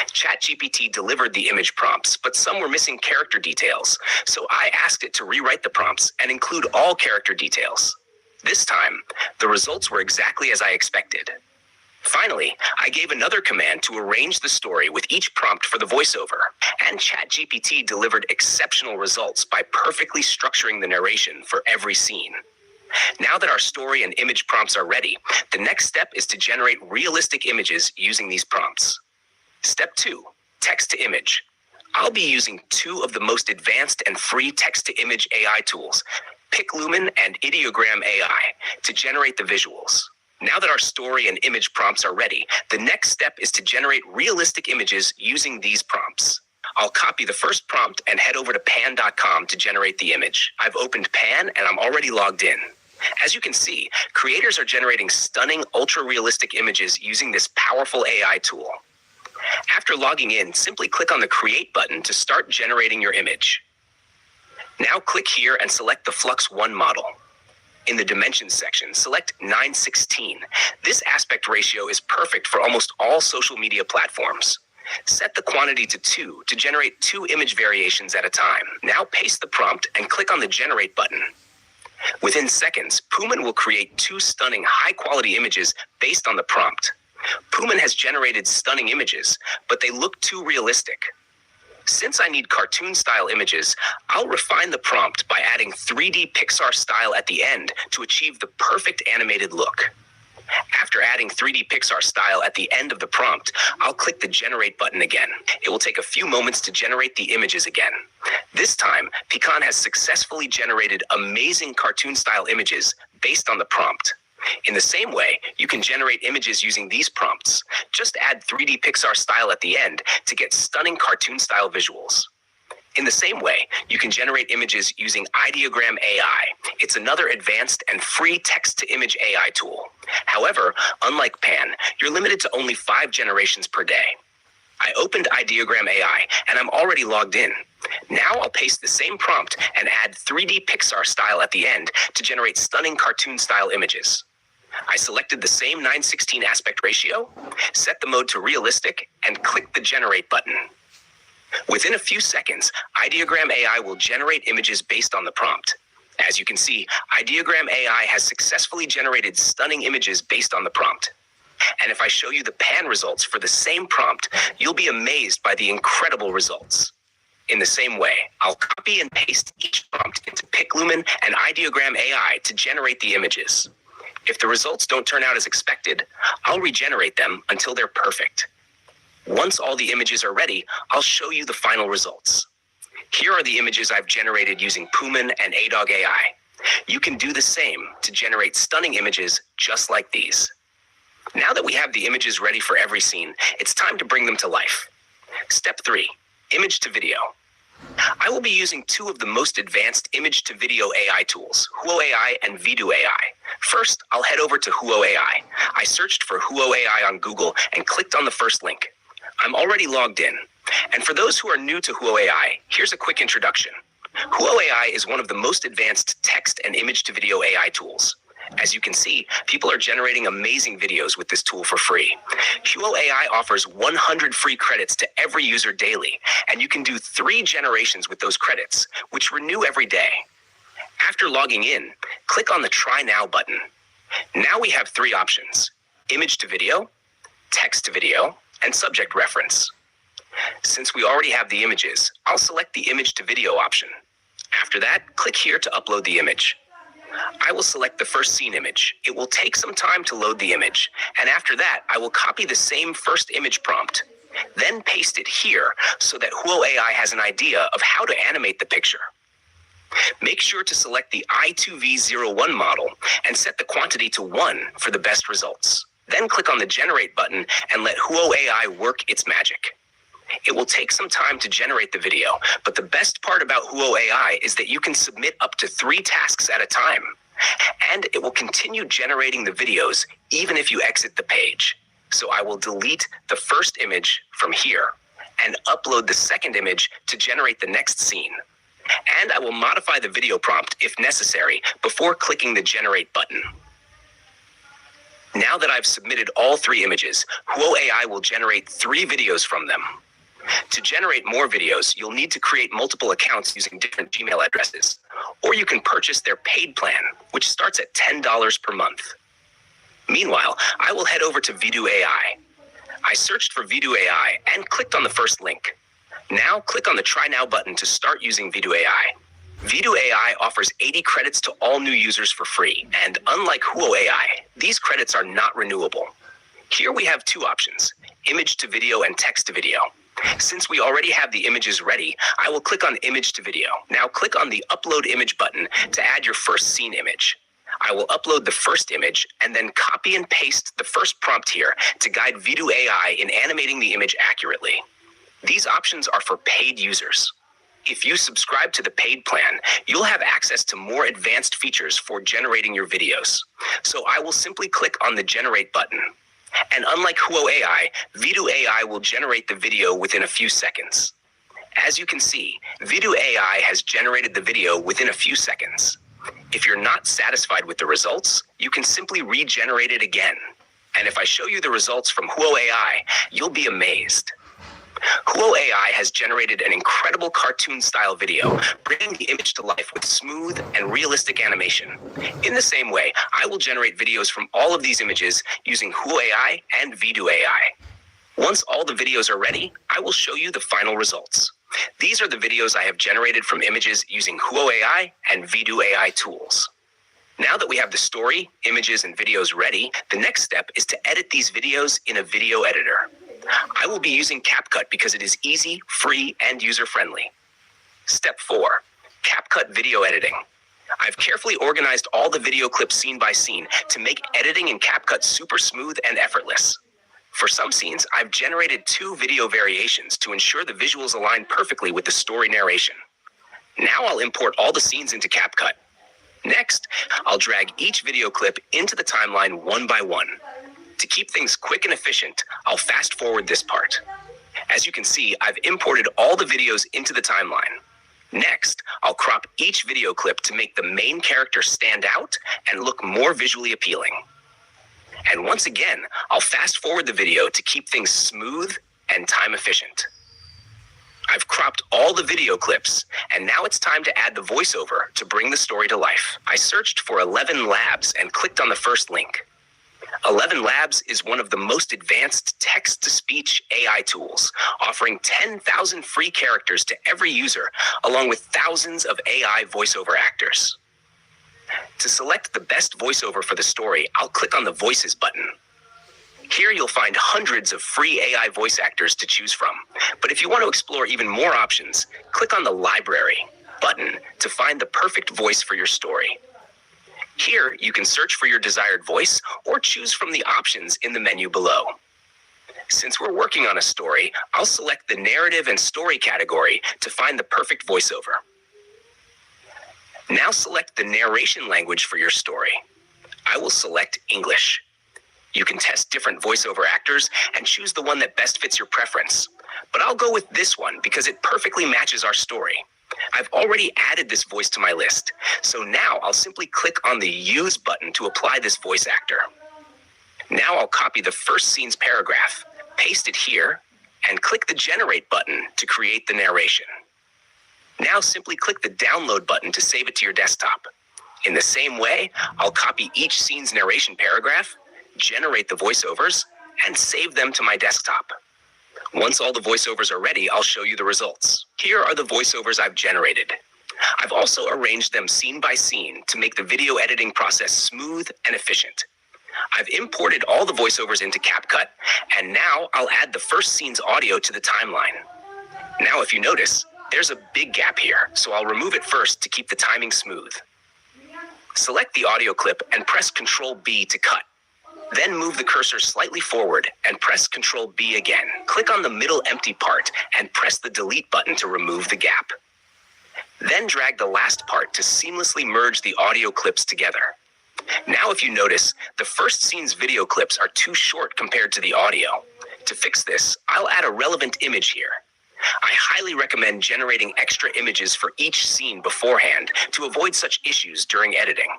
ChatGPT delivered the image prompts, but some were missing character details, so I asked it to rewrite the prompts and include all character details. This time, the results were exactly as I expected. Finally, I gave another command to arrange the story with each prompt for the voiceover, and ChatGPT delivered exceptional results by perfectly structuring the narration for every scene. Now that our story and image prompts are ready, the next step is to generate realistic images using these prompts. Step 2, text to image. I'll be using two of the most advanced and free text-to-image AI tools, PicLumen and Ideogram AI, to generate the visuals. Now that our story and image prompts are ready, the next step is to generate realistic images using these prompts. I'll copy the first prompt and head over to pan.com to generate the image. I've opened Pan and I'm already logged in. As you can see, creators are generating stunning, ultra-realistic images using this powerful AI tool. After logging in, simply click on the Create button to start generating your image. Now click here and select the Flux 1 model. In the Dimensions section, select 9:16. This aspect ratio is perfect for almost all social media platforms. Set the quantity to 2 to generate 2 image variations at a time. Now paste the prompt and click on the Generate button. Within seconds, Puman will create 2 stunning high-quality images based on the prompt. Puman has generated stunning images, but they look too realistic. Since I need cartoon-style images, I'll refine the prompt by adding 3D Pixar style at the end to achieve the perfect animated look. After adding 3D Pixar style at the end of the prompt, I'll click the Generate button again. It will take a few moments to generate the images again. This time, Pecan has successfully generated amazing cartoon-style images based on the prompt. In the same way, you can generate images using these prompts. Just add 3D Pixar style at the end to get stunning cartoon-style visuals. In the same way, you can generate images using Ideogram AI. It's another advanced and free text-to-image AI tool. However, unlike Pan, you're limited to only 5 generations per day. I opened Ideogram AI, and I'm already logged in. Now I'll paste the same prompt and add 3D Pixar style at the end to generate stunning cartoon-style images. I selected the same 9:16 aspect ratio, set the mode to realistic, and click the Generate button. Within a few seconds, Ideogram AI will generate images based on the prompt. As you can see, Ideogram AI has successfully generated stunning images based on the prompt. And if I show you the Pan results for the same prompt, you'll be amazed by the incredible results. In the same way, I'll copy and paste each prompt into PicLumen and Ideogram AI to generate the images. If the results don't turn out as expected, I'll regenerate them until they're perfect. Once all the images are ready, I'll show you the final results. Here are the images I've generated using Puman and ADOG AI. You can do the same to generate stunning images just like these. Now that we have the images ready for every scene, it's time to bring them to life. Step 3, image to video. I will be using 2 of the most advanced image-to-video AI tools, Huo AI and Vidu AI. First, I'll head over to Huo AI. I searched for Huo AI on Google and clicked on the first link. I'm already logged in. And for those who are new to Huo AI, here's a quick introduction. Huo AI is one of the most advanced text and image-to-video AI tools. As you can see, people are generating amazing videos with this tool for free. Huo AI offers 100 free credits to every user daily, and you can do 3 generations with those credits, which renew every day. After logging in, click on the Try Now button. Now we have 3 options: image to video, text to video, and subject reference. Since we already have the images, I'll select the image to video option. After that, click here to upload the image. I will select the first scene image. It will take some time to load the image, and after that, I will copy the same first image prompt, then paste it here so that Huo AI has an idea of how to animate the picture. Make sure to select the I2V01 model and set the quantity to 1 for the best results. Then click on the Generate button and let Huo AI work its magic. It will take some time to generate the video, but the best part about Huo AI is that you can submit up to 3 tasks at a time, and it will continue generating the videos even if you exit the page. So I will delete the first image from here, and upload the second image to generate the next scene. And I will modify the video prompt if necessary before clicking the generate button. Now that I've submitted all 3 images, Huo AI will generate 3 videos from them. To generate more videos, you'll need to create multiple accounts using different Gmail addresses, or you can purchase their paid plan, which starts at $10 per month. Meanwhile, I will head over to Vidu AI. I searched for Vidu AI and clicked on the first link. Now click on the Try Now button to start using Vidu AI. Vidu AI offers 80 credits to all new users for free, and unlike Huo AI, these credits are not renewable. Here we have 2 options, image to video and text to video. Since we already have the images ready, I will click on image to video. Now click on the upload image button to add your first scene image. I will upload the first image and then copy and paste the first prompt here to guide Vidu AI in animating the image accurately. These options are for paid users. If you subscribe to the paid plan, you'll have access to more advanced features for generating your videos. So I will simply click on the generate button. And unlike Huo AI, Vidu AI will generate the video within a few seconds. As you can see, Vidu AI has generated the video within a few seconds. If you're not satisfied with the results, you can simply regenerate it again. And if I show you the results from Huo AI, you'll be amazed. Huo AI has generated an incredible cartoon-style video, bringing the image to life with smooth and realistic animation. In the same way, I will generate videos from all of these images using Huo AI and Vidu AI. Once all the videos are ready, I will show you the final results. These are the videos I have generated from images using Huo AI and Vidu AI tools. Now that we have the story, images, and videos ready, the next step is to edit these videos in a video editor. I will be using CapCut because it is easy, free, and user-friendly. Step 4, CapCut video editing. I've carefully organized all the video clips scene by scene to make editing in CapCut super smooth and effortless. For some scenes, I've generated 2 video variations to ensure the visuals align perfectly with the story narration. Now I'll import all the scenes into CapCut. Next, I'll drag each video clip into the timeline one by one. To keep things quick and efficient, I'll fast forward this part. As you can see, I've imported all the videos into the timeline. Next, I'll crop each video clip to make the main character stand out and look more visually appealing. And once again, I'll fast forward the video to keep things smooth and time efficient. I've cropped all the video clips, and now it's time to add the voiceover to bring the story to life. I searched for 11 Labs and clicked on the first link. 11 Labs is one of the most advanced text-to-speech AI tools, offering 10,000 free characters to every user, along with thousands of AI voiceover actors. To select the best voiceover for the story, I'll click on the Voices button. Here you'll find hundreds of free AI voice actors to choose from. But if you want to explore even more options, click on the Library button to find the perfect voice for your story. Here, you can search for your desired voice or choose from the options in the menu below. Since we're working on a story, I'll select the narrative and story category to find the perfect voiceover. Now select the narration language for your story. I will select English. You can test different voiceover actors and choose the one that best fits your preference. But I'll go with this one because it perfectly matches our story. I've already added this voice to my list, so now I'll simply click on the Use button to apply this voice actor. Now I'll copy the first scene's paragraph, paste it here, and click the Generate button to create the narration. Now simply click the Download button to save it to your desktop. In the same way, I'll copy each scene's narration paragraph, generate the voiceovers, and save them to my desktop. Once all the voiceovers are ready, I'll show you the results. Here are the voiceovers I've generated. I've also arranged them scene by scene to make the video editing process smooth and efficient. I've imported all the voiceovers into CapCut, and now I'll add the first scene's audio to the timeline. Now, if you notice, there's a big gap here, so I'll remove it first to keep the timing smooth. Select the audio clip and press Ctrl B to cut. Then move the cursor slightly forward and press Ctrl B again. Click on the middle empty part and press the Delete button to remove the gap. Then drag the last part to seamlessly merge the audio clips together. Now, if you notice, the first scene's video clips are too short compared to the audio. To fix this, I'll add a relevant image here. I highly recommend generating extra images for each scene beforehand to avoid such issues during editing.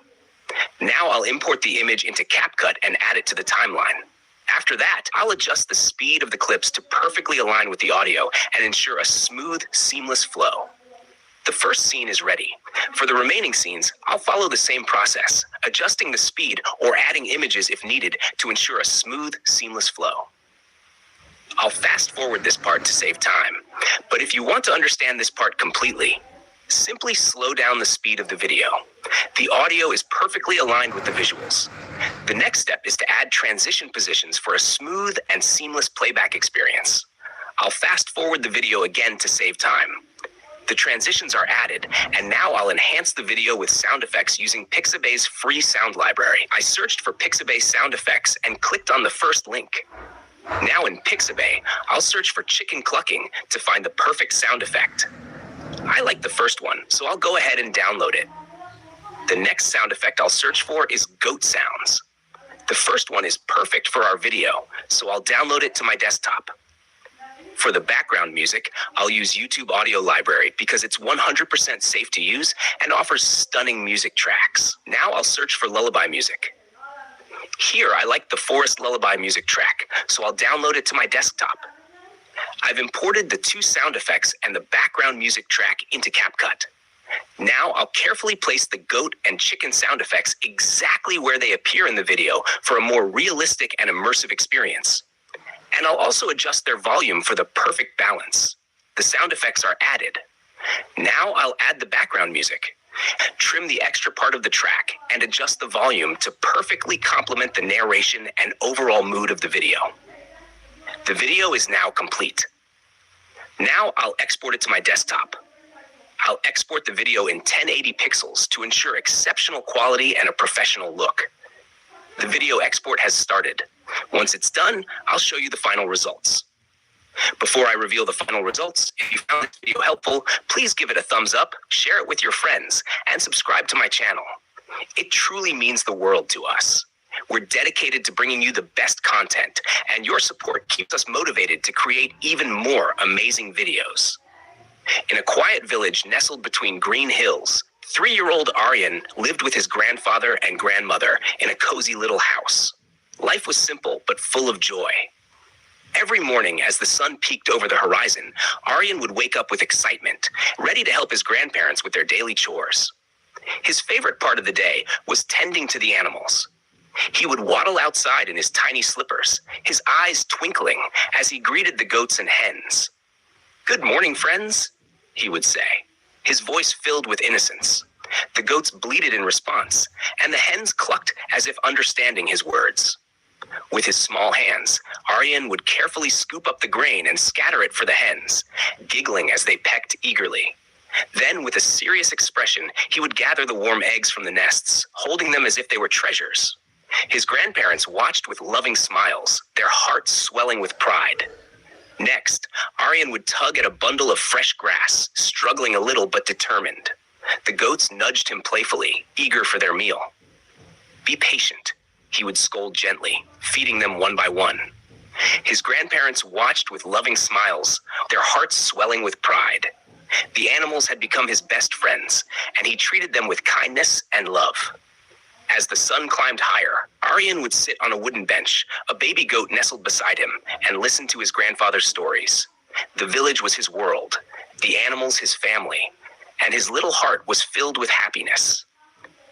Now I'll import the image into CapCut and add it to the timeline. After that, I'll adjust the speed of the clips to perfectly align with the audio and ensure a smooth, seamless flow. The first scene is ready. For the remaining scenes, I'll follow the same process, adjusting the speed or adding images if needed to ensure a smooth, seamless flow. I'll fast forward this part to save time, but if you want to understand this part completely, simply slow down the speed of the video. The audio is perfectly aligned with the visuals. The next step is to add transition positions for a smooth and seamless playback experience. I'll fast forward the video again to save time. The transitions are added, and now I'll enhance the video with sound effects using Pixabay's free sound library. I searched for Pixabay sound effects and clicked on the first link. Now in Pixabay, I'll search for chicken clucking to find the perfect sound effect. I like the first one, so I'll go ahead and download it. The next sound effect I'll search for is goat sounds. The first one is perfect for our video, so I'll download it to my desktop. For the background music, I'll use YouTube Audio Library because it's 100% safe to use and offers stunning music tracks. Now I'll search for lullaby music. Here, I like the Forest Lullaby music track, so I'll download it to my desktop. I've imported the two sound effects and the background music track into CapCut. Now I'll carefully place the goat and chicken sound effects exactly where they appear in the video for a more realistic and immersive experience. And I'll also adjust their volume for the perfect balance. The sound effects are added. Now I'll add the background music, trim the extra part of the track, and adjust the volume to perfectly complement the narration and overall mood of the video. The video is now complete. Now I'll export it to my desktop. I'll export the video in 1080 pixels to ensure exceptional quality and a professional look. The video export has started. Once it's done, I'll show you the final results. Before I reveal the final results, if you found this video helpful, please give it a thumbs up, share it with your friends, and subscribe to my channel. It truly means the world to us. We're dedicated to bringing you the best content, and your support keeps us motivated to create even more amazing videos. In a quiet village nestled between green hills, 3-year-old Aryan lived with his grandfather and grandmother in a cozy little house. Life was simple but full of joy. Every morning, as the sun peeked over the horizon, Aryan would wake up with excitement, ready to help his grandparents with their daily chores. His favorite part of the day was tending to the animals. He would waddle outside in his tiny slippers, his eyes twinkling as he greeted the goats and hens. "Good morning, friends," he would say, his voice filled with innocence. The goats bleated in response, and the hens clucked as if understanding his words. With his small hands, Aryan would carefully scoop up the grain and scatter it for the hens, giggling as they pecked eagerly. Then, with a serious expression, he would gather the warm eggs from the nests, holding them as if they were treasures. His grandparents watched with loving smiles, their hearts swelling with pride. Next, Aryan would tug at a bundle of fresh grass, struggling a little but determined. The goats nudged him playfully, eager for their meal. "Be patient," he would scold gently, feeding them one by one. His grandparents watched with loving smiles, their hearts swelling with pride. The animals had become his best friends, and he treated them with kindness and love. As the sun climbed higher, Aryan would sit on a wooden bench, a baby goat nestled beside him, and listen to his grandfather's stories. The village was his world, the animals his family, and his little heart was filled with happiness.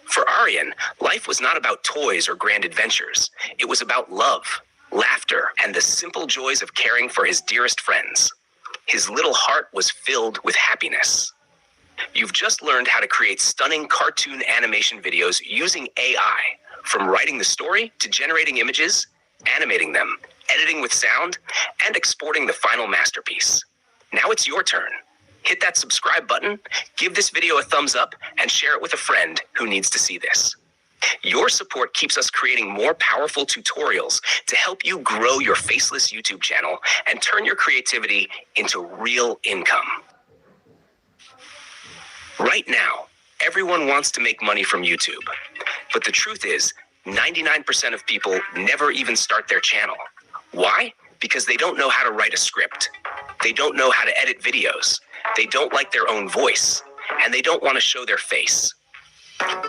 For Aryan, life was not about toys or grand adventures. It was about love, laughter, and the simple joys of caring for his dearest friends. His little heart was filled with happiness. You've just learned how to create stunning cartoon animation videos using AI, from writing the story to generating images, animating them, editing with sound, and exporting the final masterpiece. Now it's your turn. Hit that subscribe button, give this video a thumbs up, and share it with a friend who needs to see this. Your support keeps us creating more powerful tutorials to help you grow your Faceless YouTube channel and turn your creativity into real income. Right now, everyone wants to make money from YouTube. But the truth is, 99% of people never even start their channel. Why? Because they don't know how to write a script. They don't know how to edit videos. They don't like their own voice. And they don't want to show their face.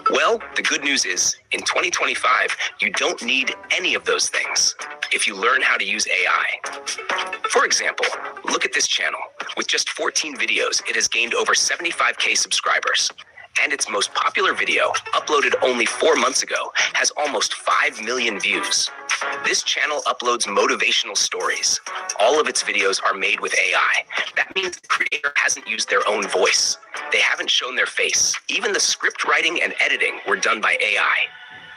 Well, the good news is, in 2025, you don't need any of those things if you learn how to use AI. For example, look at this channel. With just 14 videos, it has gained over 75K subscribers. And its most popular video, uploaded only 4 months ago, has almost 5 million views. This channel uploads motivational stories. All of its videos are made with AI. That means the creator hasn't used their own voice. They haven't shown their face. Even the script writing and editing were done by AI.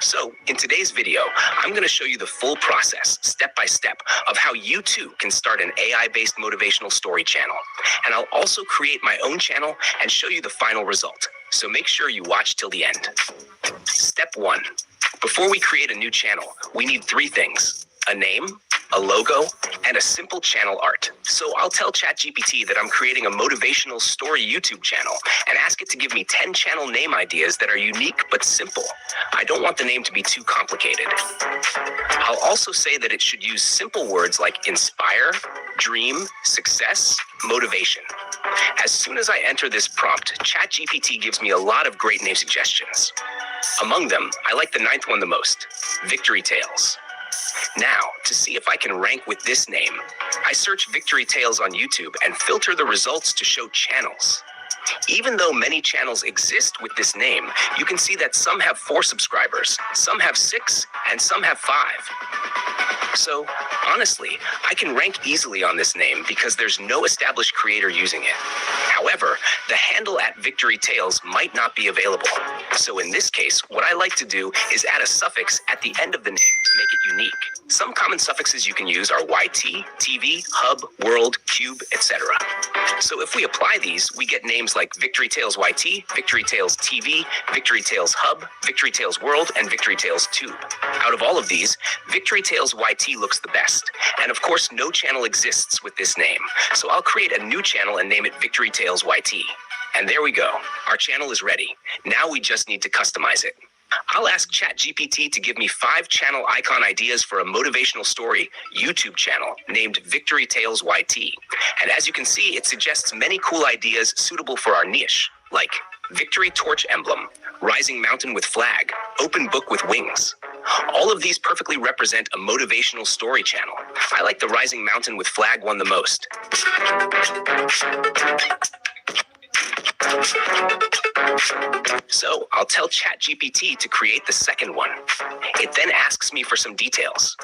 So, in today's video, I'm going to show you the full process, step by step, of how you too can start an AI-based motivational story channel. And I'll also create my own channel and show you the final result. So make sure you watch till the end. Step 1. Before we create a new channel, we need 3 things: a name, a logo, and a simple channel art. So I'll tell ChatGPT that I'm creating a motivational story YouTube channel and ask it to give me 10 channel name ideas that are unique but simple. I don't want the name to be too complicated. I'll also say that it should use simple words like inspire, dream, success, motivation. As soon as I enter this prompt, ChatGPT gives me a lot of great name suggestions. Among them, I like the 9th one the most, Victory Tales. Now, to see if I can rank with this name, I search Victory Tales on YouTube and filter the results to show channels. Even though many channels exist with this name, you can see that some have 4 subscribers, some have 6, and some have 5. So, honestly, I can rank easily on this name because there's no established creator using it. However, the handle at Victory Tales might not be available. So in this case, what I like to do is add a suffix at the end of the name to make it unique. Some common suffixes you can use are YT, TV, Hub, World, Cube, etc. So if we apply these, we get names like Victory Tales YT, Victory Tales TV, Victory Tales Hub, Victory Tales World, and Victory Tales Tube. Out of all of these, Victory Tales YT looks the best. And of course, no channel exists with this name. So I'll create a new channel and name it Victory Tales YT. And there we go. Our channel is ready. Now we just need to customize it. I'll ask ChatGPT to give me 5 channel icon ideas for a motivational story YouTube channel named Victory Tales YT. And as you can see, it suggests many cool ideas suitable for our niche, like Victory Torch Emblem, Rising Mountain with Flag, Open Book with Wings. All of these perfectly represent a motivational story channel. I like the Rising Mountain with Flag one the most. So I'll tell ChatGPT to create the second one. It then asks me for some details,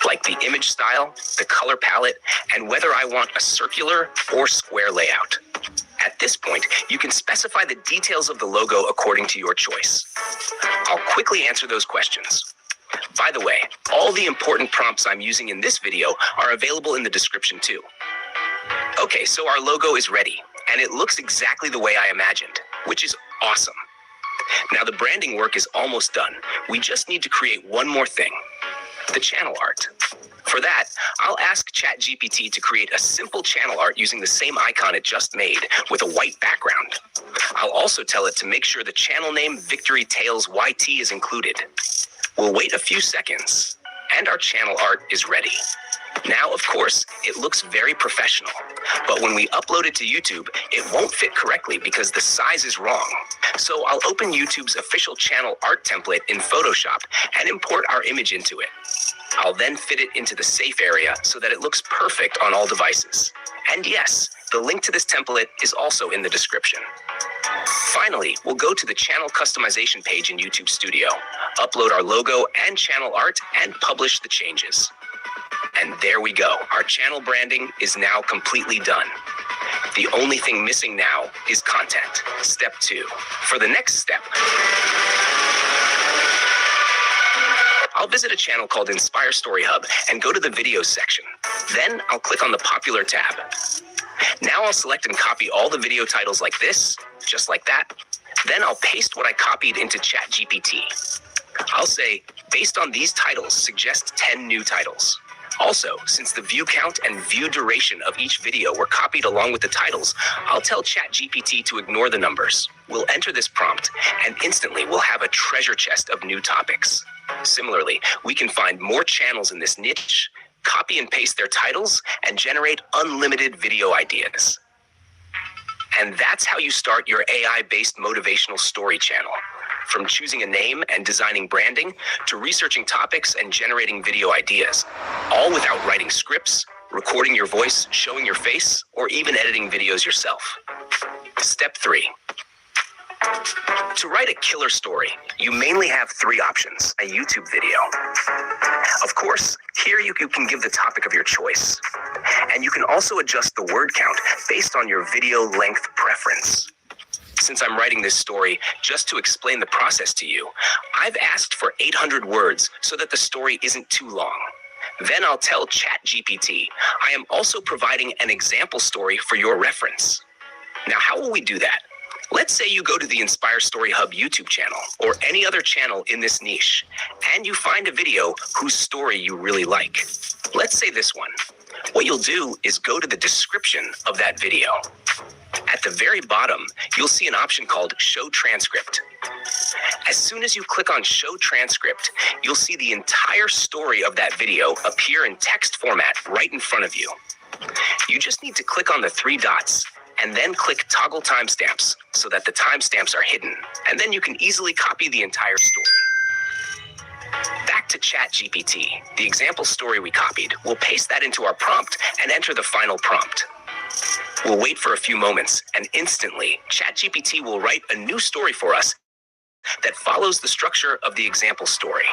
like the image style, the color palette, and whether I want a circular or square layout. At this point, you can specify the details of the logo according to your choice. I'll quickly answer those questions. By the way, all the important prompts I'm using in this video are available in the description too. Okay, so our logo is ready, and it looks exactly the way I imagined, which is awesome. Now the branding work is almost done. We just need to create one more thing, the channel art. For that, I'll ask ChatGPT to create a simple channel art using the same icon it just made with a white background. I'll also tell it to make sure the channel name Victory Tales YT is included. We'll wait a few seconds, and our channel art is ready. Now, of course, it looks very professional, but when we upload it to YouTube, it won't fit correctly because the size is wrong. So I'll open YouTube's official channel art template in Photoshop and import our image into it. I'll then fit it into the safe area so that it looks perfect on all devices. And yes, the link to this template is also in the description. Finally, we'll go to the channel customization page in YouTube Studio, upload our logo and channel art, and publish the changes. And there we go. Our channel branding is now completely done. The only thing missing now is content. Step 2. For the next step, I'll visit a channel called Inspire Story Hub and go to the videos section. Then I'll click on the popular tab. Now I'll select and copy all the video titles like this, just like that. Then I'll paste what I copied into ChatGPT. I'll say, based on these titles, suggest 10 new titles. Also, since the view count and view duration of each video were copied along with the titles, I'll tell ChatGPT to ignore the numbers. We'll enter this prompt, and instantly we'll have a treasure chest of new topics. Similarly, we can find more channels in this niche, copy and paste their titles, and generate unlimited video ideas. And that's how you start your AI-based motivational story channel. From choosing a name and designing branding, to researching topics and generating video ideas, all without writing scripts, recording your voice, showing your face, or even editing videos yourself. Step 3. To write a killer story, you mainly have 3 options. A YouTube video. Of course, here you can give the topic of your choice. And you can also adjust the word count based on your video length preference. Since I'm writing this story just to explain the process to you, I've asked for 800 words so that the story isn't too long. Then I'll tell ChatGPT I am also providing an example story for your reference. Now, how will we do that? Let's say you go to the Inspire Story Hub YouTube channel or any other channel in this niche, and you find a video whose story you really like. Let's say this one. What you'll do is go to the description of that video. At the very bottom, you'll see an option called Show Transcript. As soon as you click on Show Transcript, you'll see the entire story of that video appear in text format right in front of you. You just need to click on the 3 dots and then click Toggle Timestamps so that the timestamps are hidden, and then you can easily copy the entire story. Back to ChatGPT, the example story we copied. We'll paste that into our prompt and enter the final prompt. We'll wait for a few moments, and instantly, ChatGPT will write a new story for us that follows the structure of the example story.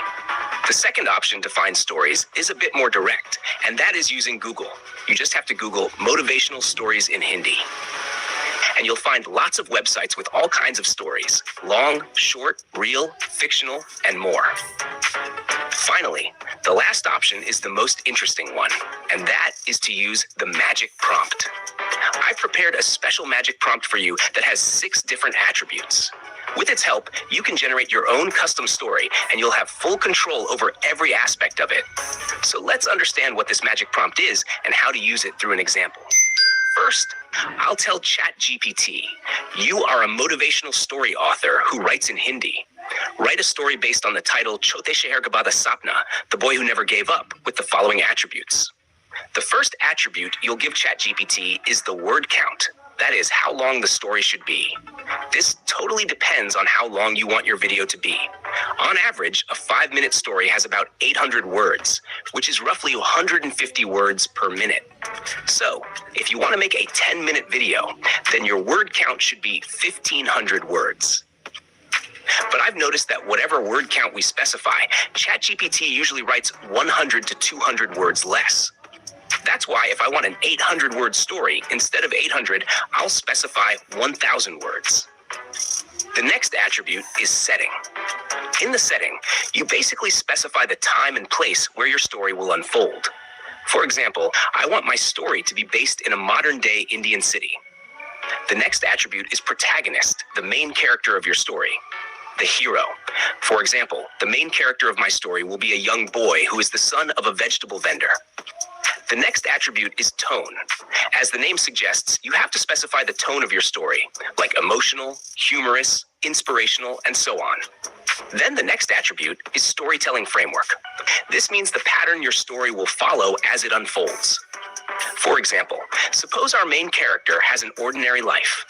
The second option to find stories is a bit more direct, and that is using Google. You just have to Google motivational stories in Hindi. And you'll find lots of websites with all kinds of stories: long, short, real, fictional, and more. Finally, the last option is the most interesting one, and that is to use the magic prompt. I've prepared a special magic prompt for you that has 6 different attributes. With its help, you can generate your own custom story, and you'll have full control over every aspect of it. So let's understand what this magic prompt is and how to use it through an example. First, I'll tell ChatGPT, you are a motivational story author who writes in Hindi. Write a story based on the title Chote Sheher Ka Bada Sapna, The Boy Who Never Gave Up, with the following attributes. The first attribute you'll give ChatGPT is the word count. That is, how long the story should be. This totally depends on how long you want your video to be. On average, a 5-minute story has about 800 words, which is roughly 150 words per minute. So, if you want to make a 10-minute video, then your word count should be 1,500 words. But I've noticed that whatever word count we specify, ChatGPT usually writes 100 to 200 words less. That's why if I want an 800-word story, instead of 800, I'll specify 1,000 words. The next attribute is setting. In the setting, you basically specify the time and place where your story will unfold. For example, I want my story to be based in a modern-day Indian city. The next attribute is protagonist, the main character of your story. The hero. For example, the main character of my story will be a young boy who is the son of a vegetable vendor. The next attribute is tone. As the name suggests, you have to specify the tone of your story, like emotional, humorous, inspirational, and so on. Then the next attribute is storytelling framework. This means the pattern your story will follow as it unfolds. For example, suppose our main character has an ordinary life.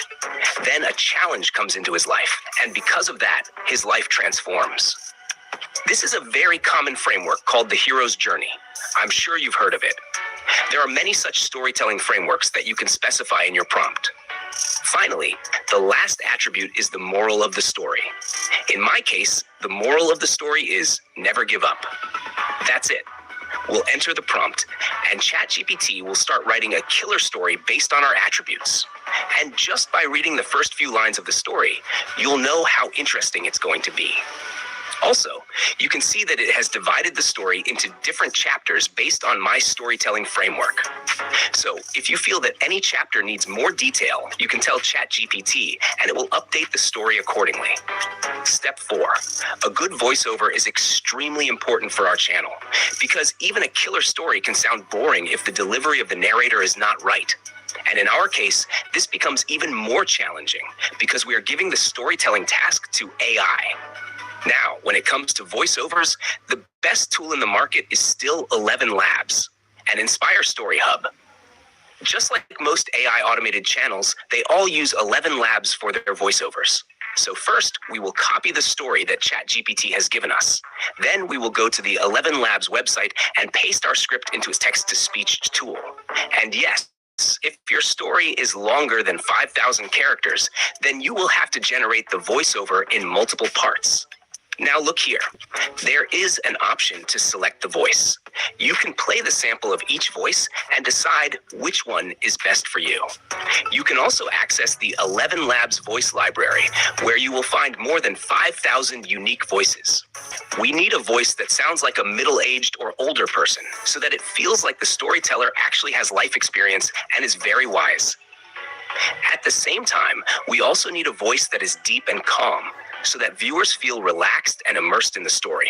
Then a challenge comes into his life, and because of that, his life transforms. This is a very common framework called the hero's journey. I'm sure you've heard of it. There are many such storytelling frameworks that you can specify in your prompt. Finally, the last attribute is the moral of the story. In my case, the moral of the story is never give up. That's it. We'll enter the prompt, and ChatGPT will start writing a killer story based on our attributes. And just by reading the first few lines of the story, you'll know how interesting it's going to be. Also, you can see that it has divided the story into different chapters based on my storytelling framework. So, if you feel that any chapter needs more detail, you can tell ChatGPT and it will update the story accordingly. Step 4. A good voiceover is extremely important for our channel because even a killer story can sound boring if the delivery of the narrator is not right. And in our case, this becomes even more challenging because we are giving the storytelling task to AI. Now, when it comes to voiceovers, the best tool in the market is still 11 Labs. and Inspire Story Hub. Just like most AI automated channels, they all use 11 Labs for their voiceovers. So first, we will copy the story that ChatGPT has given us. Then we will go to the 11 Labs website and paste our script into its text-to-speech tool. And yes, if your story is longer than 5,000 characters, then you will have to generate the voiceover in multiple parts. Now look here. There is an option to select the voice. You can play the sample of each voice and decide which one is best for you. You can also access the 11 Labs voice library, where you will find more than 5,000 unique voices. We need a voice that sounds like a middle-aged or older person, so that it feels like the storyteller actually has life experience and is very wise. At the same time, we also need a voice that is deep and calm, so that viewers feel relaxed and immersed in the story.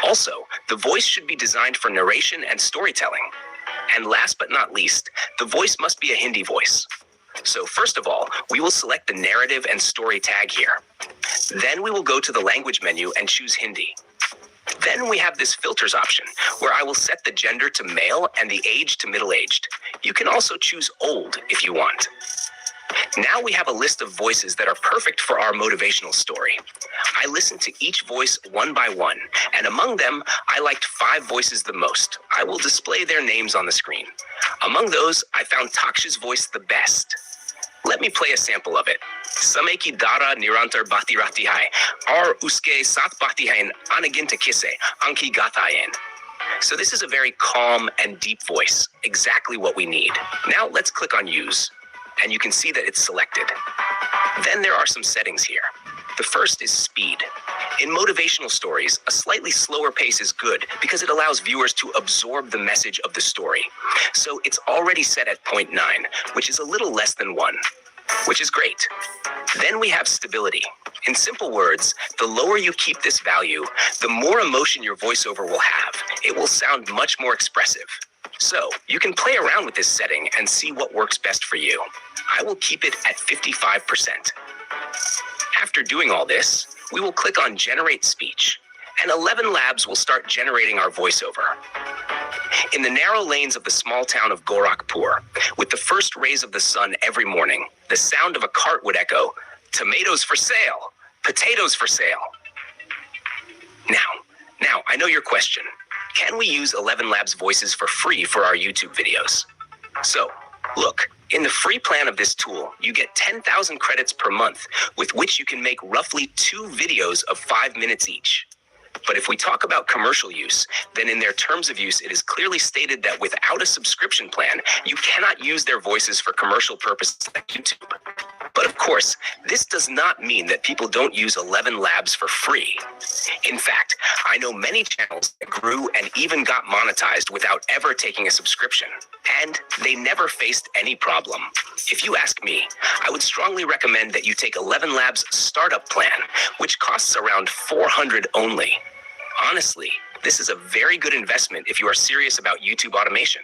Also, the voice should be designed for narration and storytelling. And last but not least, the voice must be a Hindi voice. So first of all, we will select the narrative and story tag here. Then we will go to the language menu and choose Hindi. Then we have this filters option, where I will set the gender to male and the age to middle-aged. You can also choose old if you want. Now we have a list of voices that are perfect for our motivational story. I listened to each voice one by one, and among them, I liked 5 voices the most. I will display their names on the screen. Among those, I found Taksha's voice the best. Let me play a sample of it. समय की धारा निरंतर बहती रहती है और उसके साथ बहती है अनगिनत किस्से आंखी गाथाएं. So this is a very calm and deep voice, exactly what we need. Now let's click on Use, and you can see that it's selected. Then there are some settings here. The first is speed. In motivational stories, a slightly slower pace is good because it allows viewers to absorb the message of the story. So it's already set at 0.9, which is a little less than 1, which is great. Then we have stability. In simple words, the lower you keep this value, the more emotion your voiceover will have. It will sound much more expressive. So you can play around with this setting and see what works best for you. I will keep it at 55%. After doing all this, we will click on Generate Speech, and 11 Labs will start generating our voiceover. In the narrow lanes of the small town of Gorakhpur, with the first rays of the sun every morning, the sound of a cart would echo, "Tomatoes for sale! Potatoes for sale!" Now, I know your question. Can we use 11 Labs voices for free for our YouTube videos? So, look, in the free plan of this tool, you get 10,000 credits per month, with which you can make roughly 2 videos of 5 minutes each. But if we talk about commercial use, then in their terms of use, it is clearly stated that without a subscription plan, you cannot use their voices for commercial purposes like YouTube. But of course, this does not mean that people don't use 11 Labs for free. In fact, I know many channels that grew and even got monetized without ever taking a subscription, and they never faced any problem. If you ask me, I would strongly recommend that you take 11 Labs startup plan, which costs around $400 only. Honestly, this is a very good investment if you are serious about YouTube automation.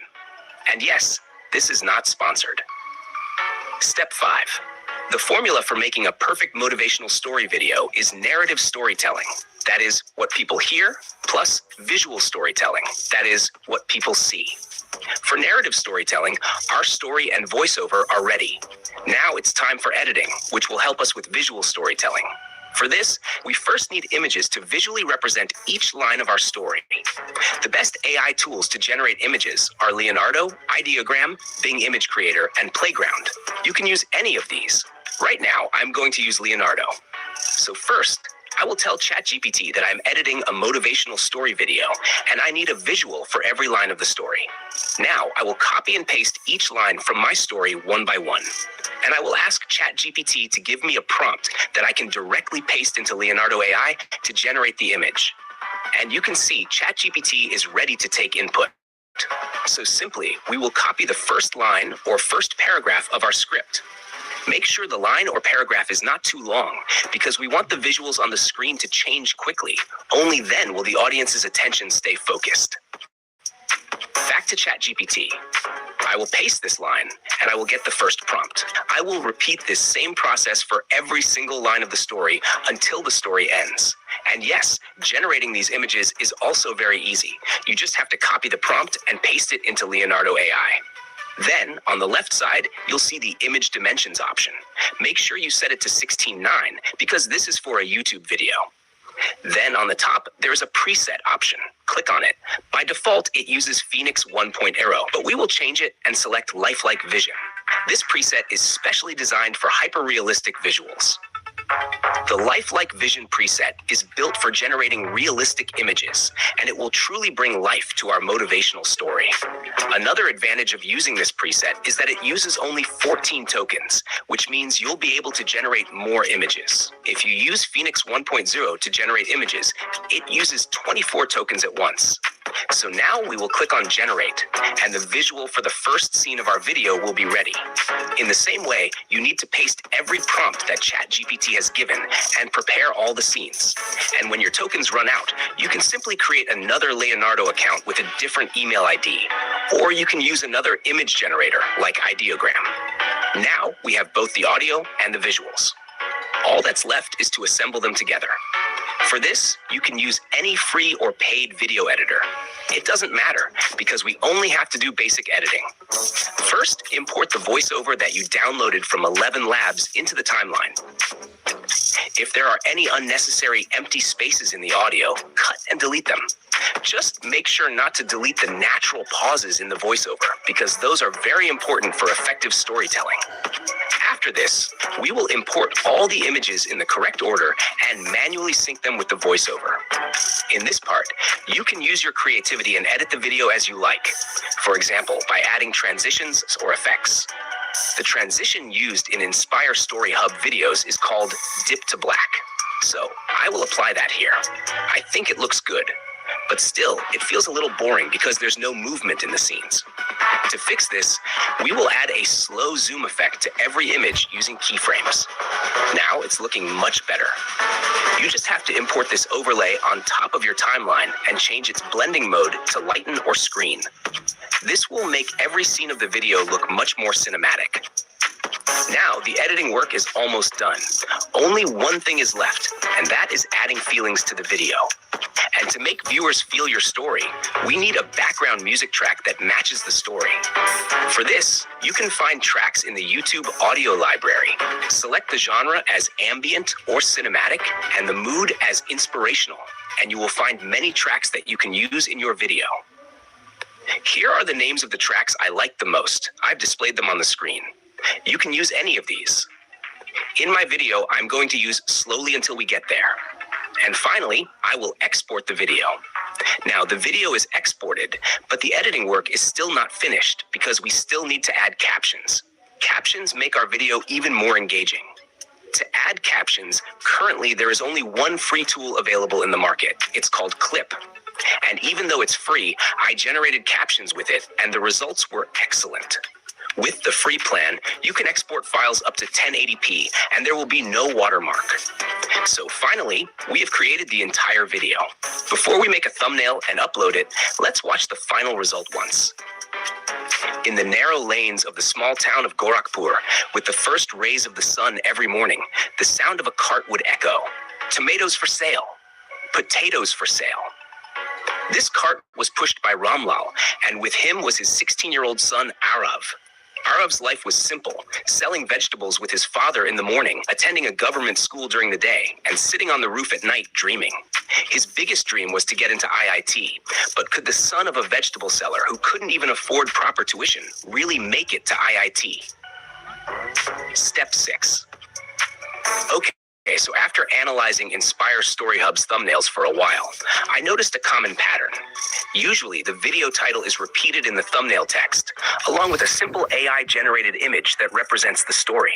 And yes, this is not sponsored. Step 5. The formula for making a perfect motivational story video is narrative storytelling. That is what people hear, plus visual storytelling. That is what people see. For narrative storytelling, our story and voiceover are ready. Now it's time for editing, which will help us with visual storytelling. For this, we first need images to visually represent each line of our story. The best AI tools to generate images are Leonardo, Ideogram, Bing Image Creator, and Playground. You can use any of these. Right now, I'm going to use Leonardo. So first, I will tell ChatGPT that I'm editing a motivational story video, and I need a visual for every line of the story. Now, I will copy and paste each line from my story one by one. And I will ask ChatGPT to give me a prompt that I can directly paste into Leonardo AI to generate the image. And you can see ChatGPT is ready to take input. So simply, we will copy the first line or first paragraph of our script. Make sure the line or paragraph is not too long, because we want the visuals on the screen to change quickly. Only then will the audience's attention stay focused. Back to ChatGPT. I will paste this line, and I will get the first prompt. I will repeat this same process for every single line of the story until the story ends. And yes, generating these images is also very easy. You just have to copy the prompt and paste it into Leonardo AI. Then, on the left side, you'll see the image dimensions option. Make sure you set it to 16:9 because this is for a YouTube video. Then on the top, there's a preset option. Click on it. By default, it uses Phoenix 1.0, but we will change it and select Lifelike Vision. This preset is specially designed for hyper-realistic visuals. The Lifelike Vision preset is built for generating realistic images, and it will truly bring life to our motivational story. Another advantage of using this preset is that it uses only 14 tokens, which means you'll be able to generate more images. If you use Phoenix 1.0 to generate images, it uses 24 tokens at once. So now we will click on Generate, and the visual for the first scene of our video will be ready. In the same way, you need to paste every prompt that ChatGPT has given and prepare all the scenes. And when your tokens run out, you can simply create another Leonardo account with a different email ID, or you can use another image generator like Ideogram. Now we have both the audio and the visuals. All that's left is to assemble them together. For this, you can use any free or paid video editor. It doesn't matter because we only have to do basic editing. First, import the voiceover that you downloaded from 11 Labs into the timeline. If there are any unnecessary empty spaces in the audio, cut and delete them. Just make sure not to delete the natural pauses in the voiceover because those are very important for effective storytelling. After this, we will import all the images in the correct order and manually sync them with the voiceover. In this part, you can use your creativity and edit the video as you like. For example, by adding transitions or effects. The transition used in Inspire Story Hub videos is called Dip to Black. So I will apply that here. I think it looks good. But still, it feels a little boring because there's no movement in the scenes. To fix this, we will add a slow zoom effect to every image using keyframes. Now it's looking much better. You just have to import this overlay on top of your timeline and change its blending mode to lighten or screen. This will make every scene of the video look much more cinematic. Now, the editing work is almost done. Only one thing is left, and that is adding feelings to the video. And to make viewers feel your story, we need a background music track that matches the story. For this, you can find tracks in the YouTube audio library. Select the genre as ambient or cinematic, and the mood as inspirational, and you will find many tracks that you can use in your video. Here are the names of the tracks I like the most. I've displayed them on the screen. You can use any of these. In my video, I'm going to use Slowly Until We Get There. And finally, I will export the video. Now, the video is exported, but the editing work is still not finished because we still need to add captions. Captions make our video even more engaging. To add captions, currently there is only one free tool available in the market. It's called Clip. And even though it's free, I generated captions with it, and the results were excellent. With the free plan, you can export files up to 1080p, and there will be no watermark. So finally, we have created the entire video. Before we make a thumbnail and upload it, let's watch the final result once. In the narrow lanes of the small town of Gorakhpur, with the first rays of the sun every morning, the sound of a cart would echo. Tomatoes for sale. Potatoes for sale. This cart was pushed by Ramlal, and with him was his 16-year-old son, Arav. Arav's life was simple, selling vegetables with his father in the morning, attending a government school during the day, and sitting on the roof at night dreaming. His biggest dream was to get into IIT, but could the son of a vegetable seller who couldn't even afford proper tuition really make it to IIT? Step 6. Okay, so after analyzing Inspire Story Hub's thumbnails for a while, I noticed a common pattern. Usually, the video title is repeated in the thumbnail text, along with a simple AI-generated image that represents the story.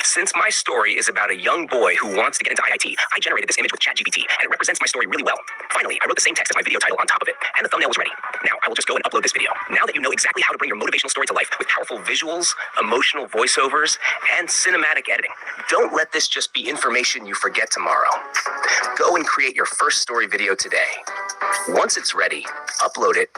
Since my story is about a young boy who wants to get into IIT, I generated this image with ChatGPT, and it represents my story really well. Finally, I wrote the same text as my video title on top of it, and the thumbnail was ready. Now, I will just go and upload this video. Now that you know exactly how to bring your motivational story to life with powerful visuals, emotional voiceovers, and cinematic editing, don't let this just be information you forget tomorrow. Go and create your first story video today. Once it's ready, upload it,